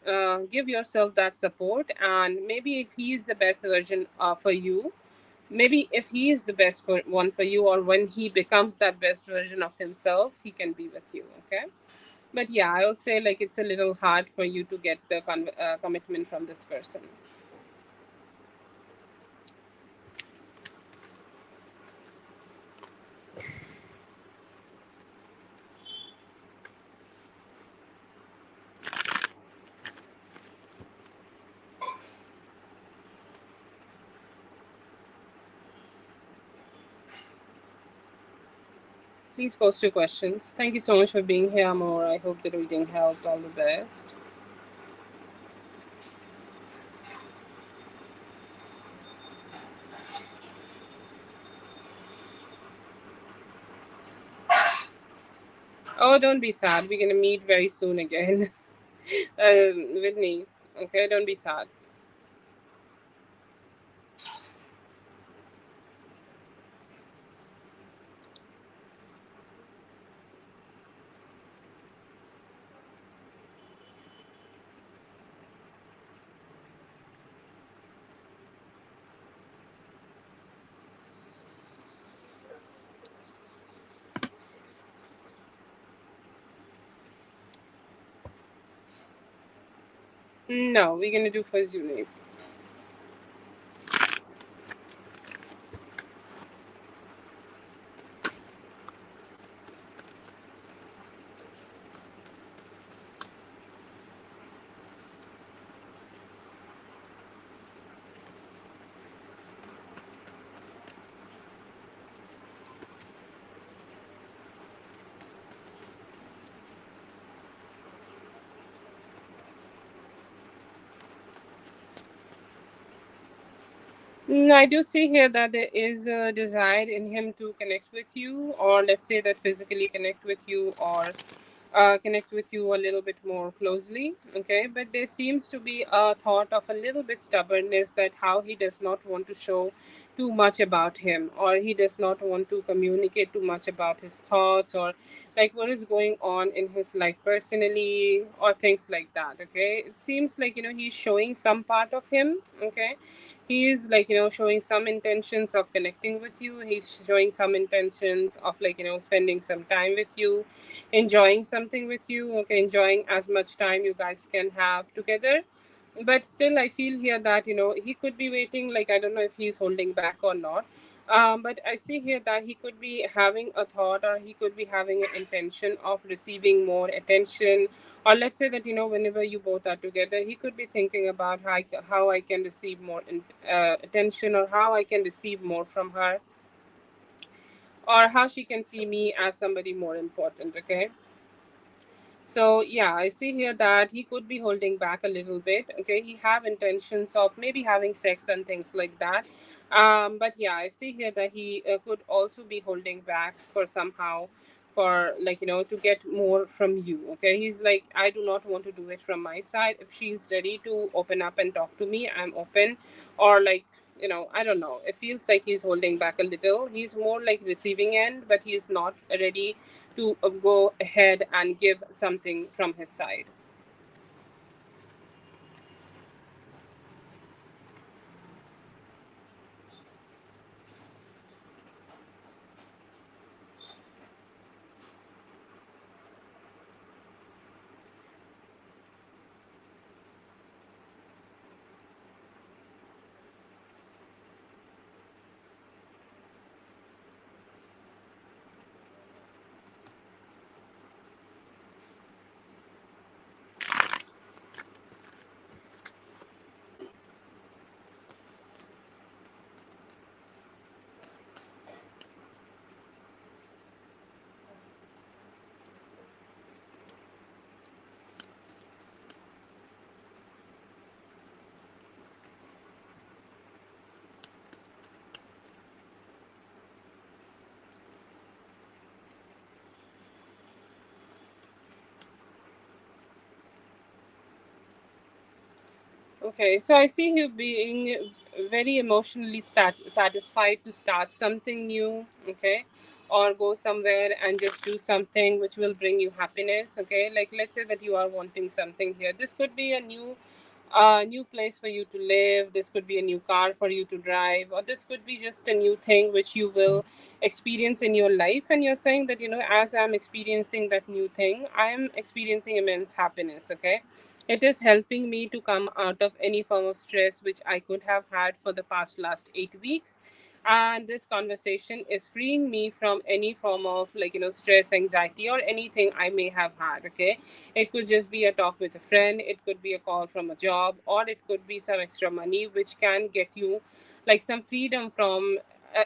Give yourself that support, and maybe if he is the best version for you, maybe if he is the best one for you, or when he becomes that best version of himself, he can be with you. Okay. But yeah, I'll say like it's a little hard for you to get the commitment from this person. Please post your questions. Thank you so much for being here, Amor. I hope the reading helped. All the best. Oh, don't be sad. We're gonna meet very soon again, Whitney. Okay, don't be sad. No, we're gonna do first unit. I do see here that there is a desire in him to connect with you, or let's say that physically connect with you, or connect with you a little bit more closely. Okay, but there seems to be a thought of a little bit stubbornness that how he does not want to show too much about him, or he does not want to communicate too much about his thoughts, or like what is going on in his life personally, or things like that. Okay, it seems like he's showing some part of him. Okay, he is like showing some intentions of connecting with you. He's showing some intentions of like spending some time with you, enjoying something with you. Okay, enjoying as much time you guys can have together. But still I feel here that he could be waiting, like I don't know if he's holding back or not. But I see here that he could be having a thought, or he could be having an intention of receiving more attention, or let's say that whenever you both are together, he could be thinking about how I can receive more attention, or how I can receive more from her, or how she can see me as somebody more important. Okay, so yeah, I see here that he could be holding back a little bit. Okay, he have intentions of maybe having sex and things like that. But yeah, I see here that he could also be holding back for somehow, for like to get more from you. Okay, he's like, I do not want to do it from my side. If she's ready to open up and talk to me, I'm open. Or like I don't know. It feels like he's holding back a little. He's more like receiving end, but he's not ready to go ahead and give something from his side. Okay, so I see you being very emotionally satisfied to start something new, okay, or go somewhere and just do something which will bring you happiness, okay. Like let's say that you are wanting something here. This could be a new a new place for you to live. This could be a new car for you to drive, or this could be just a new thing which you will experience in your life. And you're saying that, as I'm experiencing that new thing, I am experiencing immense happiness. Okay. It is helping me to come out of any form of stress which I could have had for the past last 8 weeks. And this conversation is freeing me from any form of, stress, anxiety, or anything I may have had. Okay. It could just be a talk with a friend, it could be a call from a job, or it could be some extra money which can get you some freedom from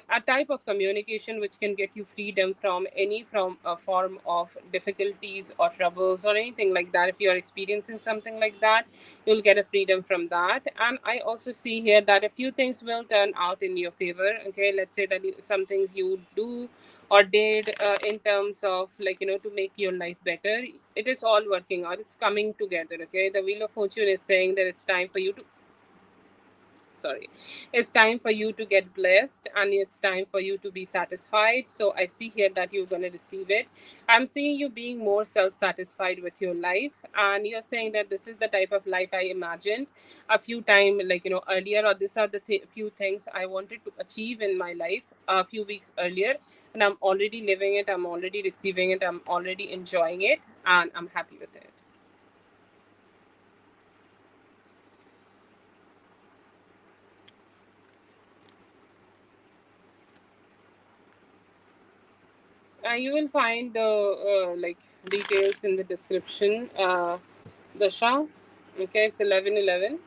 a type of communication which can get you freedom from any from a form of difficulties or troubles or anything like that. If you are experiencing something like that, you'll get a freedom from that. And I also see here that a few things will turn out in your favor. Okay, let's say that some things you do or did in terms of, to make your life better, it is all working out, it's coming together. Okay, the wheel of fortune is saying that it's time for you to, sorry, it's time for you to get blessed, and it's time for you to be satisfied. So I see here that you're going to receive it. I'm seeing you being more self-satisfied with your life, and you're saying that this is the type of life I imagined a few time, earlier, or these are the few things I wanted to achieve in my life a few weeks earlier, and I'm already living it, I'm already receiving it, I'm already enjoying it, and I'm happy with it. You will find the details in the description. Dasha, okay, it's 11:11.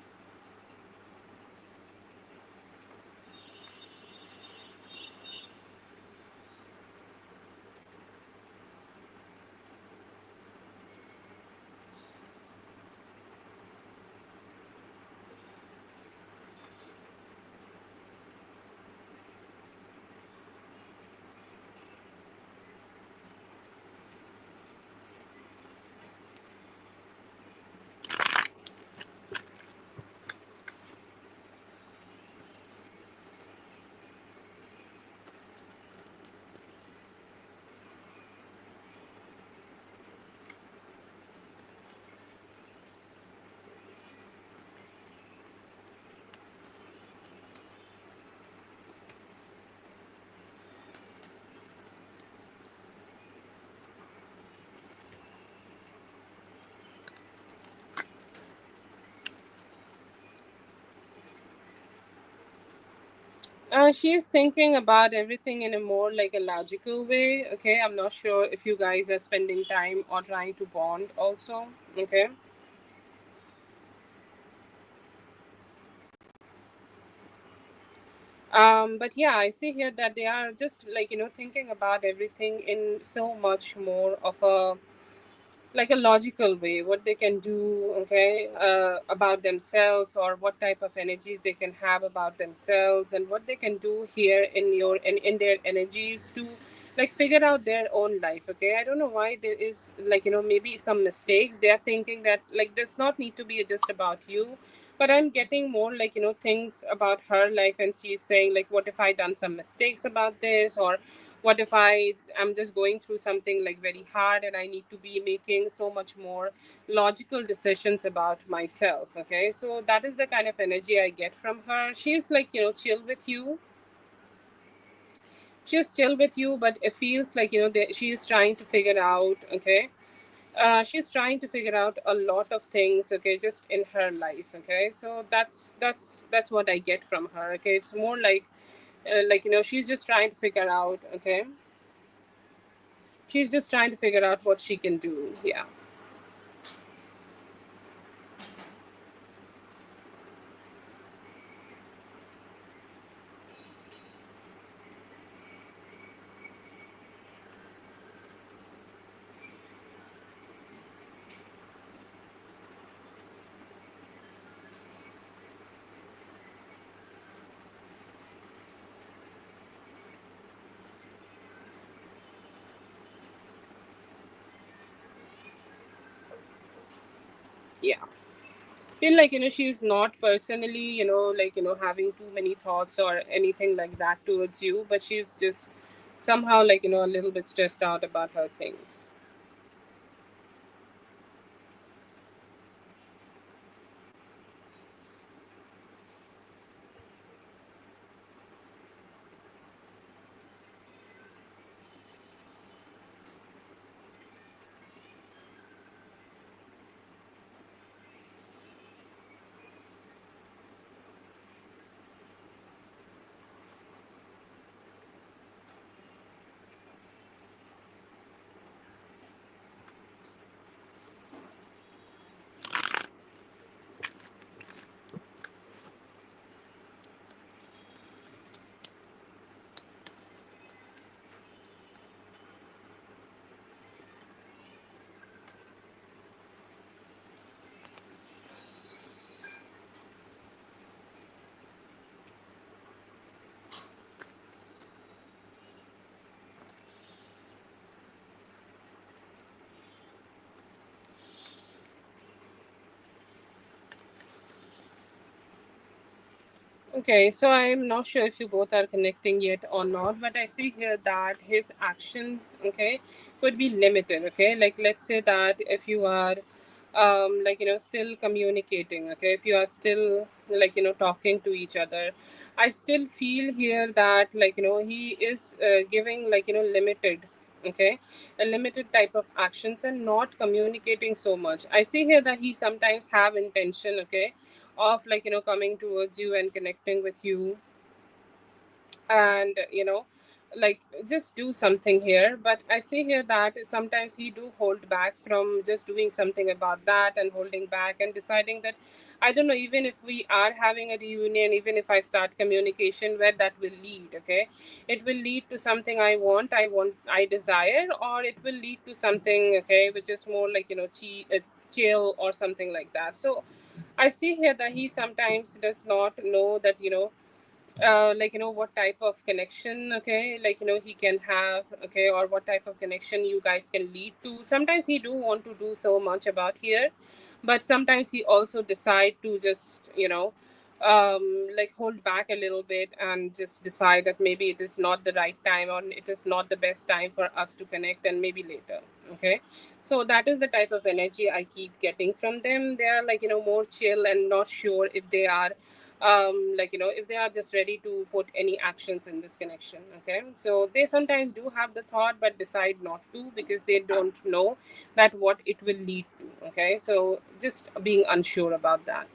She is thinking about everything in a more like a logical way. Okay, I'm not sure if you guys are spending time or trying to bond also. Okay. But yeah, I see here that they are just thinking about everything in so much more of a like a logical way, what they can do, okay, about themselves, or what type of energies they can have about themselves, and what they can do here in their energies to figure out their own life. Okay, I don't know why there is maybe some mistakes. They are thinking that does not need to be just about you, but I'm getting more things about her life, and she's saying what if I done some mistakes about this, or what if I'm just going through something very hard, and I need to be making so much more logical decisions about myself. Okay, so that is the kind of energy I get from her. She's chill with you. She's chill with you, but it feels that she is trying to figure out. Okay, she's trying to figure out a lot of things. Okay, just in her life. Okay, so that's what I get from her. Okay, it's more she's just trying to figure out. Okay, she's just trying to figure out what she can do. Yeah. Yeah, feel she's not personally having too many thoughts or anything like that towards you, but she's just somehow a little bit stressed out about her things. Okay, so I'm not sure if you both are connecting yet or not, but I see here that his actions, okay, could be limited. Okay, like let's say that if you are, like still communicating. Okay, if you are still talking to each other, I still feel here that he is giving limited. Okay, a limited type of actions and not communicating so much. I see here that he sometimes have intention. Okay, of coming towards you and connecting with you, and like just do something here, but I see here that sometimes he do hold back from just doing something about that, and holding back and deciding that I don't know, even if we are having a reunion, even if I start communication, where that will lead. Okay, it will lead to something I desire, or it will lead to something, okay, which is more chill or something like that. So I see here that he sometimes does not know that what type of connection, okay, he can have, okay, or what type of connection you guys can lead to. Sometimes he do want to do so much about here, but sometimes he also decide to just hold back a little bit and just decide that maybe it is not the right time, or it is not the best time for us to connect, and maybe later. Okay, so that is the type of energy I keep getting from them. They are more chill and not sure if they are if they are just ready to put any actions in this connection. Okay, so they sometimes do have the thought but decide not to, because they don't know that what it will lead to. Okay, so just being unsure about that.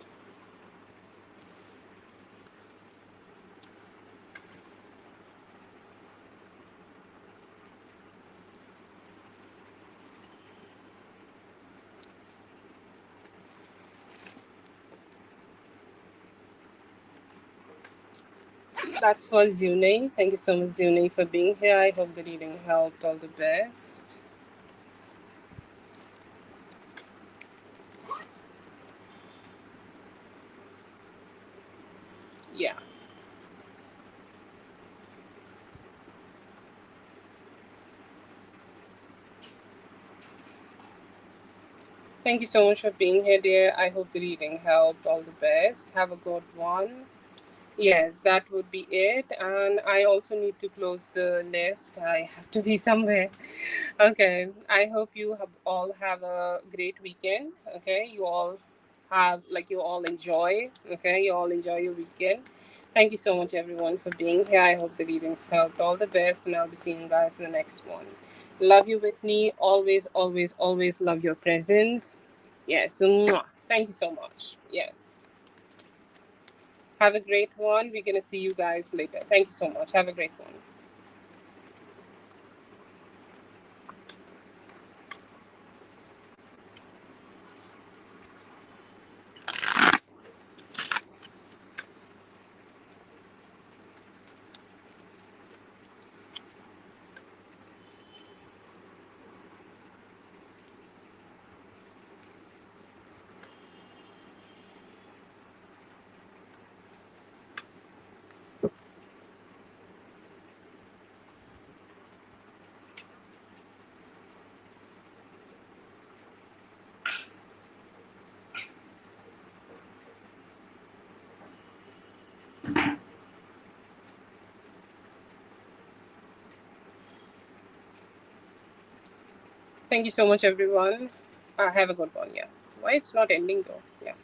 That's for Zune. Thank you so much, Zune, for being here. I hope the reading helped. All the best. Yeah, thank you so much for being here, dear. I hope the reading helped. All the best. Have a good one. Yes, that would be it. And I also need to close the list. I have to be somewhere. Okay. I hope you have all have a great weekend. Okay. You all enjoy. Okay. You all enjoy your weekend. Thank you so much, everyone, for being here. I hope the readings helped. All the best. And I'll be seeing you guys in the next one. Love you, Whitney. Always, always, always love your presence. Yes. Mwah. Thank you so much. Yes. Have a great one. We're going to see you guys later. Thank you so much. Have a great one. Thank you so much, everyone. Have a good one. Yeah. Why it's not ending though? Yeah.